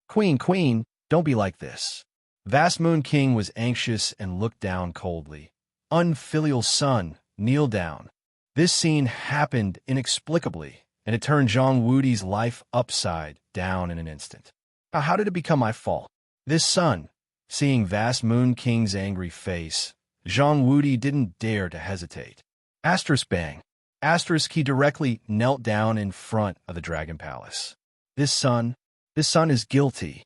Queen, don't be like this. Vast Moon King was anxious and looked down coldly. Unfilial son, kneel down. This scene happened inexplicably, and it turned Zhang Wudi's life upside down in an instant. How did it become my fault? This son, seeing Vast Moon King's angry face, Zhang Wudi didn't dare to hesitate. Asterisk bang. Asterisk he directly knelt down in front of the dragon palace. This son is guilty.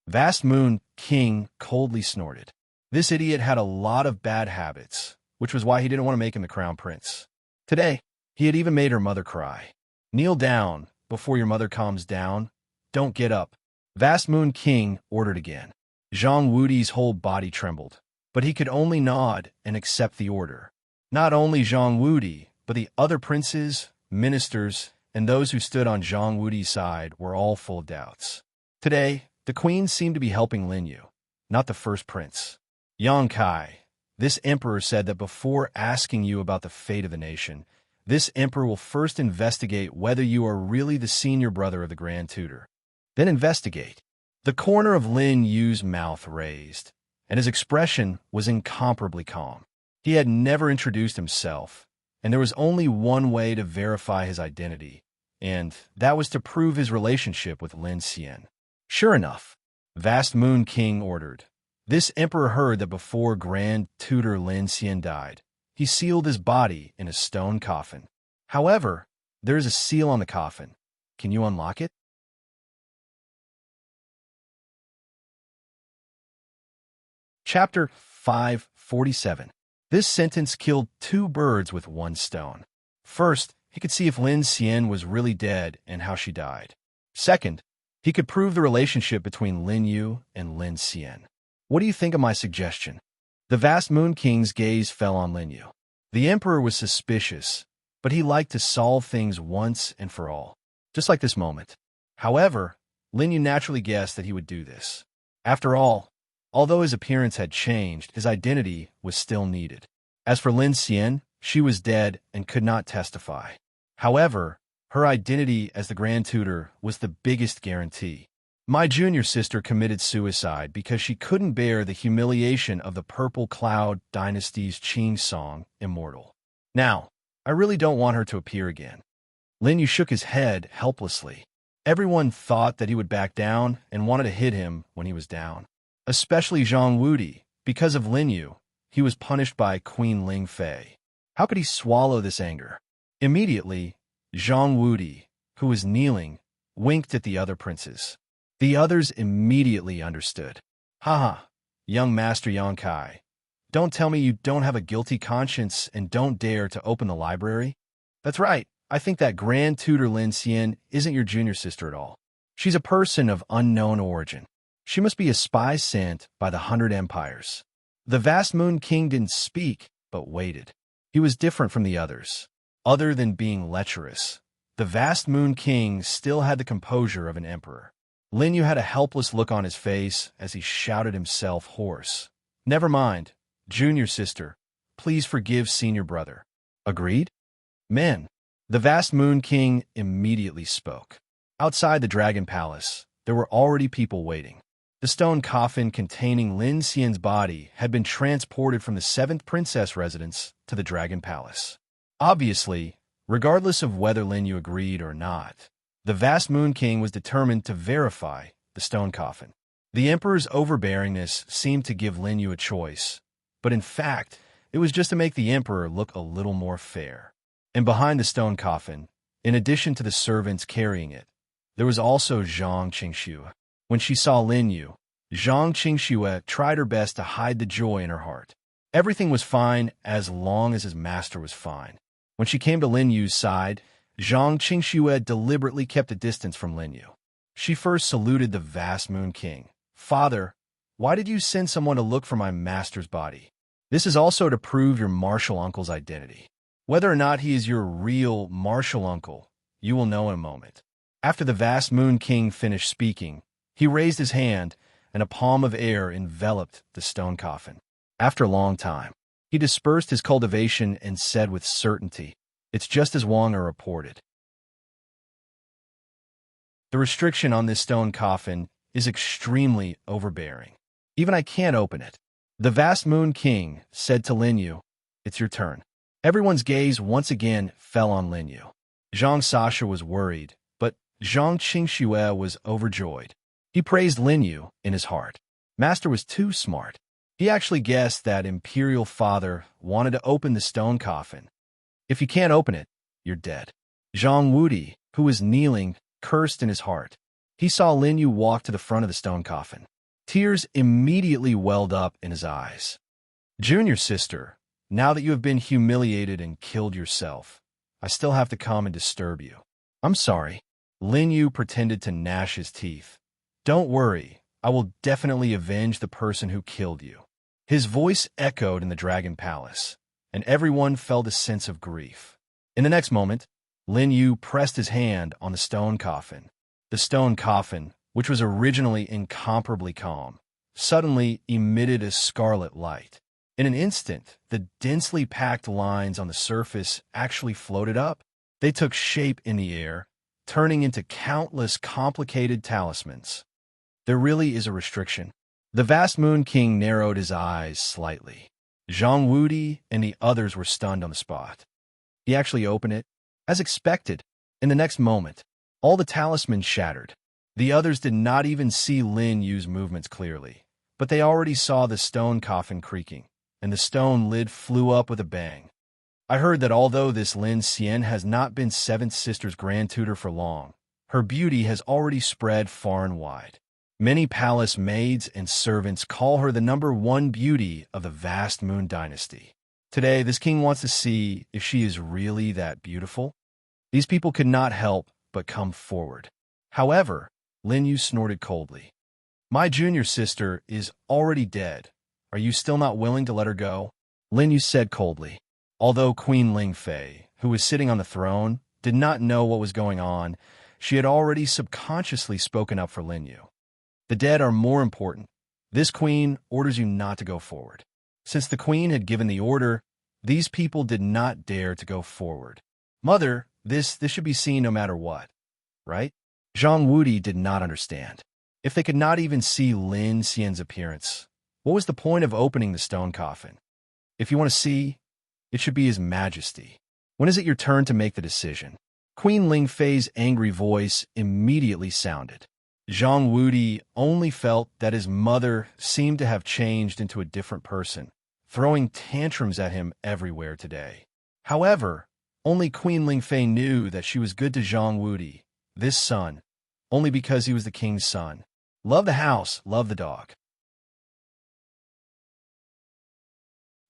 Vast Moon King coldly snorted. This idiot had a lot of bad habits, which was why he didn't want to make him the crown prince. Today, he had even made her mother cry. Kneel down before your mother calms down. Don't get up. Vast Moon King ordered again. Zhang Wudi's whole body trembled, but he could only nod and accept the order. Not only Zhang Wudi, but the other princes, ministers, and those who stood on Zhang Wudi's side were all full of doubts. Today, the queen seemed to be helping Lin Yu, not the first prince. Yang Kai, this emperor said that before asking you about the fate of the nation, this emperor will first investigate whether you are really the senior brother of the Grand Tutor. Then investigate. The corner of Lin Yu's mouth raised, and his expression was incomparably calm. He had never introduced himself, and there was only one way to verify his identity, and that was to prove his relationship with Lin Xian. Sure enough, Vast Moon King ordered. This emperor heard that before Grand Tutor Lin Xian died, he sealed his body in a stone coffin. However, there is a seal on the coffin. Can you unlock it? Chapter 547. This sentence killed two birds with one stone. First, he could see if Lin Xian was really dead and how she died. Second, he could prove the relationship between Lin Yu and Lin Xian. What do you think of my suggestion? The Vast Moon King's gaze fell on Lin Yu. The emperor was suspicious, but he liked to solve things once and for all, just like this moment. However, Lin Yu naturally guessed that he would do this. After all, although his appearance had changed, his identity was still needed. As for Lin Xian, she was dead and could not testify. However, her identity as the Grand Tutor was the biggest guarantee. My junior sister committed suicide because she couldn't bear the humiliation of the Purple Cloud Dynasty's Qing song, Immortal. Now, I really don't want her to appear again. Lin Yu shook his head helplessly. Everyone thought that he would back down and wanted to hit him when he was down. Especially Zhang Wudi. Because of Lin Yu, he was punished by Queen Ling Fei. How could he swallow this anger? Immediately, Zhang Wudi, who was kneeling, winked at the other princes. The others immediately understood. Haha, young Master Yang Kai. Don't tell me you don't have a guilty conscience and don't dare to open the library? That's right. I think that Grand Tutor Lin Xian isn't your junior sister at all. She's a person of unknown origin. She must be a spy sent by the 100 Empires. The Vast Moon King didn't speak, but waited. He was different from the others. Other than being lecherous, the Vast Moon King still had the composure of an emperor. Lin Yu had a helpless look on his face as he shouted himself hoarse. Never mind, junior sister. Please forgive senior brother. Agreed? Men. The Vast Moon King immediately spoke. Outside the Dragon Palace, there were already people waiting. The stone coffin containing Lin Xian's body had been transported from the 7th Princess residence to the Dragon Palace. Obviously, regardless of whether Lin Yu agreed or not, the Vast Moon King was determined to verify the stone coffin. The emperor's overbearingness seemed to give Lin Yu a choice, but in fact, it was just to make the emperor look a little more fair. And behind the stone coffin, in addition to the servants carrying it, there was also Zhang Qingxue. When she saw Lin Yu, Zhang Qingxue tried her best to hide the joy in her heart. Everything was fine as long as his master was fine. When she came to Lin Yu's side, Zhang Qingxue deliberately kept a distance from Lin Yu. She first saluted the Vast Moon King. Father, why did you send someone to look for my master's body? This is also to prove your martial uncle's identity. Whether or not he is your real martial uncle, you will know in a moment. After the Vast Moon King finished speaking, he raised his hand, and a palm of air enveloped the stone coffin. After a long time, he dispersed his cultivation and said with certainty, "It's just as Wang are reported." The restriction on this stone coffin is extremely overbearing. Even I can't open it. The Vast Moon King said to Lin Yu, "It's your turn." Everyone's gaze once again fell on Lin Yu. Zhang Sasha was worried, but Zhang Qingxue was overjoyed. He praised Lin Yu in his heart. Master was too smart. He actually guessed that Imperial Father wanted to open the stone coffin. If you can't open it, you're dead. Zhang Wudi, who was kneeling, cursed in his heart. He saw Lin Yu walk to the front of the stone coffin. Tears immediately welled up in his eyes. Junior sister, now that you have been humiliated and killed yourself, I still have to come and disturb you. I'm sorry. Lin Yu pretended to gnash his teeth. Don't worry, I will definitely avenge the person who killed you. His voice echoed in the Dragon Palace, and everyone felt a sense of grief. In the next moment, Lin Yu pressed his hand on the stone coffin. The stone coffin, which was originally incomparably calm, suddenly emitted a scarlet light. In an instant, the densely packed lines on the surface actually floated up. They took shape in the air, turning into countless complicated talismans. There really is a restriction. The vast Moon King narrowed his eyes slightly. Zhang Wudi and the others were stunned on the spot. He actually opened it. As expected, in the next moment, all the talismans shattered. The others did not even see Lin Yu's movements clearly, but they already saw the stone coffin creaking, and the stone lid flew up with a bang. I heard that although this Lin Xian has not been Seventh Sister's grand tutor for long, her beauty has already spread far and wide. Many palace maids and servants call her the #1 beauty of the vast Moon Dynasty. Today, this king wants to see if she is really that beautiful. These people could not help but come forward. However, Lin Yu snorted coldly. My junior sister is already dead. Are you still not willing to let her go? Lin Yu said coldly. Although Queen Ling Fei, who was sitting on the throne, did not know what was going on, she had already subconsciously spoken up for Lin Yu. The dead are more important. This queen orders you not to go forward. Since the queen had given the order, these people did not dare to go forward. Mother, this should be seen no matter what, right? Zhang Wudi did not understand. If they could not even see Lin Xian's appearance, what was the point of opening the stone coffin? If you want to see, it should be His Majesty. When is it your turn to make the decision? Queen Ling Fei's angry voice immediately sounded. Zhang Wudi only felt that his mother seemed to have changed into a different person, throwing tantrums at him everywhere today. However, only Queen Ling Fei knew that she was good to Zhang Wudi, this son, only because he was the king's son. Love the house, love the dog.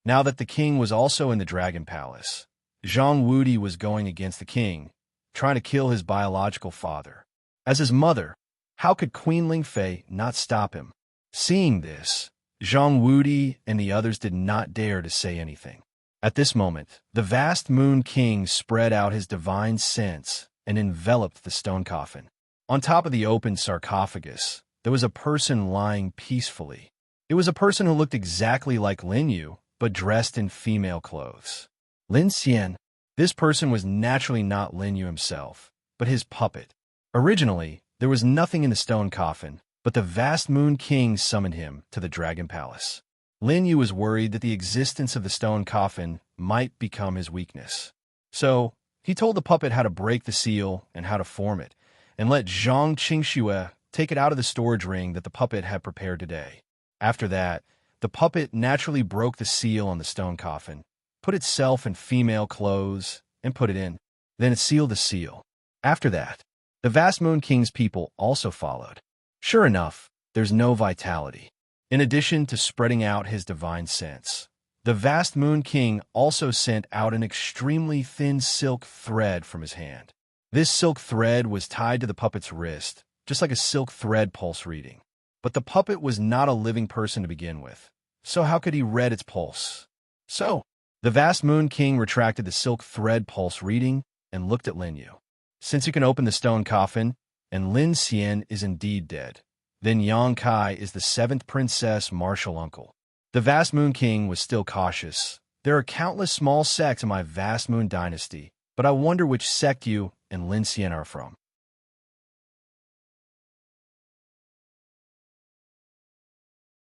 Now that the king was also in the Dragon Palace, Zhang Wudi was going against the king, trying to kill his biological father. As his mother, how could Queen Ling Fei not stop him? Seeing this, Zhang Wudi and the others did not dare to say anything. At this moment, the vast Moon King spread out his divine sense and enveloped the stone coffin. On top of the open sarcophagus, there was a person lying peacefully. It was a person who looked exactly like Lin Yu, but dressed in female clothes. Lin Xian. This person was naturally not Lin Yu himself, but his puppet. Originally, there was nothing in the stone coffin, but the vast Moon King summoned him to the Dragon Palace. Lin Yu was worried that the existence of the stone coffin might become his weakness. So, he told the puppet how to break the seal and how to form it, and let Zhang Qingxue take it out of the storage ring that the puppet had prepared today. After that, the puppet naturally broke the seal on the stone coffin, put itself in female clothes, and put it in. Then it sealed the seal. After that, the vast Moon King's people also followed. Sure enough, there's no vitality. In addition to spreading out his divine sense, the vast Moon King also sent out an extremely thin silk thread from his hand. This silk thread was tied to the puppet's wrist, just like a silk thread pulse reading. But the puppet was not a living person to begin with, so how could he read its pulse? So, the vast Moon King retracted the silk thread pulse reading and looked at Lin Yu. Since you can open the stone coffin, and Lin Xian is indeed dead, then Yang Kai is the 7th princess martial uncle. The vast Moon King was still cautious. There are countless small sects in my vast Moon Dynasty, but I wonder which sect you and Lin Xian are from.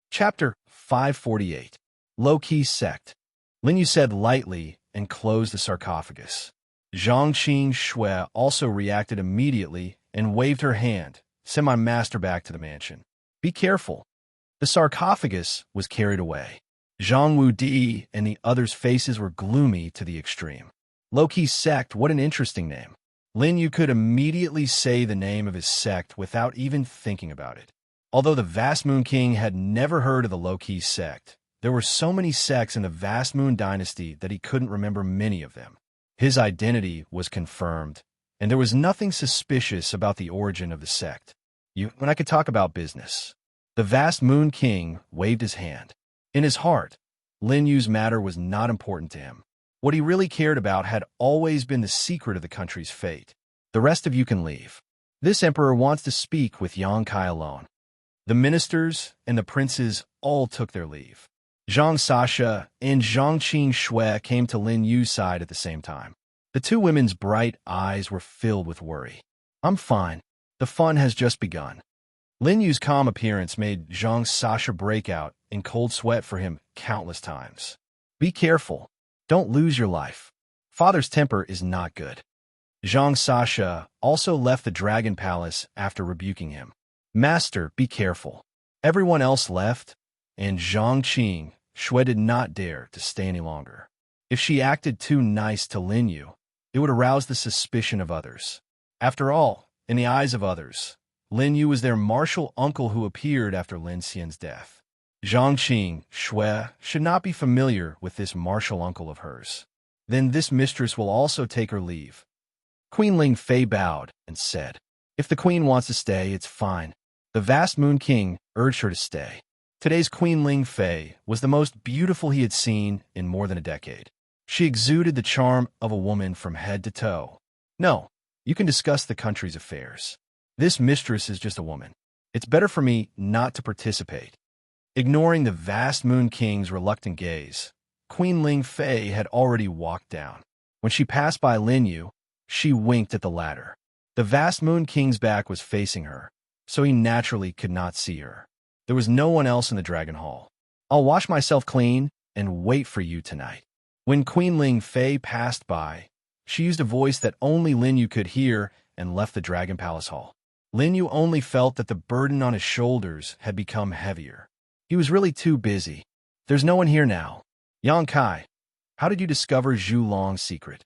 Chapter 548. Low-Key Sect. Lin Yu said lightly and closed the sarcophagus. Zhang Qingxue also reacted immediately and waved her hand. Send my master back to the mansion. Be careful. The sarcophagus was carried away. Zhang Wudi and the others' faces were gloomy to the extreme. Low-key sect, what an interesting name. Lin Yu could immediately say the name of his sect without even thinking about it. Although the Vast Moon King had never heard of the low-key sect, there were so many sects in the Vast Moon dynasty that he couldn't remember many of them. His identity was confirmed, and there was nothing suspicious about the origin of the sect. When I could talk about business. The Vast Moon King waved his hand. In his heart, Lin Yu's matter was not important to him. What he really cared about had always been the secret of the country's fate. The rest of you can leave. This emperor wants to speak with Yang Kai alone. The ministers and the princes all took their leave. Zhang Sasha and Zhang Qing Shui came to Lin Yu's side at the same time. The two women's bright eyes were filled with worry. I'm fine. The fun has just begun. Lin Yu's calm appearance made Zhang Sasha break out in cold sweat for him countless times. Be careful. Don't lose your life. Father's temper is not good. Zhang Sasha also left the Dragon Palace after rebuking him. Master, be careful. Everyone else left, and Zhang Qing Shui did not dare to stay any longer. If she acted too nice to Lin Yu, it would arouse the suspicion of others. After all, in the eyes of others, Lin Yu was their martial uncle who appeared after Lin Xian's death. Zhang Qing Shui should not be familiar with this martial uncle of hers. Then this mistress will also take her leave. Queen Ling Fei bowed and said, If the queen wants to stay, it's fine. The Vast Moon King urged her to stay. Today's Queen Ling Fei was the most beautiful he had seen in more than a decade. She exuded the charm of a woman from head to toe. No, you can discuss the country's affairs. This mistress is just a woman. It's better for me not to participate. Ignoring the Vast Moon King's reluctant gaze, Queen Ling Fei had already walked down. When she passed by Lin Yu, she winked at the latter. The Vast Moon King's back was facing her, so he naturally could not see her. There was no one else in the Dragon Hall. I'll wash myself clean and wait for you tonight. When Queen Ling Fei passed by, she used a voice that only Lin Yu could hear and left the Dragon Palace Hall. Lin Yu only felt that the burden on his shoulders had become heavier. He was really too busy. There's no one here now. Yang Kai, how did you discover Zhu Long's secret?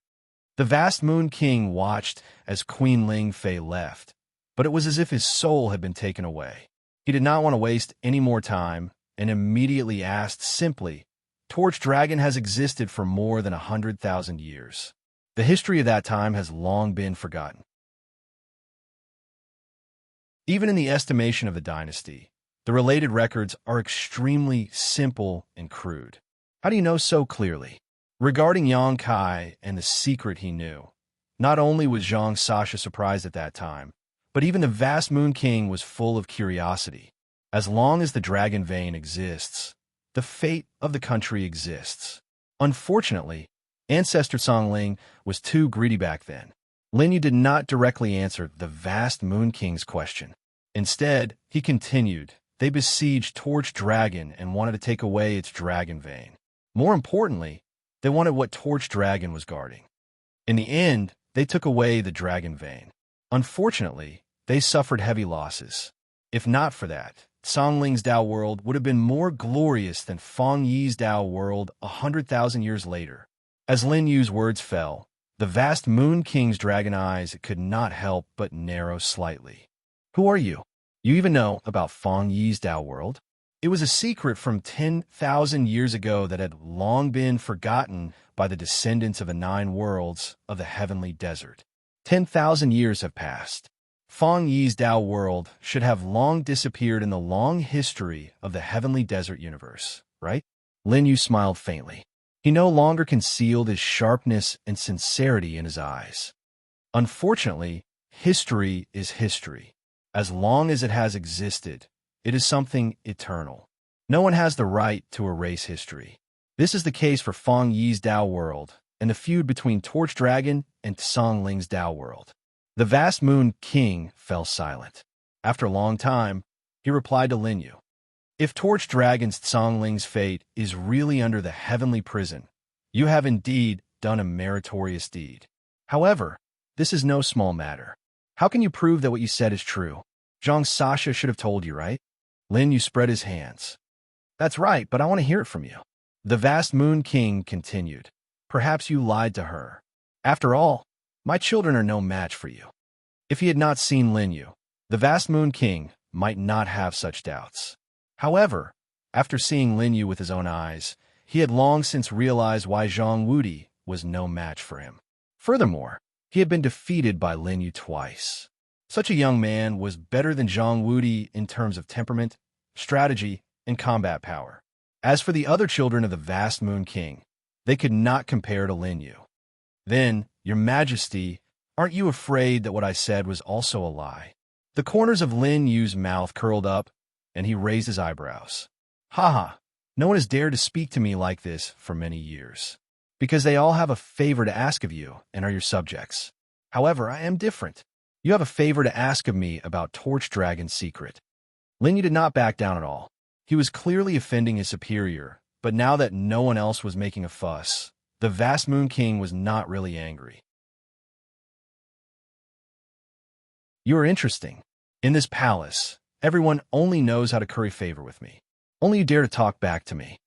The Vast Moon King watched as Queen Ling Fei left, but it was as if his soul had been taken away. He did not want to waste any more time and immediately asked simply, Torch Dragon has existed for more than 100,000 years. The history of that time has long been forgotten. Even in the estimation of the dynasty, the related records are extremely simple and crude. How do you know so clearly? Regarding Yang Kai and the secret he knew, not only was Zhang Sasha surprised at that time, but even the Vast Moon King was full of curiosity. As long as the dragon vein exists, the fate of the country exists. Unfortunately, Ancestor Songling was too greedy back then. Lin Yu did not directly answer the Vast Moon King's question. Instead, he continued, they besieged Torch Dragon and wanted to take away its dragon vein. More importantly, they wanted what Torch Dragon was guarding. In the end, they took away the dragon vein. Unfortunately, they suffered heavy losses. If not for that, Songling's Dao world would have been more glorious than Feng Yi's Dao world 100,000 years later. As Lin Yu's words fell, the Vast Moon King's dragon eyes could not help but narrow slightly. Who are you? You even know about Feng Yi's Dao world? It was a secret from 10,000 years ago that had long been forgotten by the descendants of the 9 worlds of the heavenly desert. 10,000 years have passed. Feng Yi's Dao world should have long disappeared in the long history of the heavenly desert universe, right? Lin Yu smiled faintly. He no longer concealed his sharpness and sincerity in his eyes. Unfortunately, history is history. As long as it has existed, it is something eternal. No one has the right to erase history. This is the case for Feng Yi's Dao world and the feud between Torch Dragon and Songling's Dao world. The Vast Moon King fell silent. After a long time, he replied to Lin Yu. If Torch Dragon's Songling's fate is really under the heavenly prison, you have indeed done a meritorious deed. However, this is no small matter. How can you prove that what you said is true? Zhang Sasha should have told you, right? Lin Yu spread his hands. That's right, but I want to hear it from you. The Vast Moon King continued. Perhaps you lied to her. After all, my children are no match for you. If he had not seen Lin Yu, the vast Moon King might not have such doubts. However, after seeing Lin Yu with his own eyes, he had long since realized why Zhang Wudi was no match for him. Furthermore, he had been defeated by Lin Yu twice. Such a young man was better than Zhang Wudi in terms of temperament, strategy, and combat power. As for the other children of the vast Moon King, they could not compare to Lin Yu. Then, Your Majesty, aren't you afraid that what I said was also a lie? The corners of Lin Yu's mouth curled up, and he raised his eyebrows. Ha! No one has dared to speak to me like this for many years. Because they all have a favor to ask of you and are your subjects. However, I am different. You have a favor to ask of me about Torch Dragon's secret. Lin Yu did not back down at all. He was clearly offending his superior, but now that no one else was making a fuss, the vast Moon King was not really angry. You are interesting. In this palace, everyone only knows how to curry favor with me. Only you dare to talk back to me.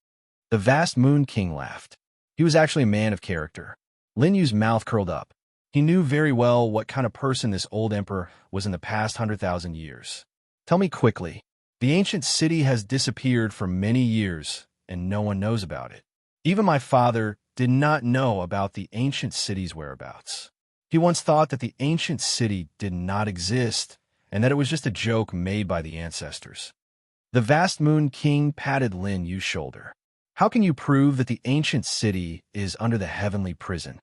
The vast Moon King laughed. He was actually a man of character. Lin Yu's mouth curled up. He knew very well what kind of person this old emperor was in the past 100,000 years. Tell me quickly. The ancient city has disappeared for many years, and no one knows about it. Even my father did not know about the ancient city's whereabouts. He once thought that the ancient city did not exist, and that it was just a joke made by the ancestors. The vast Moon King patted Lin Yu's shoulder. How can you prove that the ancient city is under the heavenly prison?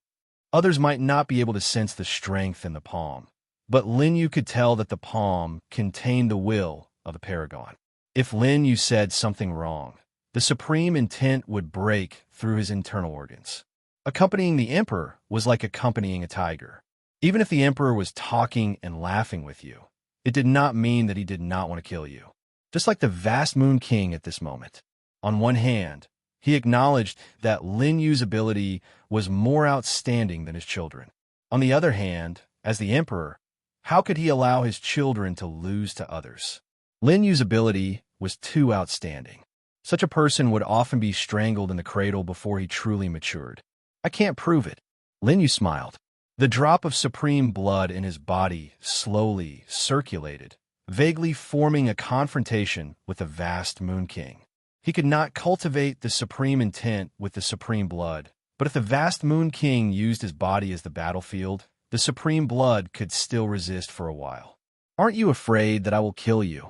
Others might not be able to sense the strength in the palm, but Lin Yu could tell that the palm contained the will of the paragon. If Lin Yu said something wrong, the supreme intent would break through his internal organs. Accompanying the emperor was like accompanying a tiger. Even if the emperor was talking and laughing with you, it did not mean that he did not want to kill you. Just like the vast Moon King at this moment. On one hand, he acknowledged that Lin Yu's ability was more outstanding than his children. On the other hand, as the emperor, how could he allow his children to lose to others? Lin Yu's ability was too outstanding. Such a person would often be strangled in the cradle before he truly matured. I can't prove it. Lin Yu smiled. The drop of supreme blood in his body slowly circulated, vaguely forming a confrontation with the vast Moon King. He could not cultivate the supreme intent with the supreme blood, but if the vast Moon King used his body as the battlefield, the supreme blood could still resist for a while. Aren't you afraid that I will kill you?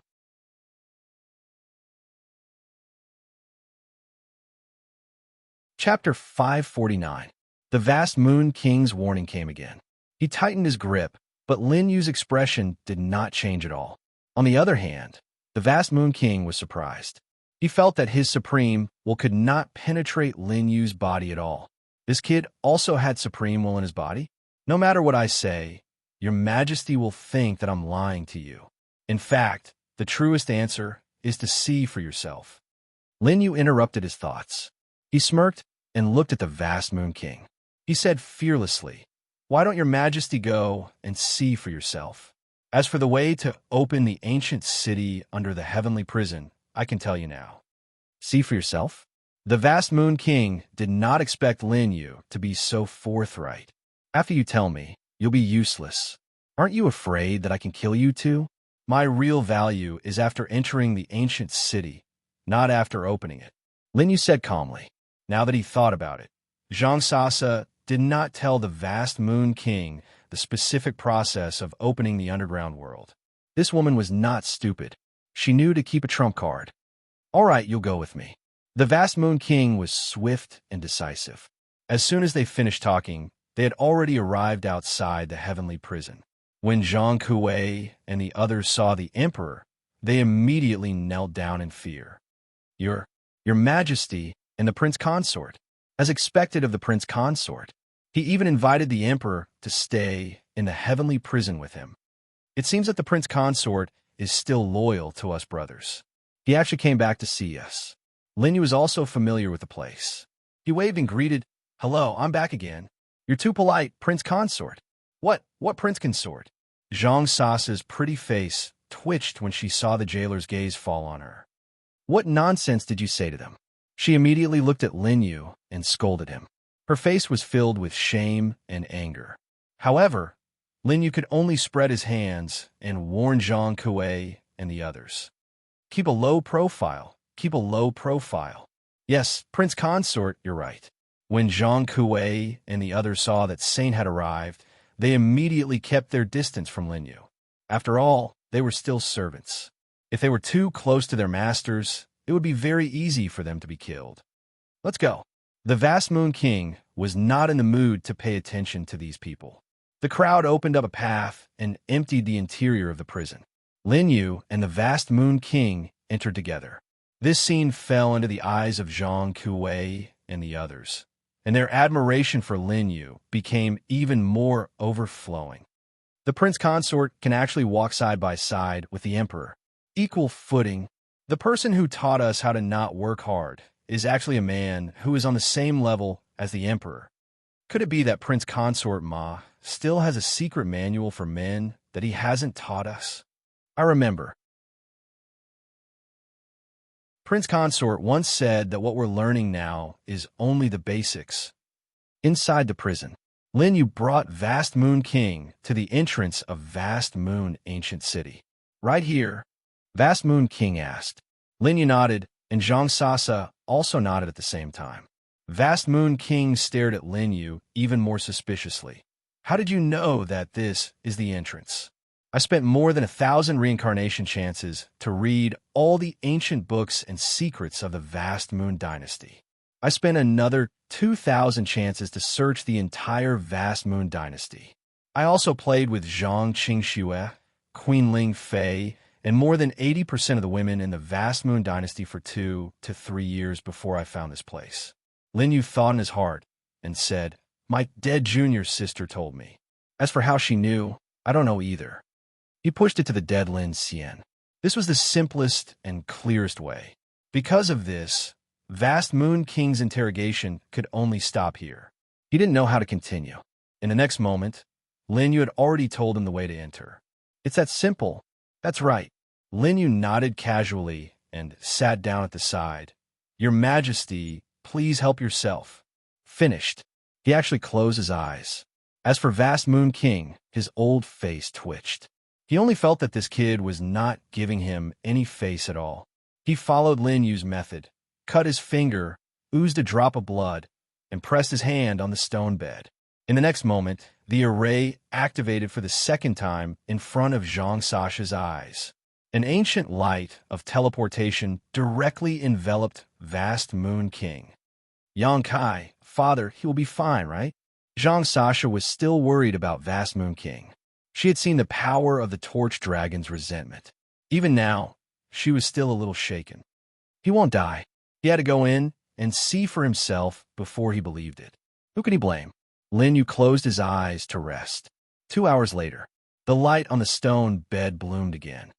Chapter 549. The vast Moon King's warning came again. He tightened his grip, but Lin Yu's expression did not change at all. On the other hand, the vast Moon King was surprised. He felt that his supreme will could not penetrate Lin Yu's body at all. This kid also had supreme will in his body? No matter what I say, Your Majesty will think that I'm lying to you. In fact, the truest answer is to see for yourself. Lin Yu interrupted his thoughts. He smirked and looked at the vast Moon King. He said fearlessly, "Why don't Your Majesty go and see for yourself? As for the way to open the ancient city under the heavenly prison, I can tell you now. See for yourself?" The vast Moon King did not expect Lin Yu to be so forthright. After you tell me, you'll be useless. Aren't you afraid that I can kill you too? My real value is after entering the ancient city, not after opening it. Lin Yu said calmly. Now that he thought about it, Zhang Sasa did not tell the vast Moon King the specific process of opening the underground world. This woman was not stupid. She knew to keep a trump card. All right, you'll go with me. The vast Moon King was swift and decisive. As soon as they finished talking, they had already arrived outside the heavenly prison. When Zhang Kuei and the others saw the emperor, they immediately knelt down in fear. Your Majesty and the prince consort. As expected of the prince consort, he even invited the emperor to stay in the heavenly prison with him. It seems that the prince consort is still loyal to us brothers. He actually came back to see us. Lin Yu was also familiar with the place. He waved and greeted, "Hello, I'm back again. You're too polite, prince consort." What prince consort? Zhang Sasa's pretty face twitched when she saw the jailer's gaze fall on her. What nonsense did you say to them? She immediately looked at Lin Yu and scolded him. Her face was filled with shame and anger. However, Lin Yu could only spread his hands and warn Zhang Kuei and the others. Keep a low profile. Keep a low profile. Yes, Prince Consort, you're right. When Zhang Kuei and the others saw that Saint had arrived, they immediately kept their distance from Lin Yu. After all, they were still servants. If they were too close to their masters, it would be very easy for them to be killed. Let's go. The Vast Moon King was not in the mood to pay attention to these people. The crowd opened up a path and emptied the interior of the prison. Lin Yu and the Vast Moon King entered together. This scene fell into the eyes of Zhang Kuei and the others, and their admiration for Lin Yu became even more overflowing. The Prince Consort can actually walk side by side with the Emperor. Equal footing. The person who taught us how to not work hard is actually a man who is on the same level as the Emperor. Could it be that Prince Consort Ma still has a secret manual for men that he hasn't taught us? I remember. Prince Consort once said that what we're learning now is only the basics. Inside the prison, Lin Yu brought Vast Moon King to the entrance of Vast Moon Ancient City. Right here, Vast Moon King asked. Lin Yu nodded, and Zhang Sasa also nodded at the same time. Vast Moon King stared at Lin Yu even more suspiciously. How did you know that this is the entrance? I spent more than 1,000 reincarnation chances to read all the ancient books and secrets of the Vast Moon Dynasty. I spent another 2,000 chances to search the entire Vast Moon Dynasty. I also played with Zhang Qingxue, Queen Ling Fei, and more than 80% of the women in the Vast Moon Dynasty for 2 to 3 years before I found this place. Lin Yu thought in his heart and said, "My dead junior sister told me." As for how she knew, I don't know either. He pushed it to the dead Lin Xian. This was the simplest and clearest way. Because of this, Vast Moon King's interrogation could only stop here. He didn't know how to continue. In the next moment, Lin Yu had already told him the way to enter. It's that simple. That's right. Lin Yu nodded casually and sat down at the side. Your Majesty, please help yourself. Finished. He actually closed his eyes. As for Vast Moon King, his old face twitched. He only felt that this kid was not giving him any face at all. He followed Lin Yu's method, cut his finger, oozed a drop of blood, and pressed his hand on the stone bed. In the next moment, the array activated for the second time in front of Zhang Sasha's eyes. An ancient light of teleportation directly enveloped Vast Moon King. Yang Kai, father, he will be fine, right? Zhang Sasha was still worried about Vast Moon King. She had seen the power of the Torch Dragon's resentment. Even now, she was still a little shaken. He won't die. He had to go in and see for himself before he believed it. Who can he blame? Lin Yu closed his eyes to rest. 2 hours later, the light on the stone bed bloomed again.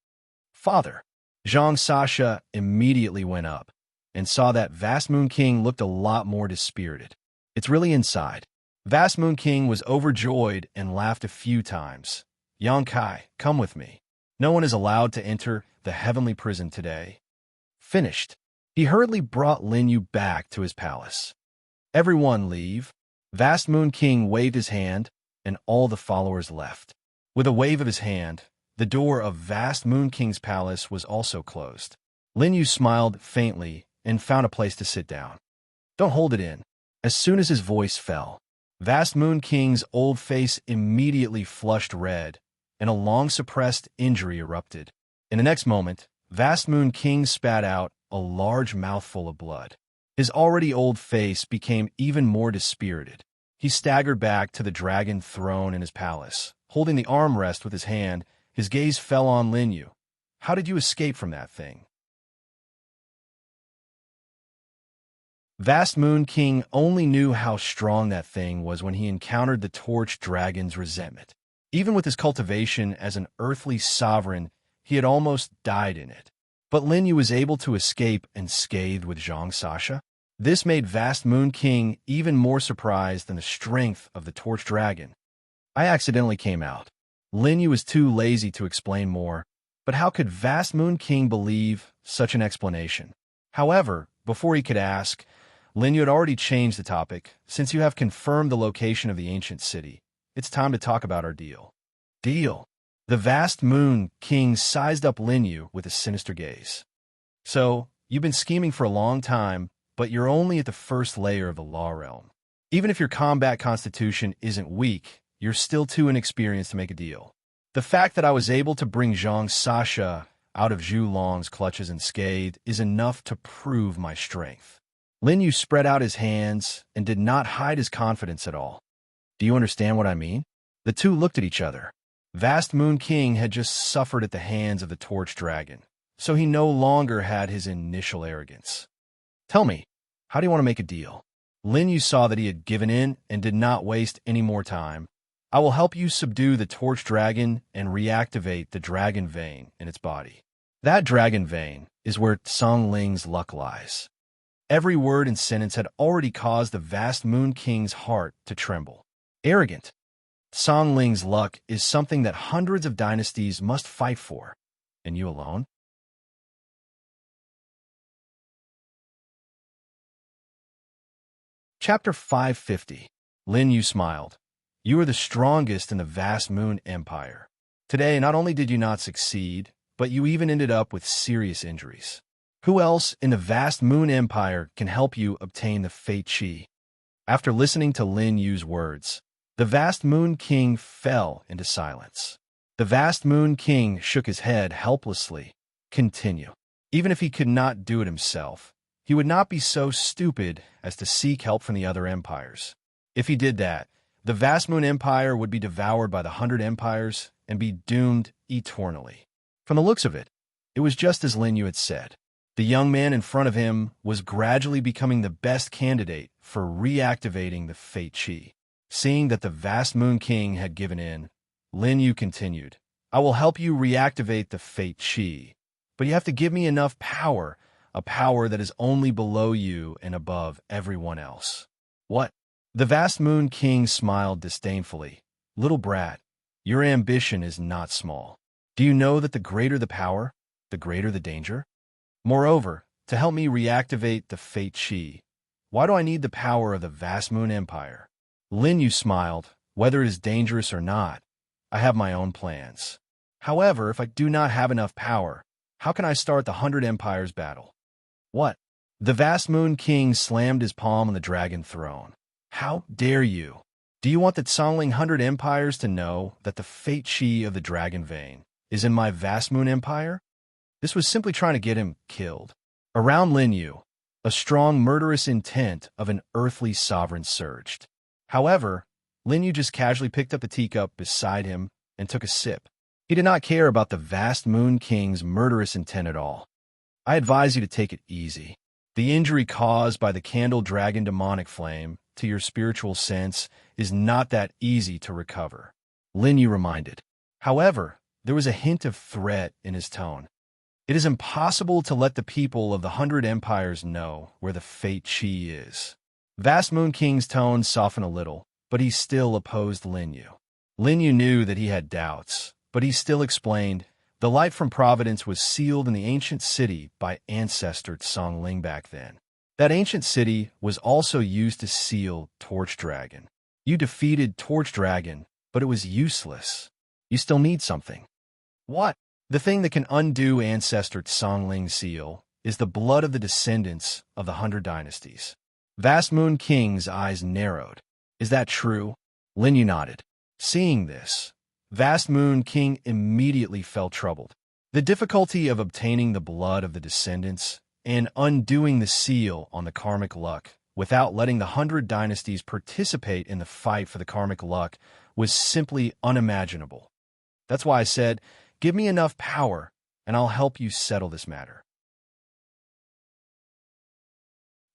Father. Zhang Sasha immediately went up and saw that Vast Moon King looked a lot more dispirited. It's really inside. Vast Moon King was overjoyed and laughed a few times. Yang Kai, come with me. No one is allowed to enter the heavenly prison today. Finished. He hurriedly brought Lin Yu back to his palace. Everyone leave. Vast Moon King waved his hand, and all the followers left. With a wave of his hand, the door of Vast Moon King's palace was also closed. Lin Yu smiled faintly and found a place to sit down. Don't hold it in. As soon as his voice fell, Vast Moon King's old face immediately flushed red, and a long-suppressed injury erupted. In the next moment, Vast Moon King spat out a large mouthful of blood. His already old face became even more dispirited. He staggered back to the dragon throne in his palace. Holding the armrest with his hand, his gaze fell on Lin Yu. How did you escape from that thing? Vast Moon King only knew how strong that thing was when he encountered the Torch Dragon's resentment. Even with his cultivation as an earthly sovereign, he had almost died in it. But Lin Yu was able to escape unscathed with Zhang Sasha. This made Vast Moon King even more surprised than the strength of the Torch Dragon. I accidentally came out. Lin Yu was too lazy to explain more, but how could Vast Moon King believe such an explanation? However, before he could ask, Lin Yu had already changed the topic. Since you have confirmed the location of the ancient city, it's time to talk about our deal. Deal? The vast moon king sized up Lin Yu with a sinister gaze. So, you've been scheming for a long time, but you're only at the first layer of the law realm. Even if your combat constitution isn't weak, you're still too inexperienced to make a deal. The fact that I was able to bring Zhang Sasha out of Zhu Long's clutches unscathed is enough to prove my strength. Lin Yu spread out his hands and did not hide his confidence at all. Do you understand what I mean? The two looked at each other. Vast Moon King had just suffered at the hands of the Torch Dragon, so he no longer had his initial arrogance. Tell me, how do you want to make a deal? Lin Yu saw that he had given in and did not waste any more time. I will help you subdue the Torch Dragon and reactivate the dragon vein in its body. That dragon vein is where Song Ling's luck lies. Every word and sentence had already caused the Vast Moon King's heart to tremble. Arrogant. Song Ling's luck is something that hundreds of dynasties must fight for. And you alone? Chapter 550. Lin Yu smiled. You are the strongest in the Vast Moon Empire. Today, not only did you not succeed, but you even ended up with serious injuries. Who else in the Vast Moon Empire can help you obtain the Fate Chi? After listening to Lin Yu's words, the Vast Moon King fell into silence. The Vast Moon King shook his head helplessly. Continue. Even if he could not do it himself, he would not be so stupid as to seek help from the other empires. If he did that, the Vast Moon Empire would be devoured by the 100 empires and be doomed eternally. From the looks of it, it was just as Lin Yu had said. The young man in front of him was gradually becoming the best candidate for reactivating the Fate Chi. Seeing that the Vast Moon King had given in, Lin Yu continued, I will help you reactivate the Fate Chi, but you have to give me enough power, a power that is only below you and above everyone else. What? The Vast Moon King smiled disdainfully. Little brat, your ambition is not small. Do you know that the greater the power, the greater the danger? Moreover, to help me reactivate the Fate Chi, why do I need the power of the Vast Moon Empire? Lin Yu smiled. Whether it is dangerous or not, I have my own plans. However, if I do not have enough power, how can I start the 100 Empires battle? What? The Vast Moon King slammed his palm on the dragon throne. How dare you? Do you want the Songling 100 Empires to know that the Fate Chi of the Dragon Vein is in my Vast Moon Empire? This was simply trying to get him killed. Around Lin Yu, a strong murderous intent of an earthly sovereign surged. However, Lin Yu just casually picked up the teacup beside him and took a sip. He did not care about the Vast Moon King's murderous intent at all. I advise you to take it easy. The injury caused by the Candle Dragon demonic flame to your spiritual sense is not that easy to recover, Lin Yu reminded. However, there was a hint of threat in his tone. It is impossible to let the people of the 100 Empires know where the Fate Chi is. Vast Moon King's tone softened a little, but he still opposed Lin Yu. Lin Yu knew that he had doubts, but he still explained, the light from Providence was sealed in the ancient city by ancestor Song Ling back then. That ancient city was also used to seal Torch Dragon. You defeated Torch Dragon, but it was useless. You still need something. What? The thing that can undo ancestor Song Ling's seal is the blood of the descendants of the 100 dynasties. Vast Moon King's eyes narrowed. Is that true? Lin Yu nodded. Seeing this, Vast Moon King immediately felt troubled. The difficulty of obtaining the blood of the descendants and undoing the seal on the karmic luck without letting the 100 dynasties participate in the fight for the karmic luck was simply unimaginable. That's why I said, give me enough power, and I'll help you settle this matter.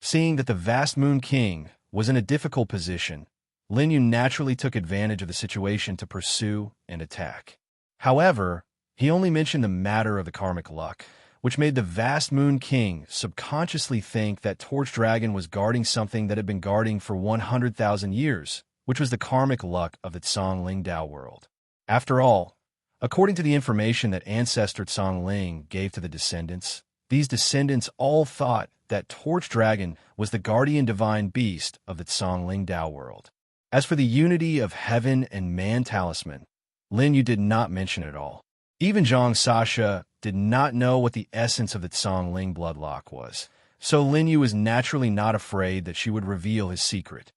Seeing that the Vast Moon King was in a difficult position, Lin Yu naturally took advantage of the situation to pursue and attack. However, he only mentioned the matter of the karmic luck, which made the Vast Moon King subconsciously think that Torch Dragon was guarding something that had been guarding for 100,000 years, which was the karmic luck of the Tsong Ling Dao world. After all, according to the information that ancestor Tsong Ling gave to the descendants, these descendants all thought that Torch Dragon was the guardian divine beast of the Tsongling Dao world. As for the unity of heaven and man talisman, Lin Yu did not mention it at all. Even Zhang Sasha did not know what the essence of the Tsongling bloodlock was, so Lin Yu was naturally not afraid that she would reveal his secret.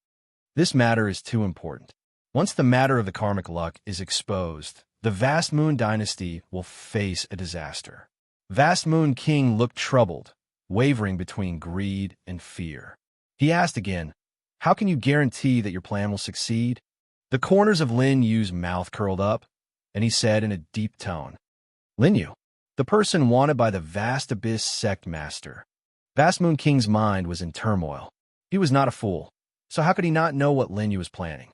This matter is too important. Once the matter of the karmic luck is exposed, the Vast Moon Dynasty will face a disaster. Vast Moon King looked troubled, wavering between greed and fear. He asked again, "How can you guarantee that your plan will succeed?" The corners of Lin Yu's mouth curled up, and he said in a deep tone, "Lin Yu, the person wanted by the Vast Abyss Sect Master." Vast Moon King's mind was in turmoil. He was not a fool, so how could he not know what Lin Yu was planning?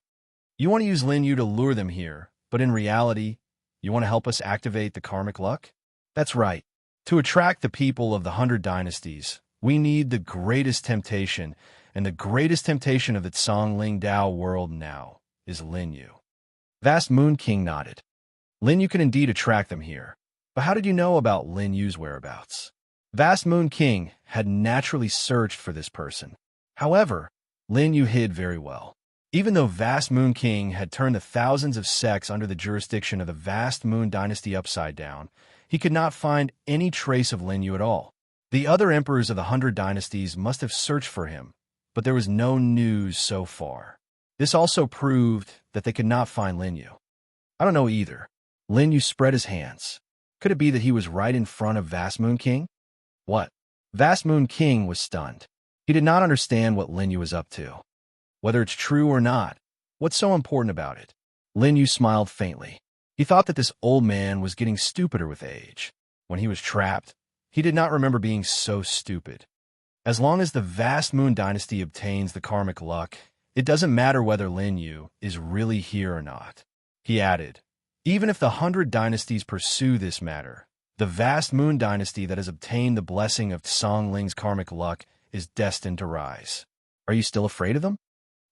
"You want to use Lin Yu to lure them here, but in reality, you want to help us activate the karmic luck?" "That's right. To attract the people of the 100 dynasties, we need the greatest temptation, and the greatest temptation of the Tsongling Dao world now is Lin Yu." Vast Moon King nodded. "Lin Yu can indeed attract them here, but how did you know about Lin Yu's whereabouts?" Vast Moon King had naturally searched for this person. However, Lin Yu hid very well. Even though Vast Moon King had turned the thousands of sects under the jurisdiction of the Vast Moon Dynasty upside down, he could not find any trace of Lin Yu at all. The other emperors of the 100 dynasties must have searched for him, but there was no news so far. This also proved that they could not find Lin Yu. "I don't know either." Lin Yu spread his hands. Could it be that he was right in front of Vast Moon King? What? Vast Moon King was stunned. He did not understand what Lin Yu was up to. Whether it's true or not, what's so important about it? Lin Yu smiled faintly. He thought that this old man was getting stupider with age. When he was trapped, he did not remember being so stupid. As long as the Vast Moon Dynasty obtains the karmic luck, it doesn't matter whether Lin Yu is really here or not. He added, "Even if the 100 dynasties pursue this matter, the Vast Moon Dynasty that has obtained the blessing of Tsongling's karmic luck is destined to rise." "Are you still afraid of them?"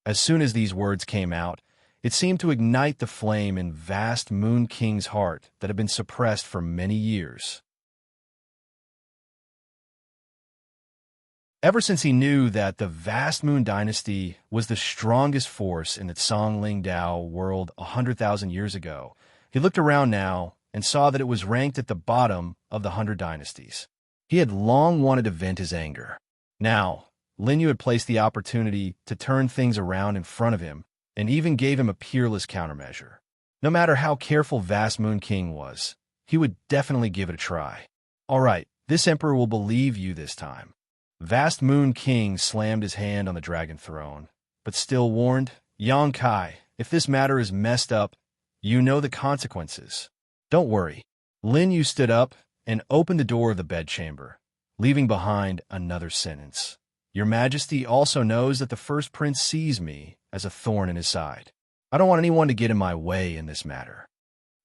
As soon as these words came out, it seemed to ignite the flame in Vast Moon King's heart that had been suppressed for many years. Ever since he knew that the Vast Moon Dynasty was the strongest force in the Tsongling Dao world 100,000 years ago, he looked around now and saw that it was ranked at the bottom of the 100 dynasties. He had long wanted to vent his anger. Now, Lin Yu had placed the opportunity to turn things around in front of him and even gave him a peerless countermeasure. No matter how careful Vast Moon King was, he would definitely give it a try. "All right, this emperor will believe you this time." Vast Moon King slammed his hand on the dragon throne, but still warned, "Yang Kai, if this matter is messed up, you know the consequences." "Don't worry." Lin Yu stood up and opened the door of the bedchamber, leaving behind another sentence. "Your Majesty also knows that the first prince sees me as a thorn in his side. I don't want anyone to get in my way in this matter.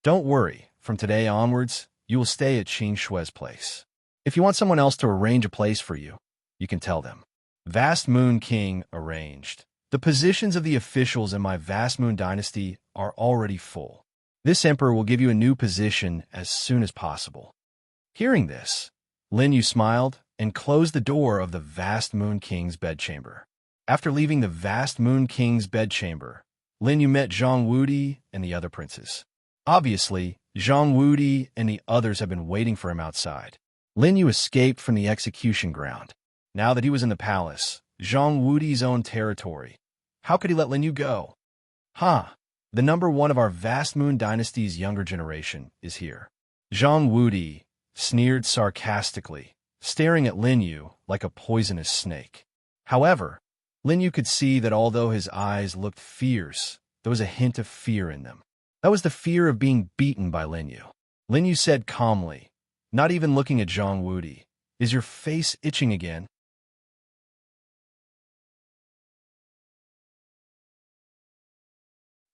Don't worry, from today onwards, you will stay at Qin Shui's place. If you want someone else to arrange a place for you, you can tell them." Vast Moon King arranged. "The positions of the officials in my Vast Moon Dynasty are already full. This emperor will give you a new position as soon as possible." Hearing this, Lin Yu smiled and closed the door of the Vast Moon King's bedchamber. After leaving the Vast Moon King's bedchamber, Lin Yu met Zhang Wudi and the other princes. Obviously, Zhang Wudi and the others had been waiting for him outside. Lin Yu escaped from the execution ground. Now that he was in the palace, Zhang Wudi's own territory, how could he let Lin Yu go? The number one of our Vast Moon Dynasty's younger generation is here. Zhang Wudi sneered sarcastically, staring at Lin Yu like a poisonous snake. However, Lin Yu could see that although his eyes looked fierce, there was a hint of fear in them. That was the fear of being beaten by Lin Yu. Lin Yu said calmly, not even looking at Zhang Wudi, "Is your face itching again?"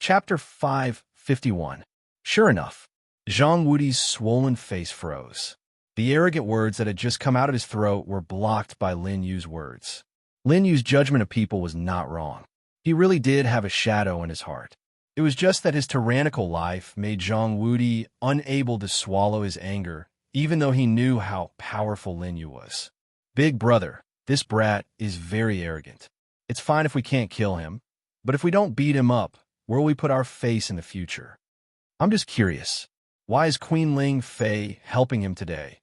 Chapter 551. Sure enough, Zhang Wudi's swollen face froze. The arrogant words that had just come out of his throat were blocked by Lin Yu's words. Lin Yu's judgment of people was not wrong. He really did have a shadow in his heart. It was just that his tyrannical life made Zhang Wudi unable to swallow his anger, even though he knew how powerful Lin Yu was. Big brother, this brat is very arrogant. It's fine if we can't kill him, but if we don't beat him up, where will we put our face in the future? I'm just curious. Why is Queen Ling Fei helping him today?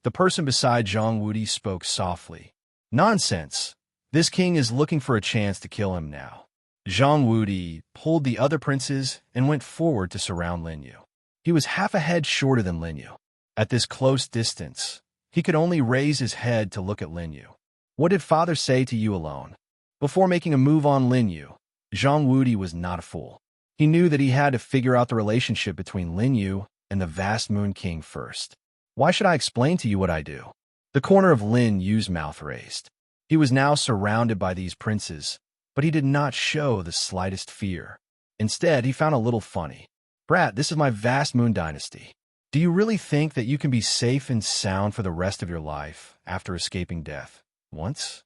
The person beside Zhang Wudi spoke softly. Nonsense. This king is looking for a chance to kill him now. Zhang Wudi pulled the other princes and went forward to surround Lin Yu. He was half a head shorter than Lin Yu. At this close distance, he could only raise his head to look at Lin Yu. What did father say to you alone? Before making a move on Lin Yu, Zhang Wudi was not a fool. He knew that he had to figure out the relationship between Lin Yu and the vast Moon King first. Why should I explain to you what I do? The corner of Lin Yu's mouth raised. He was now surrounded by these princes, but he did not show the slightest fear. Instead, he found a little funny. Brat, this is my vast moon dynasty. Do you really think that you can be safe and sound for the rest of your life after escaping death once?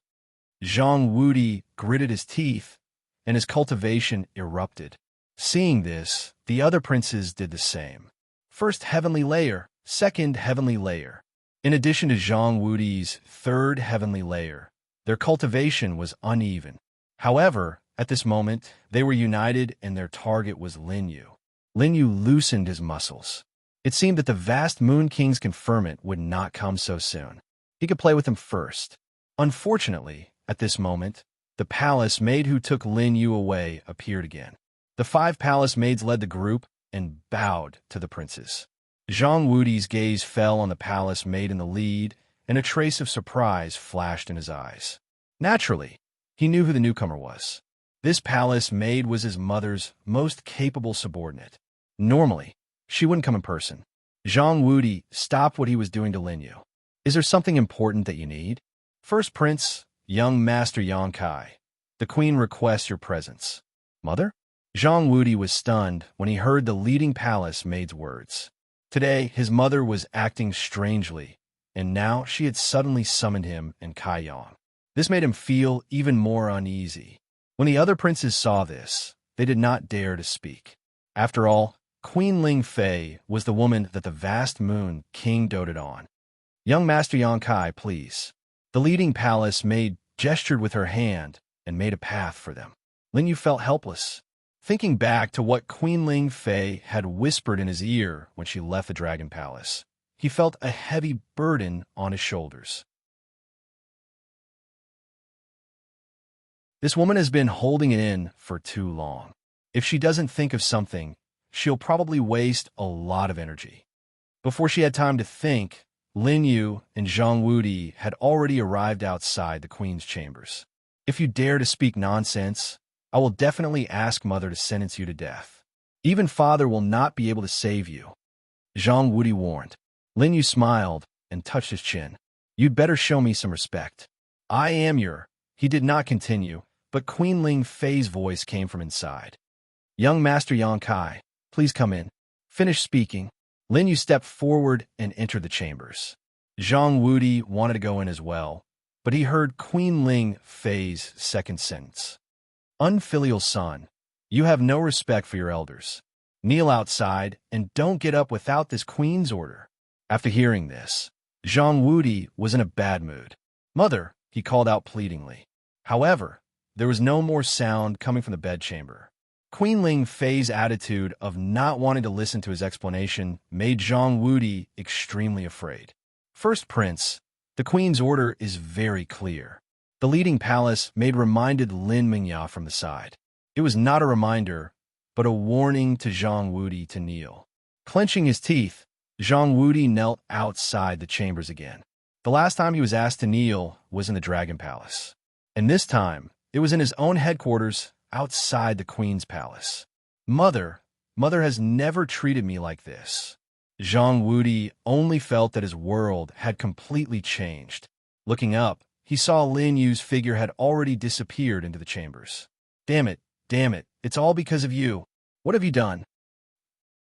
Zhang Wudi gritted his teeth, and his cultivation erupted. Seeing this, the other princes did the same. First heavenly layer, second heavenly layer. In addition to Zhang Wudi's third heavenly layer, their cultivation was uneven. However, at this moment, they were united and their target was Lin Yu. Lin Yu loosened his muscles. It seemed that the vast Moon King's conferment would not come so soon. He could play with him first. Unfortunately, at this moment, the palace maid who took Lin Yu away appeared again. The 5 palace maids led the group and bowed to the princes. Zhang Wudi's gaze fell on the palace maid in the lead, and a trace of surprise flashed in his eyes. Naturally, he knew who the newcomer was. This palace maid was his mother's most capable subordinate. Normally, she wouldn't come in person. Zhang Wudi stopped what he was doing to Lin Yu. Is there something important that you need? First Prince, young Master Yang Kai. The Queen requests your presence. Mother? Zhang Wudi was stunned when he heard the leading palace maid's words. Today, his mother was acting strangely, and now she had suddenly summoned him and Kai Yang. This made him feel even more uneasy. When the other princes saw this, they did not dare to speak. After all, Queen Ling Fei was the woman that the vast Moon King doted on. Young Master Yang Kai, please. The leading palace maid gestured with her hand and made a path for them. Lin Yu felt helpless. Thinking back to what Queen Ling Fei had whispered in his ear when she left the Dragon Palace, he felt a heavy burden on his shoulders. This woman has been holding it in for too long. If she doesn't think of something, she'll probably waste a lot of energy. Before she had time to think, Lin Yu and Zhang Wudi had already arrived outside the Queen's chambers. If you dare to speak nonsense, I will definitely ask Mother to sentence you to death. Even Father will not be able to save you. Zhang Wudi warned. Lin Yu smiled and touched his chin. You'd better show me some respect. I am your... He did not continue, but Queen Ling Fei's voice came from inside. Young Master Yang Kai, please come in. Finish speaking. Lin Yu stepped forward and entered the chambers. Zhang Wudi wanted to go in as well, but he heard Queen Ling Fei's second sentence. Unfilial son, you have no respect for your elders. Kneel outside and don't get up without this queen's order. After hearing this, Zhang Wudi was in a bad mood. Mother, he called out pleadingly. However, there was no more sound coming from the bedchamber. Queen Ling Fei's attitude of not wanting to listen to his explanation made Zhang Wudi extremely afraid. First Prince, the queen's order is very clear. The leading palace maid reminded Lin Mingya from the side. It was not a reminder, but a warning to Zhang Wudi to kneel. Clenching his teeth, Zhang Wudi knelt outside the chambers again. The last time he was asked to kneel was in the Dragon Palace. And this time, it was in his own headquarters outside the Queen's palace. Mother has never treated me like this. Zhang Wudi only felt that his world had completely changed. Looking up, he saw Lin Yu's figure had already disappeared into the chambers. Damn it, it's all because of you. What have you done?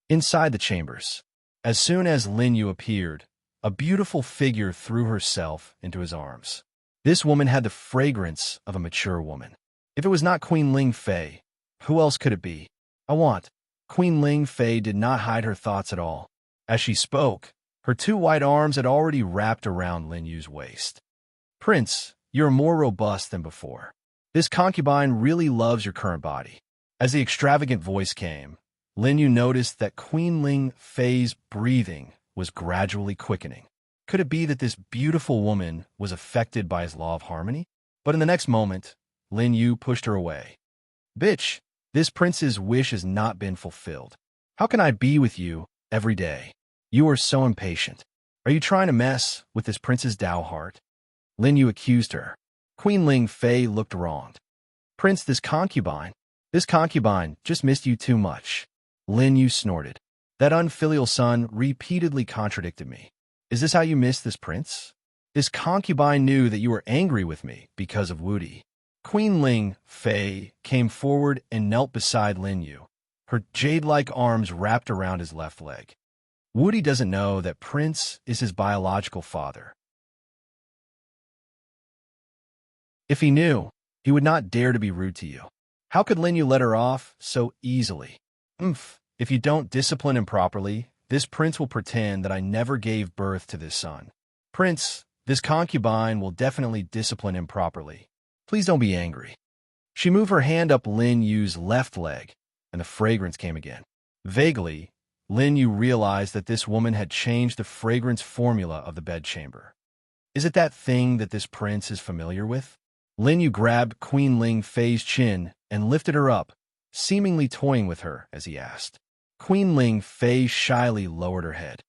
Inside the chambers, as soon as Lin Yu appeared, a beautiful figure threw herself into his arms. This woman had the fragrance of a mature woman. If it was not Queen Ling Fei, who else could it be? Queen Ling Fei did not hide her thoughts at all. As she spoke, Her two white arms had already wrapped around Lin Yu's waist. "Prince, you're more robust than before. This concubine really loves your current body." As the extravagant voice came, Lin Yu noticed that Queen Ling Fei's breathing was gradually quickening. Could it be that this beautiful woman was affected by his law of harmony? But in the next moment, Lin Yu pushed her away. "Bitch, this prince's wish has not been fulfilled. How can I be with you every day? You are so impatient. Are you trying to mess with this prince's Tao heart?" Lin Yu accused her. Queen Ling Fei looked wronged. "Prince, this concubine just missed you too much." Lin Yu snorted. "That unfilial son repeatedly contradicted me. Is this how you miss this prince? This concubine knew that you were angry with me because of Wudi." Queen Ling Fei came forward and knelt beside Lin Yu, her jade-like arms wrapped around his left leg. "Wudi doesn't know that Prince is his biological father. If he knew, he would not dare to be rude to you. How could Lin Yu let her off so easily? If you don't discipline him properly, this prince will pretend that I never gave birth to this son. Prince, this concubine will definitely discipline him properly. Please don't be angry." She moved her hand up Lin Yu's left leg, and the fragrance came again. Vaguely, Lin Yu realized that this woman had changed the fragrance formula of the bedchamber. Is it that thing that this prince is familiar with? Lin Yu grabbed Queen Ling Fei's chin and lifted her up, seemingly toying with her as he asked. Queen Ling Fei shyly lowered her head.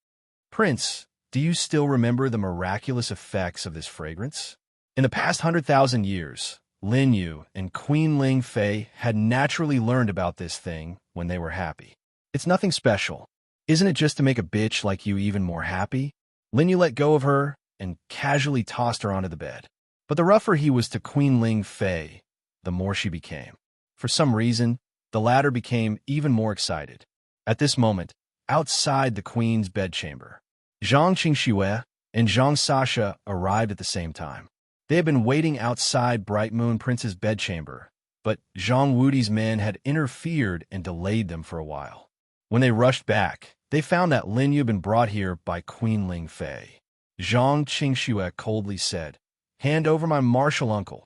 "Prince, do you still remember the miraculous effects of this fragrance?" In the past 100,000 years, Lin Yu and Queen Ling Fei had naturally learned about this thing when they were happy. "It's nothing special. Isn't it just to make a bitch like you even more happy?" Lin Yu let go of her and casually tossed her onto the bed. But the rougher he was to Queen Ling Fei, the more she became. For some reason, the latter became even more excited. At this moment, outside the queen's bedchamber, Zhang Qingxue and Zhang Sasha arrived at the same time. They had been waiting outside Bright Moon Prince's bedchamber, but Zhang Wudi's men had interfered and delayed them for a while. When they rushed back, they found that Lin Yu had been brought here by Queen Ling Fei. Zhang Qingxue coldly said, "Hand over my martial uncle."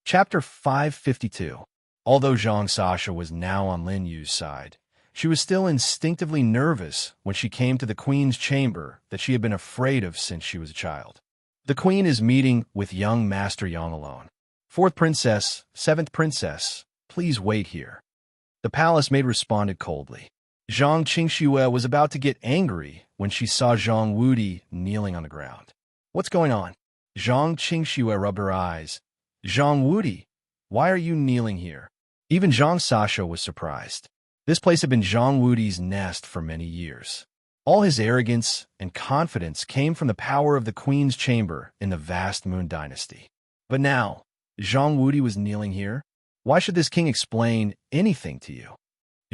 Chapter 552. Although Zhang Sasha was now on Lin Yu's side, she was still instinctively nervous when she came to the queen's chamber that she had been afraid of since she was a child. "The queen is meeting with young Master Yang alone. Fourth princess, seventh princess, please wait here." The palace maid responded coldly. Zhang Qingxue was about to get angry when she saw Zhang Wudi kneeling on the ground. "What's going on?" Zhang Qingxue rubbed her eyes. "Zhang Wudi, why are you kneeling here?" Even Zhang Sasha was surprised. This place had been Zhang Wudi's nest for many years. All his arrogance and confidence came from the power of the queen's chamber in the vast Moon Dynasty. But now, Zhang Wudi was kneeling here. Why should this king explain anything to you?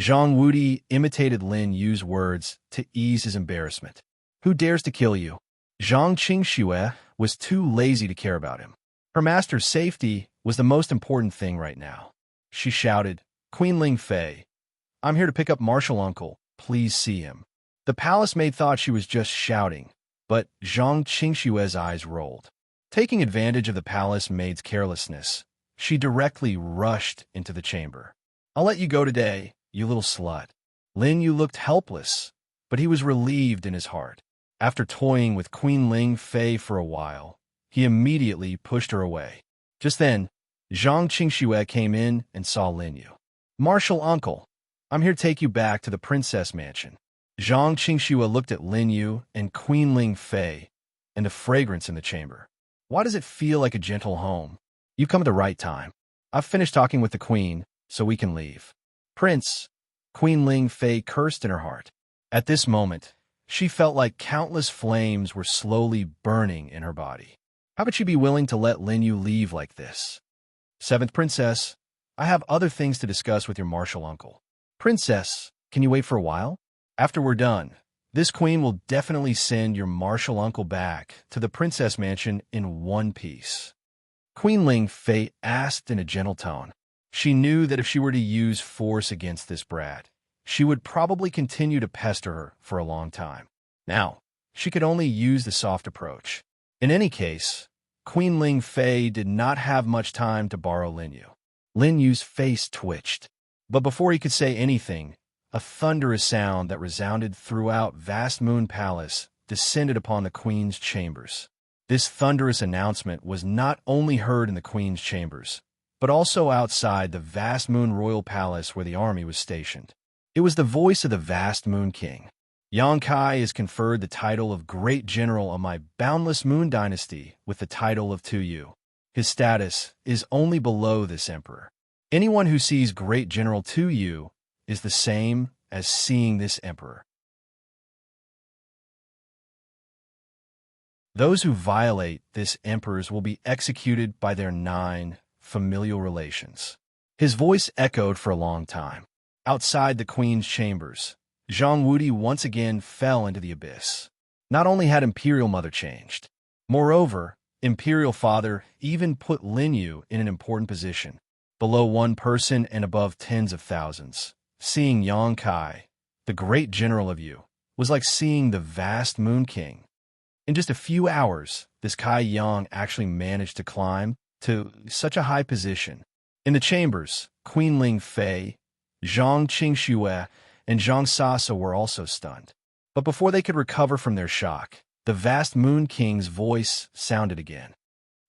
Zhang Wudi imitated Lin Yu's words to ease his embarrassment. "Who dares to kill you?" Zhang Qingxue was too lazy to care about him. Her master's safety was the most important thing right now. She shouted, "Queen Ling Fei, I'm here to pick up martial uncle. Please see him." The palace maid thought she was just shouting, but Zhang Qingxue's eyes rolled. Taking advantage of the palace maid's carelessness, she directly rushed into the chamber. "I'll let you go today, you little slut." Lin Yu looked helpless, but he was relieved in his heart. After toying with Queen Ling Fei for a while, he immediately pushed her away. Just then, Zhang Qingxue came in and saw Lin Yu. "Martial uncle, I'm here to take you back to the princess mansion." Zhang Qingxue looked at Lin Yu and Queen Ling Fei and the fragrance in the chamber. "Why does it feel like a gentle home?" "You've come at the right time. I've finished talking with the queen, so we can leave." "Prince," Queen Ling Fei cursed in her heart. At this moment, she felt like countless flames were slowly burning in her body. How could she be willing to let Lin Yu leave like this? "Seventh princess, I have other things to discuss with your martial uncle." "Princess, can you wait for a while? After we're done, this queen will definitely send your martial uncle back to the princess mansion in one piece." Queen Ling Fei asked in a gentle tone. She knew that if she were to use force against this brat, she would probably continue to pester her for a long time. Now, she could only use the soft approach. In any case, Queen Ling Fei did not have much time to borrow Lin Yu. Lin Yu's face twitched, but before he could say anything, a thunderous sound that resounded throughout vast Moon Palace descended upon the Queen's chambers. This thunderous announcement was not only heard in the Queen's chambers, but also outside the vast Moon Royal Palace where the army was stationed. It was the voice of the vast Moon King. Yang Kai is conferred the title of Great General of my boundless Moon Dynasty with the title of Tu Yu. His status is only below this emperor. Anyone who sees Great General Tu Yu is the same as seeing this emperor. Those who violate this emperor's will be executed by their 9 familial relations. His voice echoed for a long time. Outside the Queen's chambers, Zhang Wudi once again fell into the abyss. Not only had Imperial Mother changed, moreover, Imperial Father even put Lin Yu in an important position, below one person and above tens of thousands. Seeing Yang Kai, the great general of Yu, was like seeing the vast Moon King. In just a few hours, this Kai Yang actually managed to climb to such a high position. In the chambers, Queen Ling Fei, Zhang Qingxue, and Zhang Sasa were also stunned. But before they could recover from their shock, the vast Moon King's voice sounded again.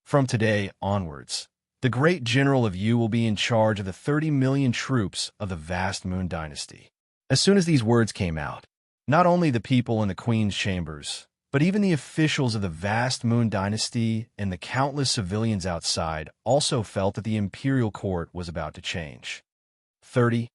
From today onwards, the great general of Yu will be in charge of the 30 million troops of the vast Moon Dynasty. As soon as these words came out, not only the people in the Queen's chambers, but even the officials of the vast Moon Dynasty and the countless civilians outside also felt that the imperial court was about to change. 30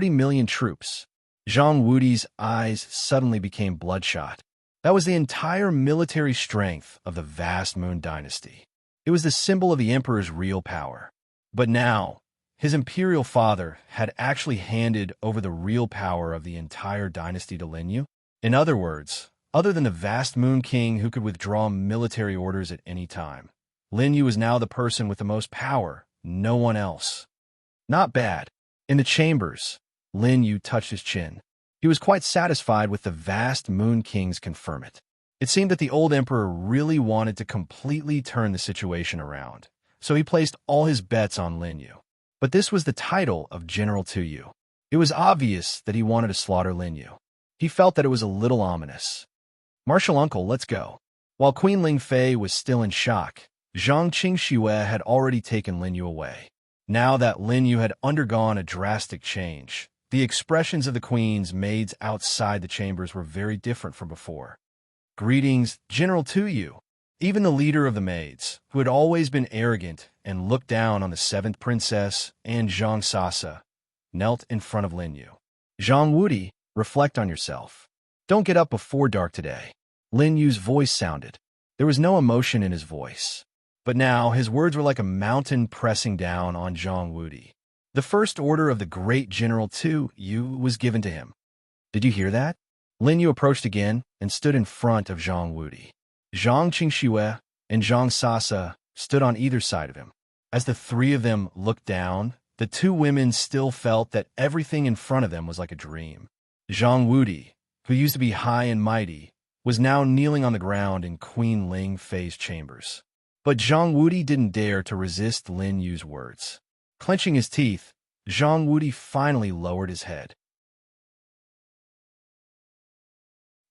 million troops. Zhang Wudi's eyes suddenly became bloodshot. That was the entire military strength of the vast Moon Dynasty. It was the symbol of the emperor's real power. But now, his imperial father had actually handed over the real power of the entire dynasty to Lin Yu. In other words, other than the vast Moon King who could withdraw military orders at any time, Lin Yu was now the person with the most power, no one else. Not bad. In the chambers, Lin Yu touched his chin. He was quite satisfied with the vast Moon King's conferment. It seemed that the old emperor really wanted to completely turn the situation around, so he placed all his bets on Lin Yu. But this was the title of General Tu Yu. It was obvious that he wanted to slaughter Lin Yu. He felt that it was a little ominous. Martial uncle, let's go. While Queen Ling Fei was still in shock, Zhang Qingxue had already taken Lin Yu away. Now that Lin Yu had undergone a drastic change, the expressions of the Queen's maids outside the chambers were very different from before. Greetings, General Tu Yu. Even the leader of the maids, who had always been arrogant and looked down on the 7th princess and Zhang Sasa, knelt in front of Lin Yu. Zhang Wudi, reflect on yourself. Don't get up before dark today. Lin Yu's voice sounded. There was no emotion in his voice. But now his words were like a mountain pressing down on Zhang Wudi. The first order of the great General Tu Yu was given to him. Did you hear that? Lin Yu approached again and stood in front of Zhang Wudi. Zhang Qingxue and Zhang Sasa stood on either side of him. As the three of them looked down, the two women still felt that everything in front of them was like a dream. Zhang Wudi, who used to be high and mighty, was now kneeling on the ground in Queen Ling Fei's chambers. But Zhang Wudi didn't dare to resist Lin Yu's words. Clenching his teeth, Zhang Wudi finally lowered his head.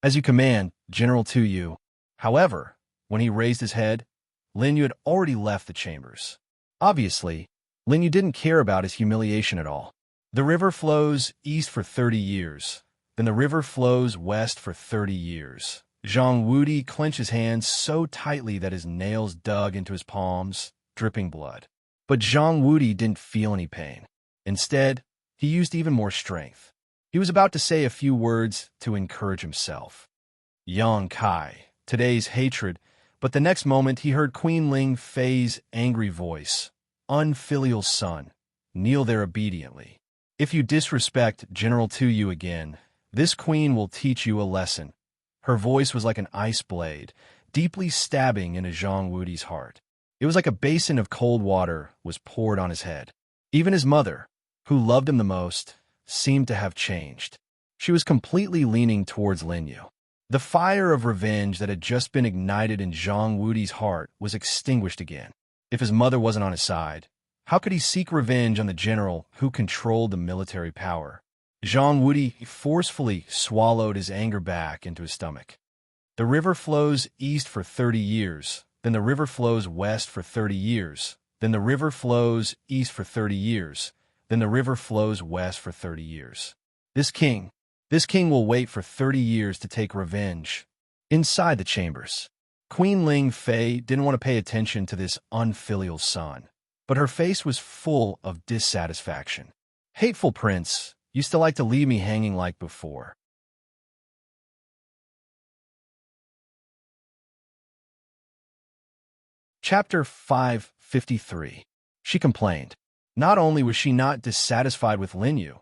As you command, General Tu Yu. However, when he raised his head, Lin Yu had already left the chambers. Obviously, Lin Yu didn't care about his humiliation at all. The river flows east for 30 years, then the river flows west for 30 years. Zhang Wudi clenched his hands so tightly that his nails dug into his palms, dripping blood. But Zhang Wudi didn't feel any pain. Instead, he used even more strength. He was about to say a few words to encourage himself. Yang Kai, today's hatred, but the next moment he heard Queen Ling Fei's angry voice. Unfilial son, kneel there obediently. If you disrespect General Tu Yu again, this queen will teach you a lesson. Her voice was like an ice blade, deeply stabbing into Zhang Wudi's heart. It was like a basin of cold water was poured on his head. Even his mother, who loved him the most, seemed to have changed. She was completely leaning towards Lin Yu. The fire of revenge that had just been ignited in Zhang Wudi's heart was extinguished again. If his mother wasn't on his side, how could he seek revenge on the general who controlled the military power? Zhang Wudi forcefully swallowed his anger back into his stomach. The river flows east for 30 years, then the river flows west for 30 years, then the river flows east for 30 years, then the river flows west for 30 years. This king will wait for 30 years to take revenge. Inside the chambers, Queen Ling Fei didn't want to pay attention to this unfilial son, but her face was full of dissatisfaction. Hateful prince, used to like to leave me hanging like before. Chapter 553. She complained. Not only was she not dissatisfied with Lin Yu,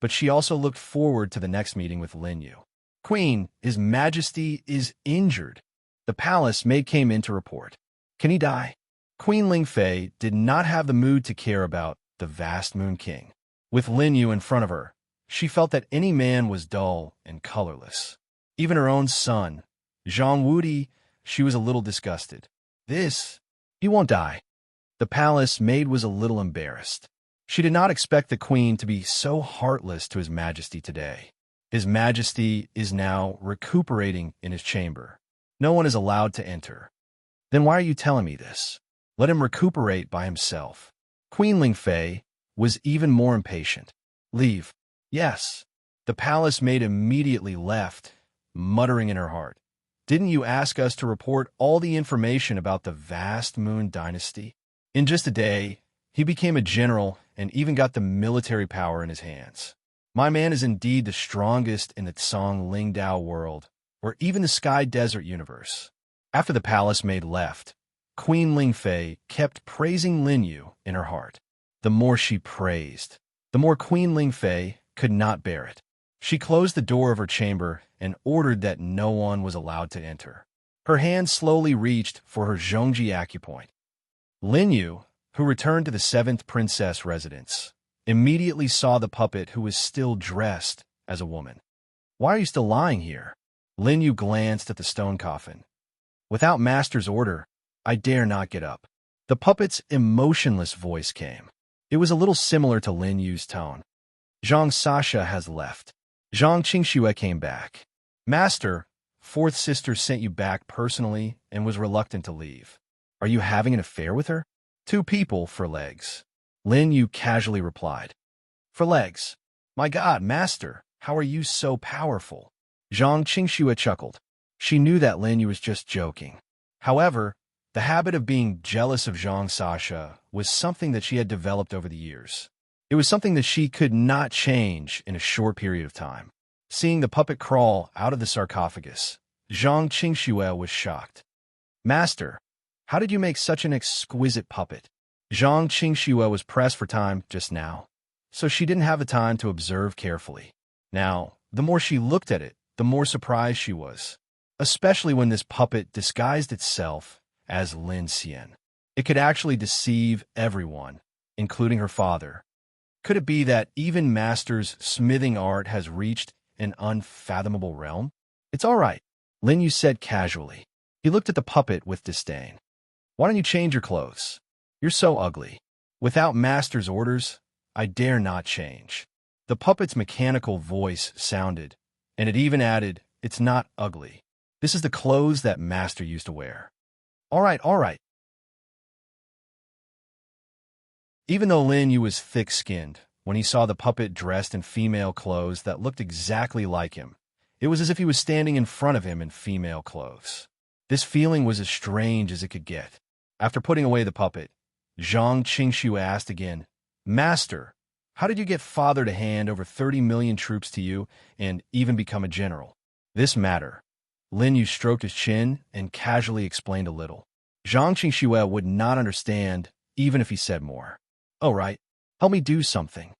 but she also looked forward to the next meeting with Lin Yu. Queen, His Majesty is injured. The palace maid came in to report. Can he die? Queen Ling Fei did not have the mood to care about the vast Moon King. With Lin Yu in front of her, she felt that any man was dull and colorless. Even her own son, Zhang Wudi, she was a little disgusted. He won't die. The palace maid was a little embarrassed. She did not expect the queen to be so heartless to His Majesty today. His Majesty is now recuperating in his chamber. No one is allowed to enter. Then why are you telling me this? Let him recuperate by himself. Queen Ling Fei was even more impatient. Leave. Yes. The palace maid immediately left, muttering in her heart. Didn't you ask us to report all the information about the vast Moon Dynasty? In just a day, he became a general and even got the military power in his hands. My man is indeed the strongest in the Tsong Lingdao world, or even the Sky Desert universe. After the palace maid left, Queen Ling Fei kept praising Lin Yu in her heart. The more she praised, the more Queen Ling Fei could not bear it. She closed the door of her chamber and ordered that no one was allowed to enter. Her hand slowly reached for her Zhongji acupoint. Lin Yu, who returned to the 7th princess residence, immediately saw the puppet who was still dressed as a woman. Why are you still lying here? Lin Yu glanced at the stone coffin. Without master's order, I dare not get up. The puppet's emotionless voice came. It was a little similar to Lin Yu's tone. Zhang Sasha has left. Zhang Qingxue came back. Master, fourth sister sent you back personally and was reluctant to leave. Are you having an affair with her? 2 people for legs. Lin Yu casually replied. For legs. My God, master, how are you so powerful? Zhang Qingxue chuckled. She knew that Lin Yu was just joking. However, the habit of being jealous of Zhang Sasha was something that she had developed over the years. It was something that she could not change in a short period of time. Seeing the puppet crawl out of the sarcophagus, Zhang Qingxue was shocked. Master, how did you make such an exquisite puppet? Zhang Qingxue was pressed for time just now, so she didn't have the time to observe carefully. Now, the more she looked at it, the more surprised she was, especially when this puppet disguised itself as Lin Xian. It could actually deceive everyone, including her father. Could it be that even Master's smithing art has reached an unfathomable realm? It's all right, Lin Yu said casually. He looked at the puppet with disdain. Why don't you change your clothes? You're so ugly. Without Master's orders, I dare not change. The puppet's mechanical voice sounded, and it even added, it's not ugly. This is the clothes that Master used to wear. All right. Even though Lin Yu was thick-skinned, when he saw the puppet dressed in female clothes that looked exactly like him, it was as if he was standing in front of him in female clothes. This feeling was as strange as it could get. After putting away the puppet, Zhang Qingxue asked again, Master, how did you get father to hand over 30 million troops to you and even become a general? This matter. Lin Yu stroked his chin and casually explained a little. Zhang Qingxue would not understand even if he said more. Oh, right. Help me do something.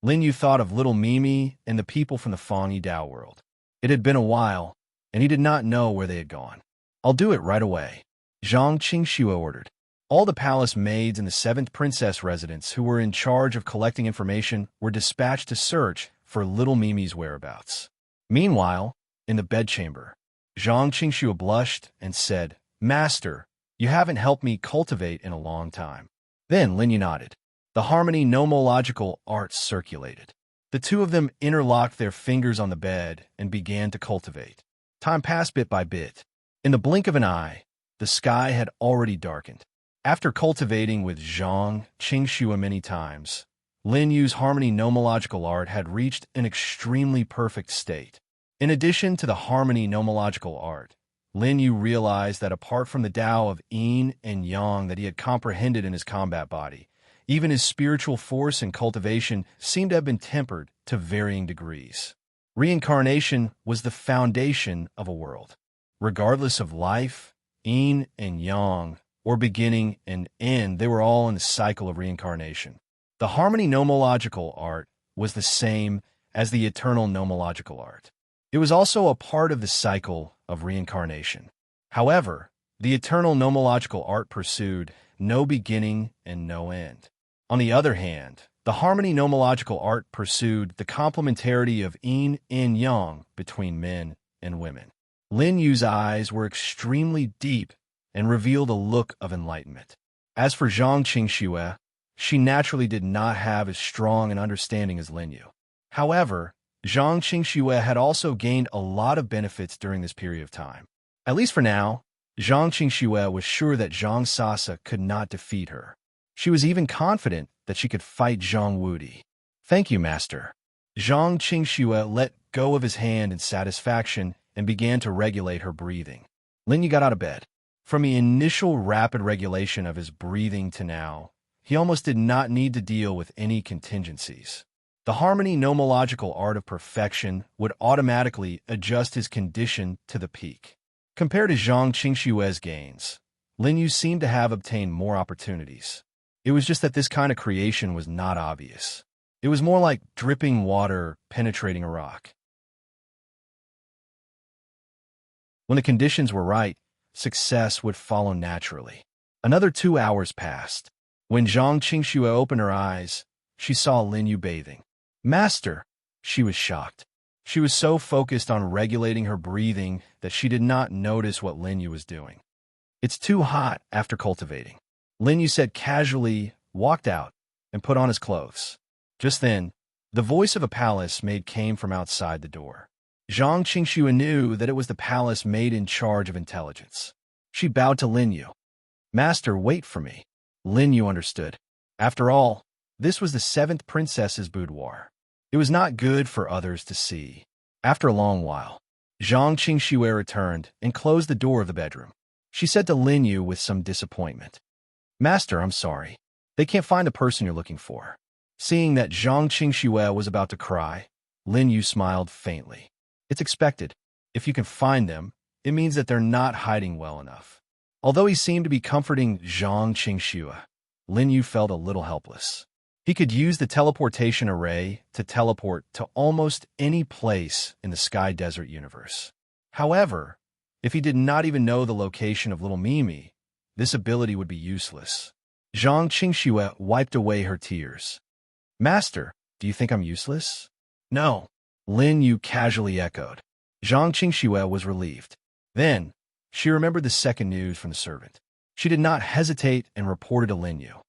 Lin Yu thought of little Mimi and the people from the Feng Yidao world. It had been a while, and he did not know where they had gone. I'll do it right away. Zhang Qingxue ordered. All the palace maids in the 7th princess residence who were in charge of collecting information were dispatched to search for little Mimi's whereabouts. Meanwhile, in the bedchamber, Zhang Qingxue blushed and said, "Master, you haven't helped me cultivate in a long time." Then Lin Yu nodded. The harmony nomological arts circulated. The two of them interlocked their fingers on the bed and began to cultivate. Time passed bit by bit. In the blink of an eye, the sky had already darkened. After cultivating with Zhang Qingxue many times, Lin Yu's harmony nomological art had reached an extremely perfect state. In addition to the harmony nomological art, Lin Yu realized that apart from the Tao of yin and yang that he had comprehended in his combat body, even his spiritual force and cultivation seemed to have been tempered to varying degrees. Reincarnation was the foundation of a world. Regardless of life, yin and yang, or beginning and end, they were all in the cycle of reincarnation. The harmony nomological art was the same as the eternal nomological art. It was also a part of the cycle of reincarnation. However, the eternal nomological art pursued no beginning and no end. On the other hand, the harmony nomological art pursued the complementarity of yin and yang between men and women. Lin Yu's eyes were extremely deep and revealed a look of enlightenment. As for Zhang Qingxue, she naturally did not have as strong an understanding as Lin Yu. However, Zhang Qingxue had also gained a lot of benefits during this period of time. At least for now, Zhang Qingxue was sure that Zhang Sasa could not defeat her. She was even confident that she could fight Zhang Wudi. "Thank you, master." Zhang Qingxue let go of his hand in satisfaction and began to regulate her breathing. Lin Yu got out of bed. From the initial rapid regulation of his breathing to now, he almost did not need to deal with any contingencies. The harmony nomological art of perfection would automatically adjust his condition to the peak. Compared to Zhang Qingxue's gains, Lin Yu seemed to have obtained more opportunities. It was just that this kind of creation was not obvious. It was more like dripping water penetrating a rock. When the conditions were right, success would follow naturally. Another 2 hours passed. When Zhang Qingxue opened her eyes, she saw Lin Yu bathing. "Master!" She was shocked. She was so focused on regulating her breathing that she did not notice what Lin Yu was doing. "It's too hot after cultivating." Lin Yu said casually, walked out, and put on his clothes. Just then, the voice of a palace maid came from outside the door. Zhang Qingxue knew that it was the palace maid in charge of intelligence. She bowed to Lin Yu. "Master, wait for me." Lin Yu understood. After all, this was the 7th princess's boudoir. It was not good for others to see. After a long while, Zhang Qingxue returned and closed the door of the bedroom. She said to Lin Yu with some disappointment, "Master, I'm sorry. They can't find the person you're looking for." Seeing that Zhang Qingxue was about to cry, Lin Yu smiled faintly. "It's expected. If you can find them, it means that they're not hiding well enough." Although he seemed to be comforting Zhang Qingxue, Lin Yu felt a little helpless. He could use the teleportation array to teleport to almost any place in the Sky Desert universe. However, if he did not even know the location of little Mimi, this ability would be useless. Zhang Qingxue wiped away her tears. "Master, do you think I'm useless?" "No," Lin Yu casually echoed. Zhang Qingxue was relieved. Then, she remembered the second news from the servant. She did not hesitate and reported to Lin Yu.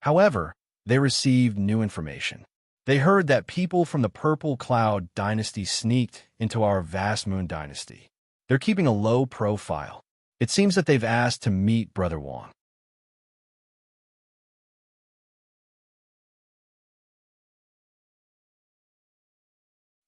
However, they received new information. They heard that people from the Purple Cloud dynasty sneaked into our Vast Moon dynasty. They're keeping a low profile. It seems that they've asked to meet Brother Wang.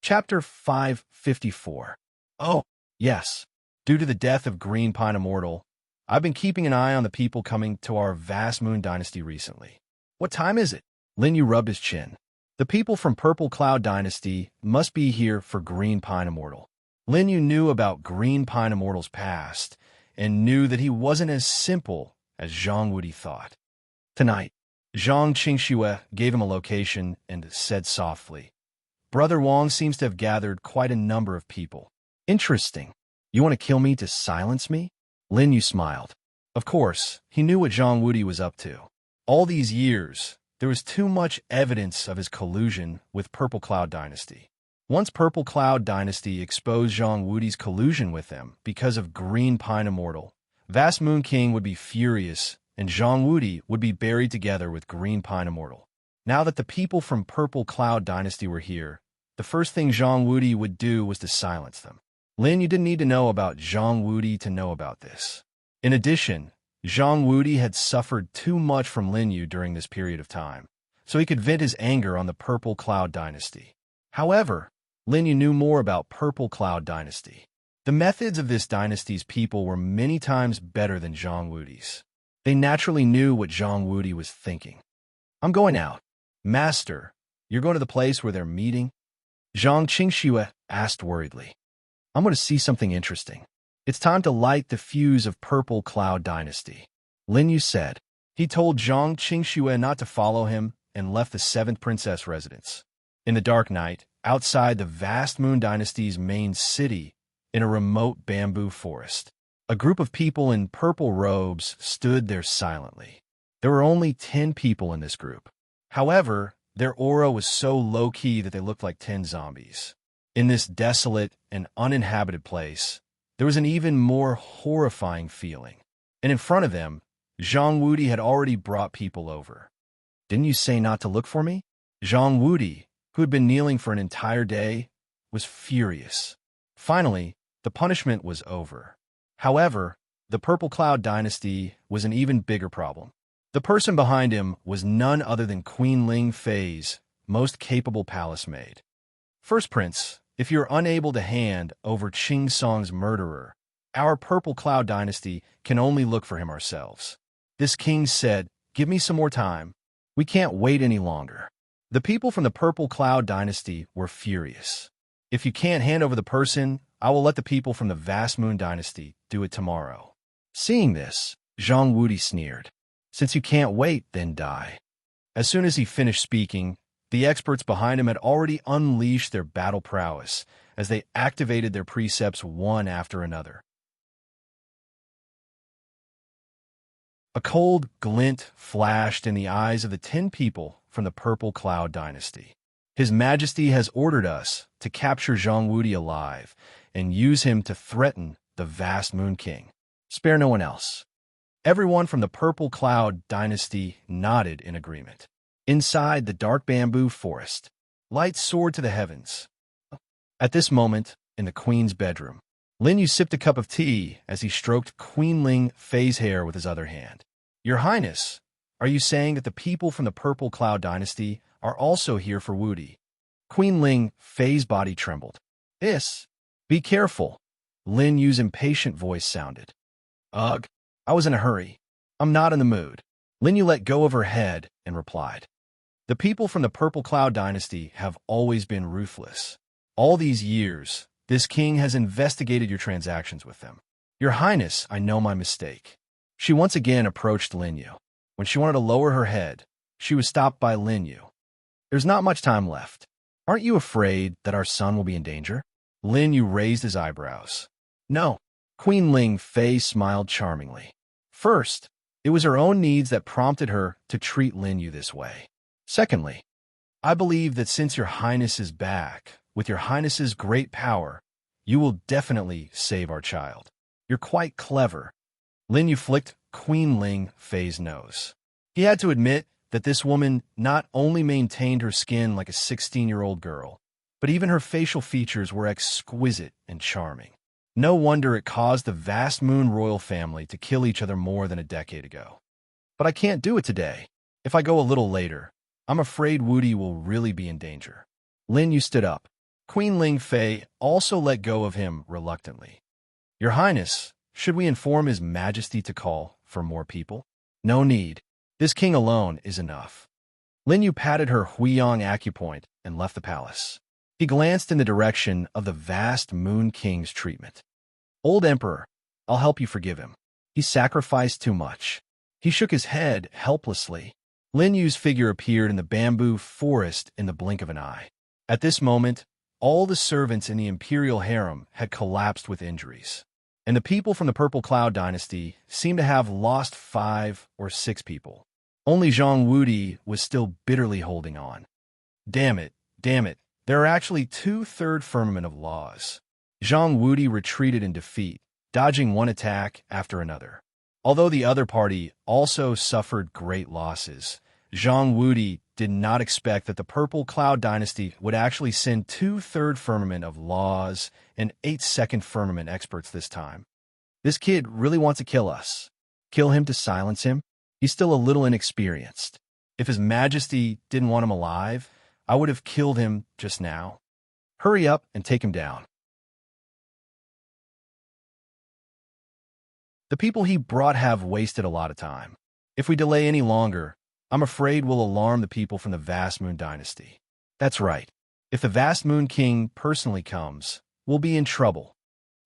Chapter 554. Oh, yes. Due to the death of Green Pine Immortal, I've been keeping an eye on the people coming to our Vast Moon dynasty recently. What time is it? Lin Yu rubbed his chin. The people from Purple Cloud dynasty must be here for Green Pine Immortal. Lin Yu knew about Green Pine Immortal's past and knew that he wasn't as simple as Zhang Wudi thought. Tonight, Zhang Qingxue gave him a location and said softly, "Brother Wang seems to have gathered quite a number of people. Interesting. You want to kill me to silence me?" Lin Yu smiled. Of course, he knew what Zhang Wudi was up to. All these years, there was too much evidence of his collusion with Purple Cloud Dynasty. Once Purple Cloud Dynasty exposed Zhang Wudi's collusion with them because of Green Pine Immortal, Vast Moon King would be furious, and Zhang Wudi would be buried together with Green Pine Immortal. Now that the people from Purple Cloud Dynasty were here, the first thing Zhang Wudi would do was to silence them. Lin, you didn't need to know about Zhang Wudi to know about this. In addition, Zhang Wudi had suffered too much from Lin Yu during this period of time, so he could vent his anger on the Purple Cloud Dynasty. However, Lin Yu knew more about Purple Cloud Dynasty. The methods of this dynasty's people were many times better than Zhang Wudi's. They naturally knew what Zhang Wudi was thinking. I'm going out. Master, you're going to the place where they're meeting? Zhang Qingxue asked worriedly. I'm going to see something interesting. It's time to light the fuse of Purple Cloud Dynasty. Lin Yu said. He told Zhang Qingxue not to follow him and left the 7th Princess residence. In the dark night, outside the Vast Moon Dynasty's main city, in a remote bamboo forest, a group of people in purple robes stood there silently. There were only 10 people in this group. However, their aura was so low-key that they looked like 10 zombies. In this desolate and uninhabited place, there was an even more horrifying feeling. And in front of them, Zhang Wudi had already brought people over. Didn't you say not to look for me? Zhang Wudi, who had been kneeling for an entire day, was furious. Finally, the punishment was over. However, the Purple Cloud Dynasty was an even bigger problem. The person behind him was none other than Queen Ling Fei's most capable palace maid. First Prince, if you're unable to hand over Qing Song's murderer, our Purple Cloud Dynasty can only look for him ourselves. This king said, give me some more time. We can't wait any longer. The people from the Purple Cloud Dynasty were furious. If you can't hand over the person, I will let the people from the Vast Moon Dynasty do it tomorrow. Seeing this, Zhang Wudi sneered. Since you can't wait, then die. As soon as he finished speaking, the experts behind him had already unleashed their battle prowess as they activated their precepts one after another. A cold glint flashed in the eyes of the 10 people from the Purple Cloud Dynasty. His Majesty has ordered us to capture Zhang Wudi alive and use him to threaten the Vast Moon King. Spare no one else. Everyone from the Purple Cloud Dynasty nodded in agreement. Inside the dark bamboo forest, lights soared to the heavens. At this moment, in the Queen's bedroom, Lin Yu sipped a cup of tea as he stroked Queen Ling Fei's hair with his other hand. Your Highness, are you saying that the people from the Purple Cloud Dynasty are also here for Wudi? Queen Ling Fei's body trembled. Yes. Be careful, Lin Yu's impatient voice sounded. Ugh, I was in a hurry. I'm not in the mood. Lin Yu let go of her head and replied. The people from the Purple Cloud Dynasty have always been ruthless. All these years, this king has investigated your transactions with them. Your Highness, I know my mistake. She once again approached Lin Yu. When she wanted to lower her head, she was stopped by Lin Yu. There's not much time left. Aren't you afraid that our son will be in danger? Lin Yu raised his eyebrows. No. Queen Ling Fei smiled charmingly. First, it was her own needs that prompted her to treat Lin Yu this way. Secondly, I believe that since your Highness is back, with your Highness's great power, you will definitely save our child. You're quite clever. Lin Yu flicked Queen Ling Fei's nose. He had to admit that this woman not only maintained her skin like a 16-year-old girl, but even her facial features were exquisite and charming. No wonder it caused the Vast Moon royal family to kill each other more than a decade ago. But I can't do it today. If I go a little later, I'm afraid Wudi will really be in danger. Lin Yu stood up. Queen Ling Fei also let go of him reluctantly. Your Highness, should we inform His Majesty to call for more people? No need. This king alone is enough. Lin Yu patted her Huiyang acupoint and left the palace. He glanced in the direction of the Vast Moon King's treatment. Old Emperor, I'll help you forgive him. He sacrificed too much. He shook his head helplessly. Lin Yu's figure appeared in the bamboo forest in the blink of an eye. At this moment, all the servants in the imperial harem had collapsed with injuries. and the people from the Purple Cloud dynasty seemed to have lost 5 or 6 people. Only Zhang Wudi was still bitterly holding on. Damn it, damn it, there are actually 2/3 firmament of laws. Zhang Wudi retreated in defeat, dodging one attack after another. Although the other party also suffered great losses, Zhang Wudi did not expect that the Purple Cloud dynasty would actually send 2/3 firmament of laws and 8-second firmament experts this time. This kid really wants to kill us. Kill him to silence him? He's still a little inexperienced. If His Majesty didn't want him alive, I would have killed him just now. Hurry up and take him down. The people he brought have wasted a lot of time. If we delay any longer, I'm afraid we'll alarm the people from the Vast Moon Dynasty. That's right. If the Vast Moon King personally comes, we'll be in trouble.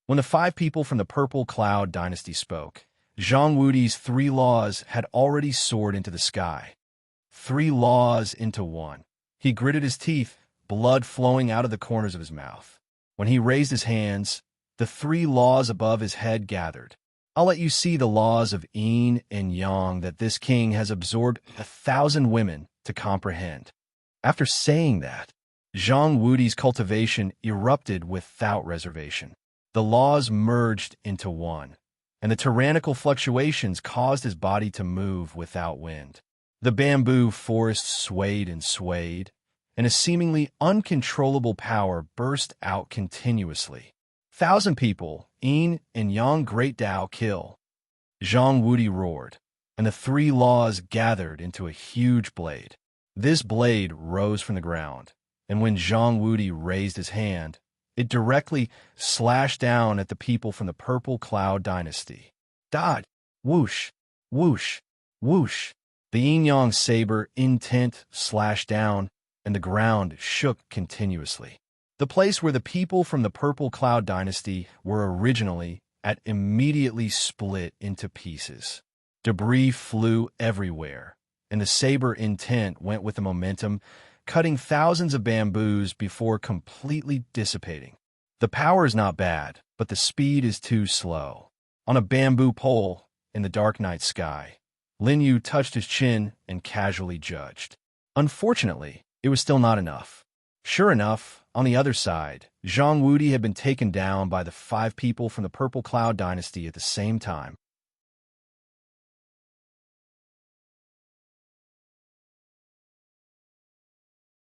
When the 5 people from the Purple Cloud Dynasty spoke, Zhang Wudi's 3 laws had already soared into the sky. 3 laws into one. He gritted his teeth, blood flowing out of the corners of his mouth. When he raised his hands, the 3 laws above his head gathered. I'll let you see the laws of yin and yang that this king has absorbed 1,000 women to comprehend. After saying that, Zhang Wudi's cultivation erupted without reservation. The laws merged into one, and the tyrannical fluctuations caused his body to move without wind. The bamboo forest swayed and swayed, and a seemingly uncontrollable power burst out continuously. 1,000 people, yin and yang great Tao kill. Zhang Wudi roared, and the 3 laws gathered into a huge blade. This blade rose from the ground, and when Zhang Wudi raised his hand, it directly slashed down at the people from the Purple Cloud Dynasty. Dodge! Whoosh! Whoosh! Whoosh! The yin-yang saber intent slashed down, and the ground shook continuously. The place where the people from the Purple Cloud Dynasty were originally at immediately split into pieces. Debris flew everywhere, and the saber intent went with the momentum, cutting thousands of bamboos before completely dissipating. The power is not bad, but the speed is too slow. On a bamboo pole in the dark night sky, Lin Yu touched his chin and casually judged. Unfortunately, it was still not enough. Sure enough, on the other side, Zhang Wudi had been taken down by the 5 people from the Purple Cloud Dynasty at the same time.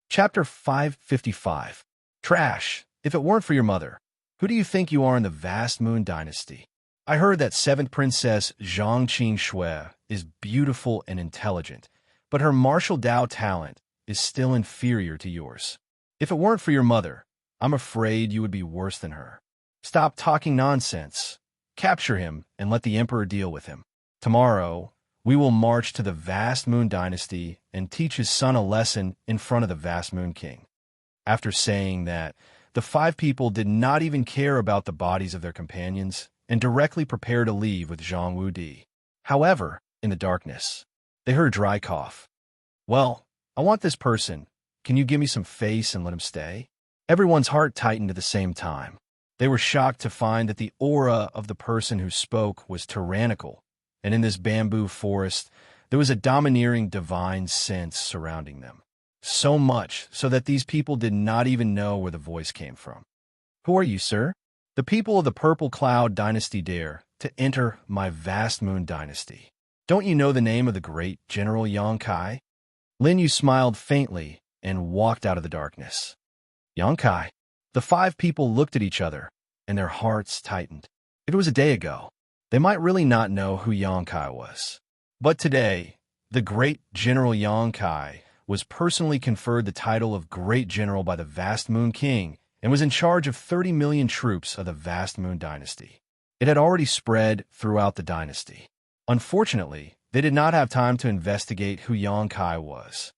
Chapter 555. Trash. If it weren't for your mother, who do you think you are in the Vast Moon Dynasty? I heard that 7th Princess Zhang Qing is beautiful and intelligent, but her martial Dao talent is still inferior to yours. If it weren't for your mother, I'm afraid you would be worse than her. Stop talking nonsense. Capture him and let the Emperor deal with him. Tomorrow, we will march to the Vast Moon Dynasty and teach his son a lesson in front of the Vast Moon King. After saying that, the 5 people did not even care about the bodies of their companions and directly prepared to leave with Zhang Wudi. However, in the darkness, they heard a dry cough. Well, I want this person. Can you give me some face and let him stay? Everyone's heart tightened at the same time. They were shocked to find that the aura of the person who spoke was tyrannical, and in this bamboo forest, there was a domineering divine sense surrounding them. So much so that these people did not even know where the voice came from. Who are you, sir? The people of the Purple Cloud Dynasty dare to enter my Vast Moon Dynasty. Don't you know the name of the great General Yang Kai? Lin Yu smiled faintly and walked out of the darkness. Yang Kai. The 5 people looked at each other, and their hearts tightened. If it was a day ago, they might really not know who Yang Kai was. But today, the great General Yang Kai was personally conferred the title of Great General by the Vast Moon King and was in charge of 30 million troops of the Vast Moon Dynasty. It had already spread throughout the dynasty. Unfortunately, they did not have time to investigate who Yang Kai was.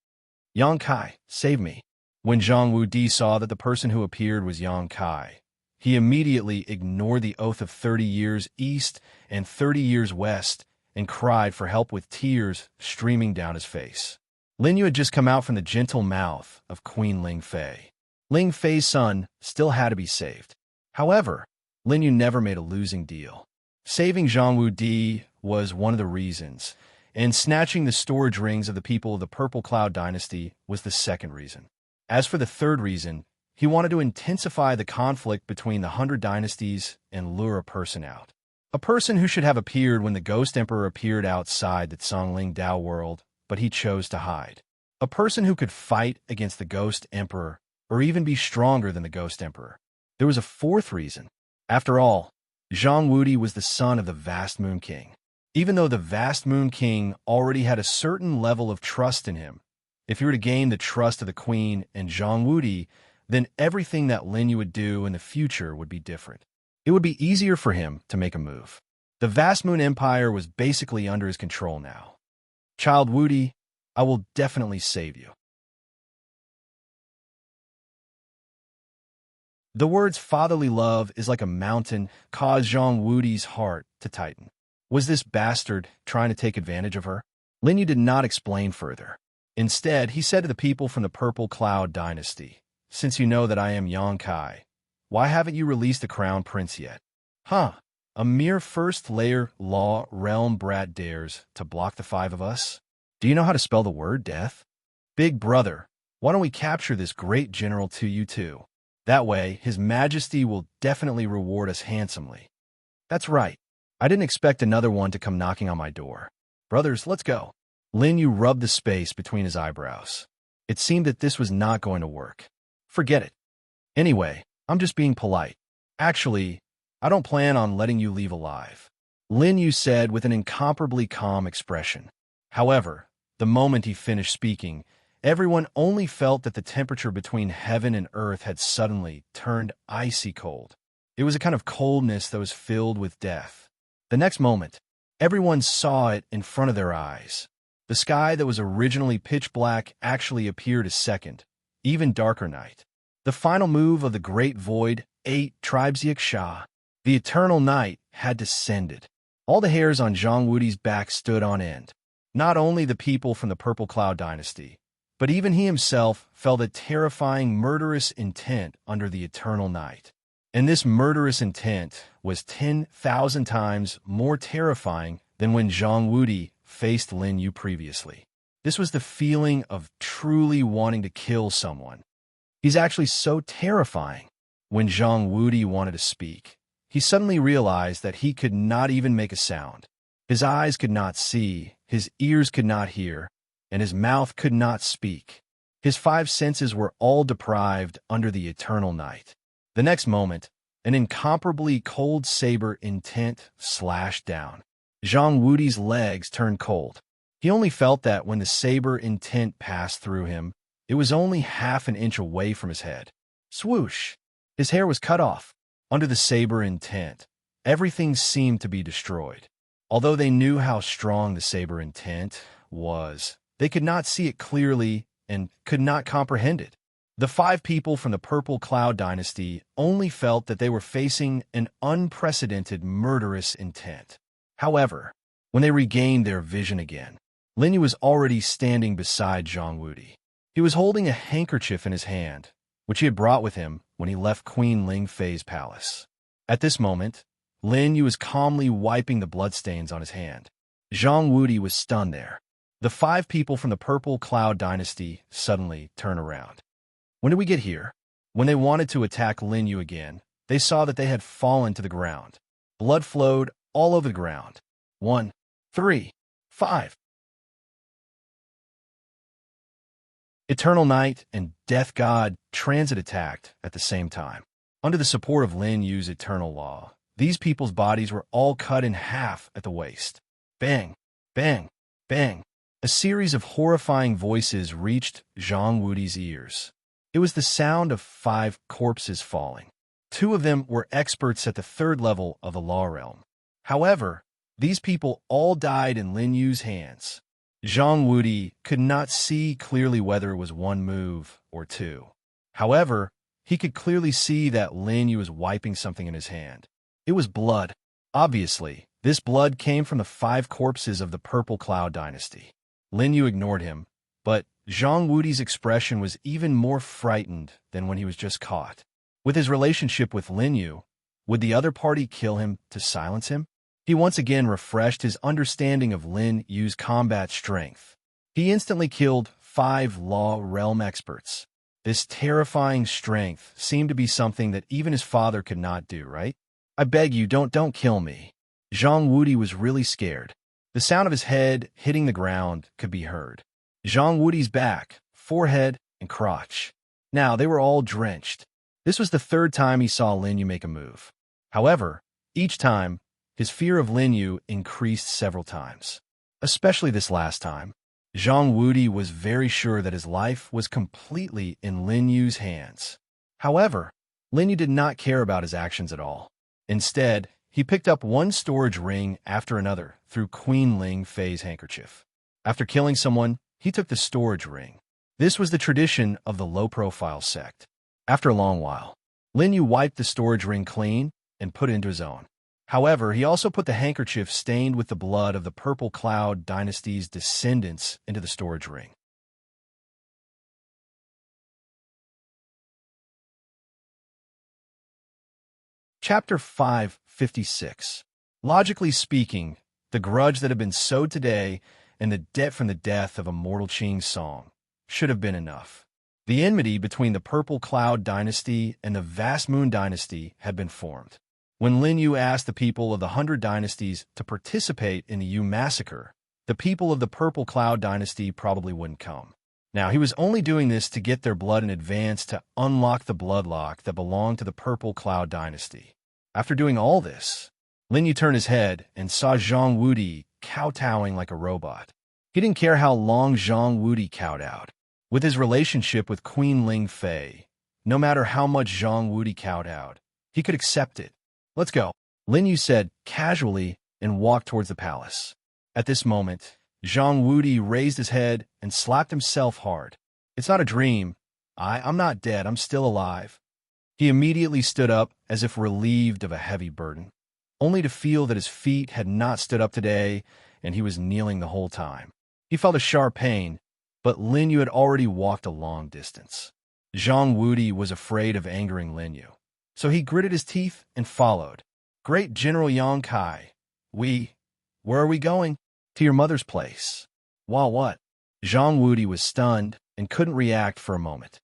Yang Kai, save me. When Zhang Wudi saw that the person who appeared was Yang Kai, he immediately ignored the oath of 30 years east and 30 years west and cried for help with tears streaming down his face. Lin Yu had just come out from the gentle mouth of Queen Ling Fei. Ling Fei's son still had to be saved. However, Lin Yu never made a losing deal. Saving Zhang Wudi was one of the reasons, and snatching the storage rings of the people of the Purple Cloud Dynasty was the second reason. As for the third reason, he wanted to intensify the conflict between the 100 dynasties and lure a person out. A person who should have appeared when the Ghost Emperor appeared outside the Congling Dao world, but he chose to hide. A person who could fight against the Ghost Emperor, or even be stronger than the Ghost Emperor. There was a fourth reason. After all, Zhang Wudi was the son of the Vast Moon King. Even though the Vast Moon King already had a certain level of trust in him, if he were to gain the trust of the Queen and Zhang Wudi, then everything that Lin Yu would do in the future would be different. It would be easier for him to make a move. The Vast Moon Empire was basically under his control now. Child Wudi, I will definitely save you. The words fatherly love is like a mountain caused Zhang Wudi's heart to tighten. Was this bastard trying to take advantage of her? Lin Yu did not explain further. Instead, he said to the people from the Purple Cloud Dynasty, "Since you know that I am Yang Kai, why haven't you released the Crown Prince yet?" Huh, a mere first-layer law realm brat dares to block the five of us? Do you know how to spell the word death? Big brother, why don't we capture this great general to you too? That way, His Majesty will definitely reward us handsomely. That's right. I didn't expect another one to come knocking on my door. Brothers, let's go. Lin Yu rubbed the space between his eyebrows. It seemed that this was not going to work. Forget it. Anyway, I'm just being polite. Actually, I don't plan on letting you leave alive, Lin Yu said with an incomparably calm expression. However, the moment he finished speaking, everyone only felt that the temperature between heaven and earth had suddenly turned icy cold. It was a kind of coldness that was filled with death. The next moment, everyone saw it in front of their eyes. The sky that was originally pitch black actually appeared a second, even darker night. The final move of the Great Void, 8 Tribes Yiksha, the eternal night, had descended. All the hairs on Zhang Wudi's back stood on end. Not only the people from the Purple Cloud Dynasty, but even he himself felt a terrifying, murderous intent under the eternal night. And this murderous intent was 10,000 times more terrifying than when Zhang Wudi faced Lin Yu previously. This was the feeling of truly wanting to kill someone. He's actually so terrifying. When Zhang Wudi wanted to speak, he suddenly realized that he could not even make a sound. His eyes could not see, his ears could not hear, and his mouth could not speak. His 5 senses were all deprived under the eternal night. The next moment, an incomparably cold saber intent slashed down. Zhang Wudi's legs turned cold. He only felt that when the saber intent passed through him, it was only half an inch away from his head. Swoosh! His hair was cut off. Under the saber intent, everything seemed to be destroyed. Although they knew how strong the saber intent was, they could not see it clearly and could not comprehend it. The 5 people from the Purple Cloud Dynasty only felt that they were facing an unprecedented murderous intent. However, when they regained their vision again, Lin Yu was already standing beside Zhang Wudi. He was holding a handkerchief in his hand, which he had brought with him when he left Queen Ling Fei's palace. At this moment, Lin Yu was calmly wiping the bloodstains on his hand. Zhang Wudi was stunned there. The 5 people from the Purple Cloud Dynasty suddenly turned around. When did we get here? When they wanted to attack Lin Yu again, they saw that they had fallen to the ground. Blood flowed all over the ground. 1, 3, 5. Eternal Night and Death God transit attacked at the same time. Under the support of Lin Yu's eternal law, these people's bodies were all cut in half at the waist. Bang, bang, bang. A series of horrifying voices reached Zhang Wudi's ears. It was the sound of 5 corpses falling. 2 of them were experts at the 3rd level of the law realm. However, these people all died in Lin Yu's hands. Zhang Wudi could not see clearly whether it was 1 move or 2. However, he could clearly see that Lin Yu was wiping something in his hand. It was blood. Obviously, this blood came from the 5 corpses of the Purple Cloud Dynasty. Lin Yu ignored him, but Zhang Wudi's expression was even more frightened than when he was just caught. With his relationship with Lin Yu, Would the other party kill him to silence him? He once again refreshed his understanding of Lin Yu's combat strength. He instantly killed 5 Law Realm experts. This terrifying strength seemed to be something that even his father could not do, right? I beg you, don't kill me. Zhang Wudi was really scared. The sound of his head hitting the ground could be heard. Zhang Wudi's back, forehead, and crotch. Now, they were all drenched. This was the 3rd time he saw Lin Yu make a move. However, each time, his fear of Lin Yu increased several times. Especially this last time. Zhang Wudi was very sure that his life was completely in Lin Yu's hands. However, Lin Yu did not care about his actions at all. Instead, he picked up one storage ring after another through Queen Ling Fei's handkerchief. After killing someone, he took the storage ring. This was the tradition of the low-profile sect. After a long while, Lin Yu wiped the storage ring clean and put it into his own. However, he also put the handkerchief stained with the blood of the Purple Cloud Dynasty's descendants into the storage ring. Chapter 556. Logically speaking, the grudge that had been sowed today and the debt from the death of Immortal Qing's song should have been enough. The enmity between the Purple Cloud Dynasty and the Vast Moon Dynasty had been formed. When Lin Yu asked the people of the 100 dynasties to participate in the Yu massacre, the people of the Purple Cloud Dynasty probably wouldn't come. Now, he was only doing this to get their blood in advance to unlock the bloodlock that belonged to the Purple Cloud Dynasty. After doing all this, Lin Yu turned his head and saw Zhang Wudi kowtowing like a robot. He didn't care how long Zhang Wudi cowed out. With his relationship with Queen Ling Fei, no matter how much Zhang Wudi cowed out, he could accept it. Let's go, Lin Yu said casually and walked towards the palace. At this moment, Zhang Wudi raised his head and slapped himself hard. It's not a dream. I'm not dead. I'm still alive. He immediately stood up as if relieved of a heavy burden, only to feel that his feet had not stood up today and he was kneeling the whole time. He felt a sharp pain, but Lin Yu had already walked a long distance. Zhang Wudi was afraid of angering Lin Yu, so he gritted his teeth and followed. Great General Yang Kai, where are we going? To your mother's place. While what? Zhang Wudi was stunned and couldn't react for a moment.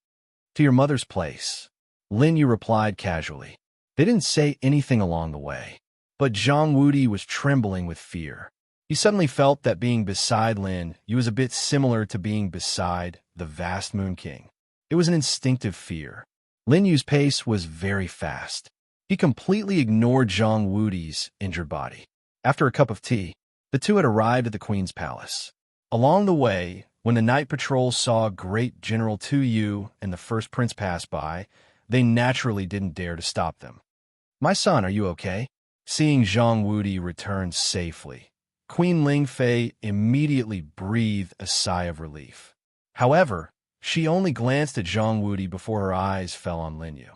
To your mother's place, Lin Yu replied casually. They didn't say anything along the way, but Zhang Wudi was trembling with fear. He suddenly felt that being beside Lin Yu was a bit similar to being beside the Vast Moon King. It was an instinctive fear. Lin Yu's pace was very fast. He completely ignored Zhang Wudi's injured body. After a cup of tea, the two had arrived at the Queen's palace. Along the way, when the night patrol saw Great General Tu Yu and the first prince pass by, they naturally didn't dare to stop them. My son, are you okay? Seeing Zhang Wudi return safely, Queen Ling Fei immediately breathed a sigh of relief. However, she only glanced at Zhang Wudi before her eyes fell on Lin Yu.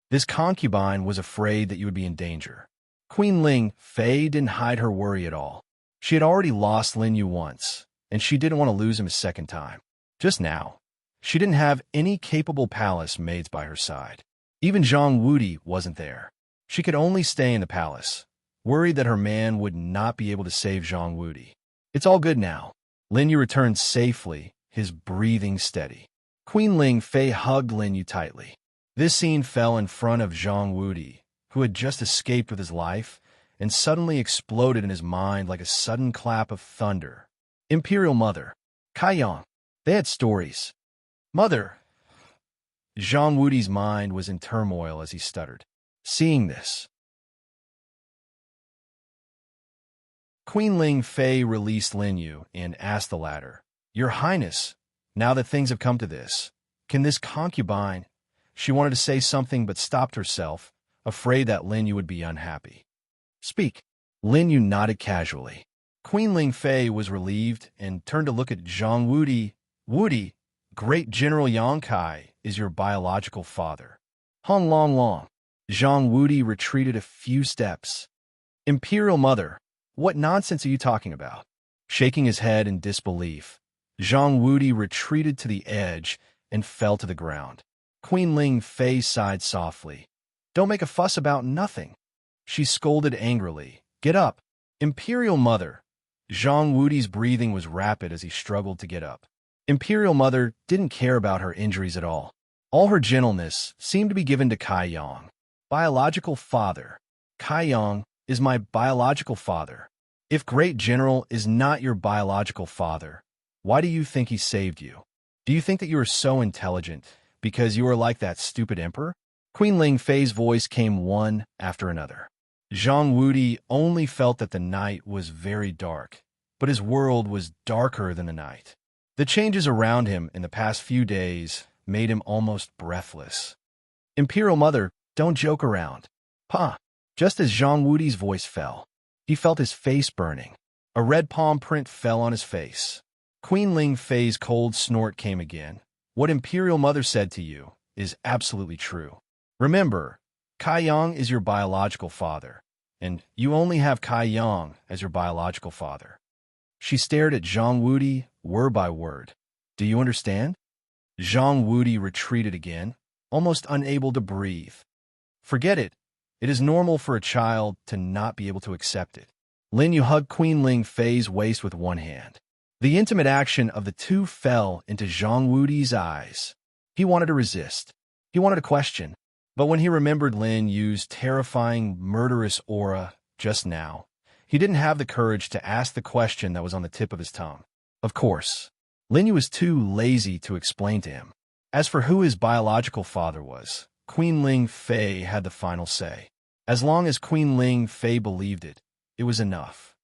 This concubine was afraid that you would be in danger. Queen Ling Fei didn't hide her worry at all. She had already lost Lin Yu once, and she didn't want to lose him a second time. Just now, she didn't have any capable palace maids by her side. Even Zhang Wudi wasn't there. She could only stay in the palace, worried that her man would not be able to save Zhang Wudi. It's all good now. Lin Yu returned safely, his breathing steady. Queen Ling Fei hugged Lin Yu tightly. This scene fell in front of Zhang Wudi, who had just escaped with his life, and suddenly exploded in his mind like a sudden clap of thunder. Imperial Mother, Kaiyang, they had stories. Mother. Zhang Wudi's mind was in turmoil as he stuttered. Seeing this, Queen Ling Fei released Lin Yu and asked the latter, Your Highness, now that things have come to this, can this concubine... She wanted to say something but stopped herself, afraid that Lin Yu would be unhappy. Speak. Lin Yu nodded casually. Queen Ling Fei was relieved and turned to look at Zhang Wudi. Wudi, Great General Yang Kai is your biological father. Hong Long Long. Zhang Wudi retreated a few steps. Imperial Mother, what nonsense are you talking about? Shaking his head in disbelief, Zhang Wudi retreated to the edge and fell to the ground. Queen Ling Fei sighed softly. Don't make a fuss about nothing. She scolded angrily. "Get up!" Imperial Mother. Zhang Wudi's breathing was rapid as he struggled to get up. Imperial Mother didn't care about her injuries at all. All her gentleness seemed to be given to Kai Yang. Biological father. Kai Yang is my biological father. If Great General is not your biological father, why do you think he saved you? Do you think that you are so intelligent because you are like that stupid emperor? Queen Ling Fei's voice came one after another. Zhang Wudi only felt that the night was very dark, but his world was darker than the night. The changes around him in the past few days made him almost breathless. Imperial Mother, don't joke around. Pa! Just as Zhang Wudi's voice fell, he felt his face burning. A red palm print fell on his face. Queen Ling Fei's cold snort came again. What Imperial Mother said to you is absolutely true. Remember, Kai Yang is your biological father, and you only have Kai Yang as your biological father. She stared at Zhang Wudi word by word. Do you understand? Zhang Wudi retreated again, almost unable to breathe. Forget it. It is normal for a child to not be able to accept it. Lin Yu hugged Queen Ling Fei's waist with one hand. The intimate action of the two fell into Zhang Wudi's eyes. He wanted to resist. He wanted to question. But when he remembered Lin Yu's terrifying, murderous aura just now, he didn't have the courage to ask the question that was on the tip of his tongue. Of course, Lin Yu was too lazy to explain to him. As for who his biological father was, Queen Ling Fei had the final say. As long as Queen Ling Fei believed it, it was enough.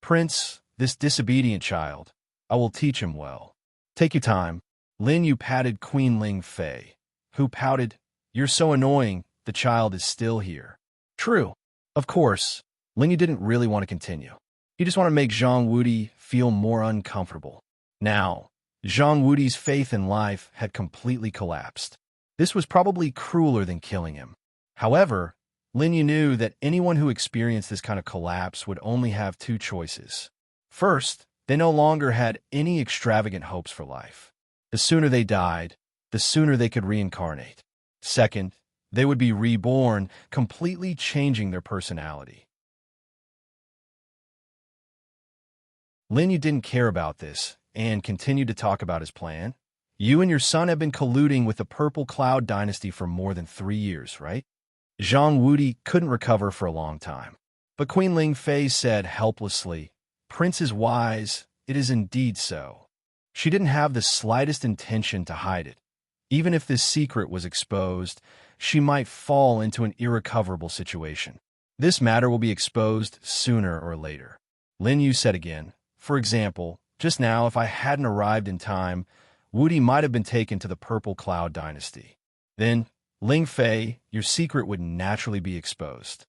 Prince, this disobedient child, I will teach him well. Take your time. Lin Yu patted Queen Ling Fei, who pouted, You're so annoying, the child is still here. True. Of course, Lin Yu didn't really want to continue. He just wanted to make Zhang Wudi feel more uncomfortable. Now, Zhang Wudi's faith in life had completely collapsed. This was probably crueler than killing him. However, Lin Yu knew that anyone who experienced this kind of collapse would only have two choices. First, they no longer had any extravagant hopes for life. The sooner they died, the sooner they could reincarnate. Second, they would be reborn, completely changing their personality. Lin Yu didn't care about this and continued to talk about his plan. You and your son have been colluding with the Purple Cloud Dynasty for more than 3 years, right? Zhang Wudi couldn't recover for a long time. But Queen Ling Fei said helplessly, Prince is wise, it is indeed so. She didn't have the slightest intention to hide it. Even if this secret was exposed, she might fall into an irrecoverable situation. This matter will be exposed sooner or later. Lin Yu said again, for example, just now if I hadn't arrived in time, Wudi might have been taken to the Purple Cloud Dynasty. Then, Ling Fei, your secret would naturally be exposed.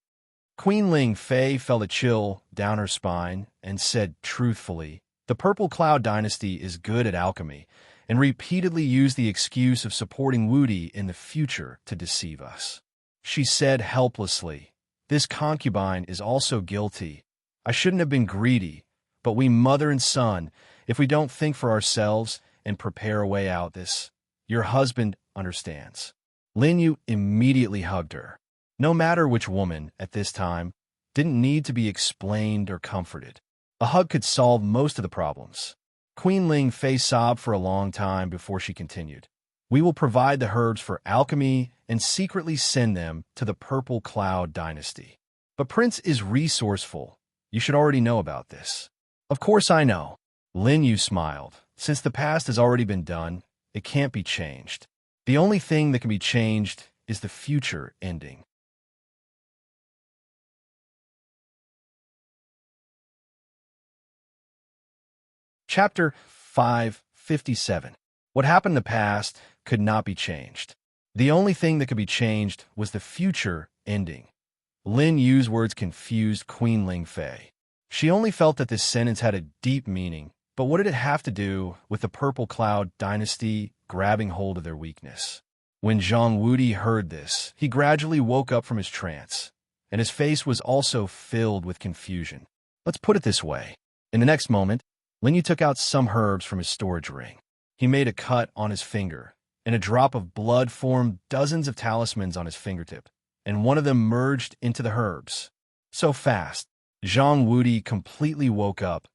Queen Ling Fei felt a chill down her spine and said truthfully, the Purple Cloud Dynasty is good at alchemy, and repeatedly used the excuse of supporting Wudi in the future to deceive us. She said helplessly, this concubine is also guilty. I shouldn't have been greedy, but we mother and son, if we don't think for ourselves and prepare a way out this, your husband understands. Lin Yu immediately hugged her. No matter which woman, at this time, didn't need to be explained or comforted. A hug could solve most of the problems. Queen Ling Fei sobbed for a long time before she continued. We will provide the herbs for alchemy and secretly send them to the Purple Cloud Dynasty. But Prince is resourceful. You should already know about this. Of course I know. Lin Yu smiled. Since the past has already been done, it can't be changed. The only thing that can be changed is the future ending. Chapter 557. What happened in the past could not be changed. The only thing that could be changed was the future ending. Lin Yu's words confused Queen Ling Fei. She only felt that this sentence had a deep meaning, but what did it have to do with the Purple Cloud Dynasty grabbing hold of their weakness? When Zhang Wudi heard this, he gradually woke up from his trance, and his face was also filled with confusion. Let's put it this way. In the next moment, Lin Yu took out some herbs from his storage ring. He made a cut on his finger, and a drop of blood formed dozens of talismans on his fingertip. and one of them merged into the herbs. So fast, Zhang Wudi completely woke up,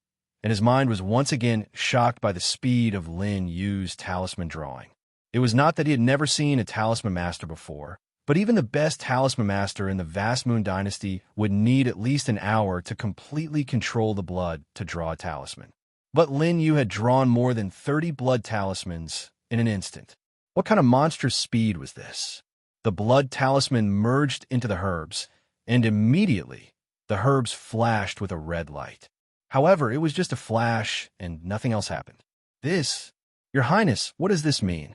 and his mind was once again shocked by the speed of Lin Yu's talisman drawing. It was not that he had never seen a talisman master before, but even the best talisman master in the vast Moon Dynasty would need at least an hour to completely control the blood to draw a talisman. But Lin Yu had drawn more than 30 blood talismans in an instant. What kind of monstrous speed was this? The blood talisman merged into the herbs, and immediately the herbs flashed with a red light. However, it was just a flash, and nothing else happened. Your Highness, what does this mean?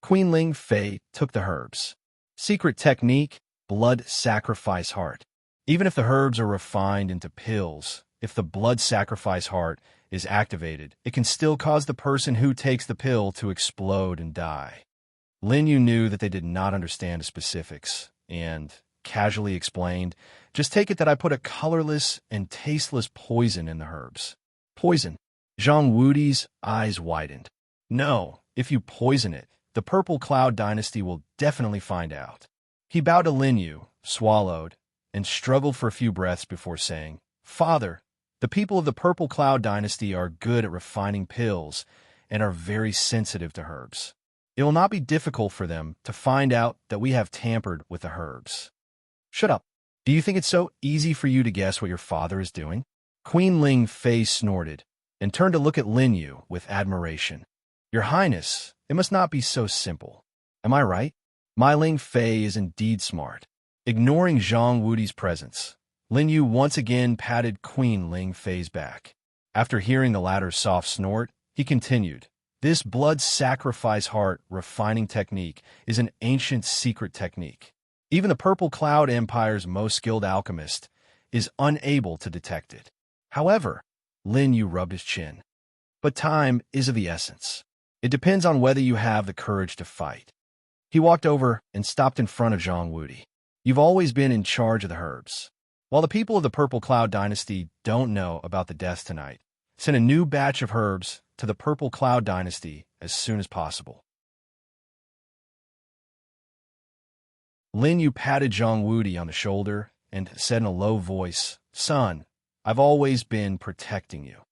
Queen Ling Fei took the herbs. Secret technique, blood sacrifice heart. Even if the herbs are refined into pills, if the blood sacrifice heart is activated, it can still cause the person who takes the pill to explode and die. Lin Yu knew that they did not understand the specifics, and casually explained, just take it that I put a colorless and tasteless poison in the herbs. Poison? Zhang Wudi's eyes widened. No, if you poison it, the Purple Cloud Dynasty will definitely find out. He bowed to Lin Yu, swallowed, and struggled for a few breaths before saying, Father, the people of the Purple Cloud Dynasty are good at refining pills and are very sensitive to herbs. It will not be difficult for them to find out that we have tampered with the herbs. Shut up. Do you think it's so easy for you to guess what your father is doing? Queen Ling Fei snorted and turned to look at Lin Yu with admiration. Your Highness, it must not be so simple. Am I right? My Ling Fei is indeed smart. Ignoring Zhang Wudi's presence, Lin Yu once again patted Queen Ling Fei's back. After hearing the latter's soft snort, he continued, This blood sacrifice heart refining technique is an ancient secret technique. Even the Purple Cloud Empire's most skilled alchemist is unable to detect it. However, Lin Yu rubbed his chin. But time is of the essence. It depends on whether you have the courage to fight. He walked over and stopped in front of Zhang Wudi. You've always been in charge of the herbs. While the people of the Purple Cloud Dynasty don't know about the deaths tonight, send a new batch of herbs to the Purple Cloud Dynasty as soon as possible. Lin Yu patted Zhang Wudi on the shoulder and said in a low voice, Son, I've always been protecting you.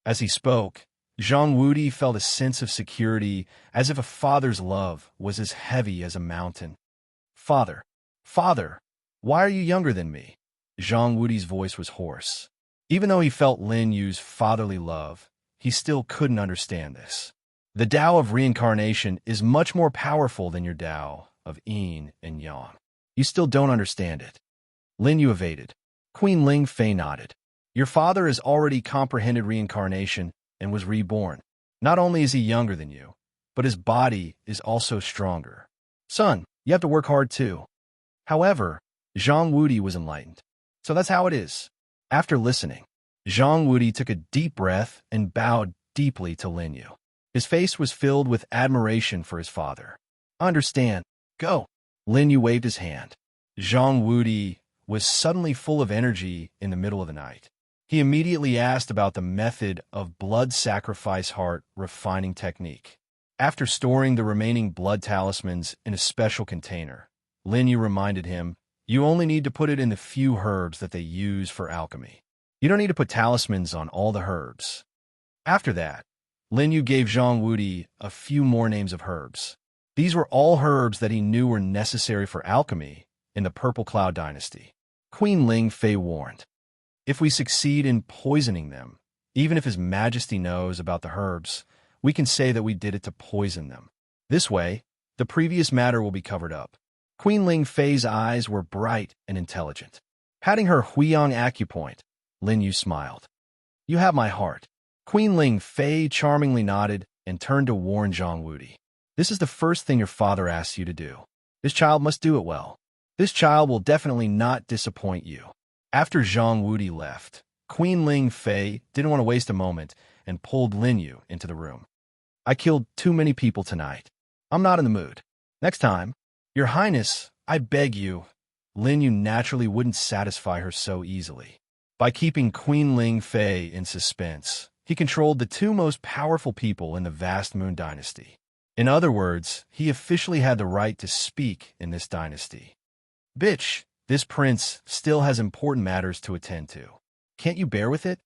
As he spoke, Zhang Wudi felt a sense of security as if a father's love was as heavy as a mountain. Father, why are you younger than me? Zhang Wudi's voice was hoarse. Even though he felt Lin Yu's fatherly love, he still couldn't understand this. The Tao of reincarnation is much more powerful than your Tao of yin and yang. You still don't understand it. Lin Yu evaded. Queen Ling Fei nodded. Your father has already comprehended reincarnation and was reborn. Not only is he younger than you, but his body is also stronger. Son, you have to work hard too. However, Zhang Wudi was enlightened. So that's how it is. After listening, Zhang Wudi took a deep breath and bowed deeply to Lin Yu. His face was filled with admiration for his father. Understand. Go. Lin Yu waved his hand. Zhang Wudi was suddenly full of energy in the middle of the night. He immediately asked about the method of blood sacrifice heart refining technique. After storing the remaining blood talismans in a special container, Lin Yu reminded him, you only need to put it in the few herbs that they use for alchemy. You don't need to put talismans on all the herbs. After that, Lin Yu gave Zhang Wudi a few more names of herbs. These were all herbs that he knew were necessary for alchemy in the Purple Cloud Dynasty. Queen Ling Fei warned, if we succeed in poisoning them, even if His Majesty knows about the herbs, we can say that we did it to poison them. This way, the previous matter will be covered up. Queen Ling Fei's eyes were bright and intelligent. Patting her Huiyang acupoint, Lin Yu smiled. You have my heart. Queen Ling Fei charmingly nodded and turned to warn Zhang Wudi. This is the first thing your father asks you to do. This child must do it well. This child will definitely not disappoint you. After Zhang Wudi left, Queen Ling Fei didn't want to waste a moment and pulled Lin Yu into the room. I killed too many people tonight. I'm not in the mood. Next time, Your Highness, I beg you. Lin Yu naturally wouldn't satisfy her so easily. By keeping Queen Ling Fei in suspense, he controlled the two most powerful people in the vast Moon Dynasty. In other words, he officially had the right to speak in this dynasty. Bitch, this prince still has important matters to attend to. Can't you bear with it?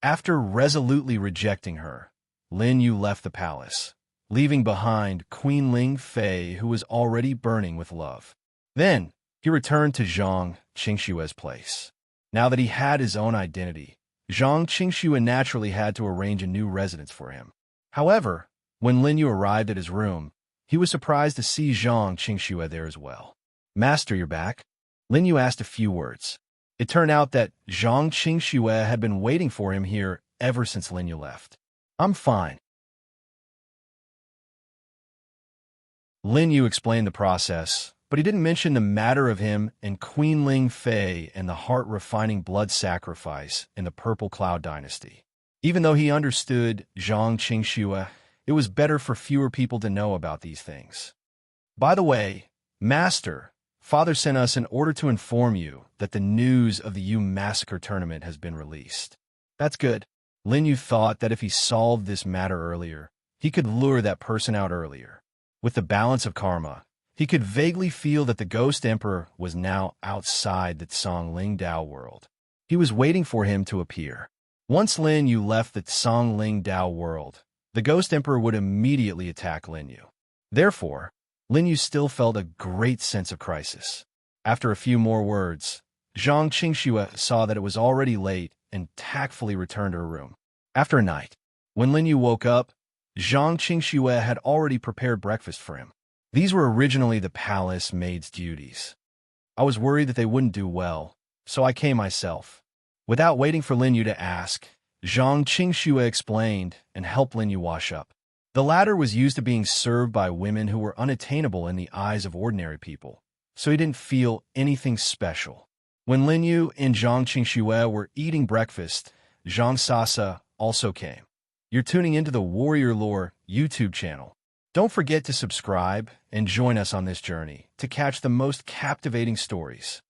After resolutely rejecting her, Lin Yu left the palace, leaving behind Queen Ling Fei, who was already burning with love. Then, he returned to Zhang Qingshue's place. Now that he had his own identity, Zhang Qingxue naturally had to arrange a new residence for him. However, when Lin Yu arrived at his room, he was surprised to see Zhang Qingxue there as well. "Master, you're back?" Lin Yu asked a few words. It turned out that Zhang Qingxue had been waiting for him here ever since Lin Yu left. "I'm fine." Lin Yu explained the process, but he didn't mention the matter of him and Queen Ling Fei and the heart-refining blood sacrifice in the Purple Cloud Dynasty. Even though he understood Zhang Qingxue, it was better for fewer people to know about these things. "By the way, Master, Father sent us in order to inform you that the news of the Yu Massacre tournament has been released." "That's good." Lin Yu thought that if he solved this matter earlier, he could lure that person out earlier. With the balance of karma, he could vaguely feel that the Ghost Emperor was now outside the Tsong Dao world. He was waiting for him to appear. Once Lin Yu left the Tsong Dao world, the Ghost Emperor would immediately attack Lin Yu. Therefore, Lin Yu still felt a great sense of crisis. After a few more words, Zhang Qingxue saw that it was already late and tactfully returned to her room. After a night, when Lin Yu woke up, Zhang Qingxue had already prepared breakfast for him. These were originally the palace maid's duties. "I was worried that they wouldn't do well, so I came myself." Without waiting for Lin Yu to ask, Zhang Qingxue explained and helped Lin Yu wash up. The latter was used to being served by women who were unattainable in the eyes of ordinary people, so he didn't feel anything special. When Lin Yu and Zhang Qingxue were eating breakfast, Zhang Sasa also came. You're tuning into the Warrior Lore YouTube channel. Don't forget to subscribe and join us on this journey to catch the most captivating stories.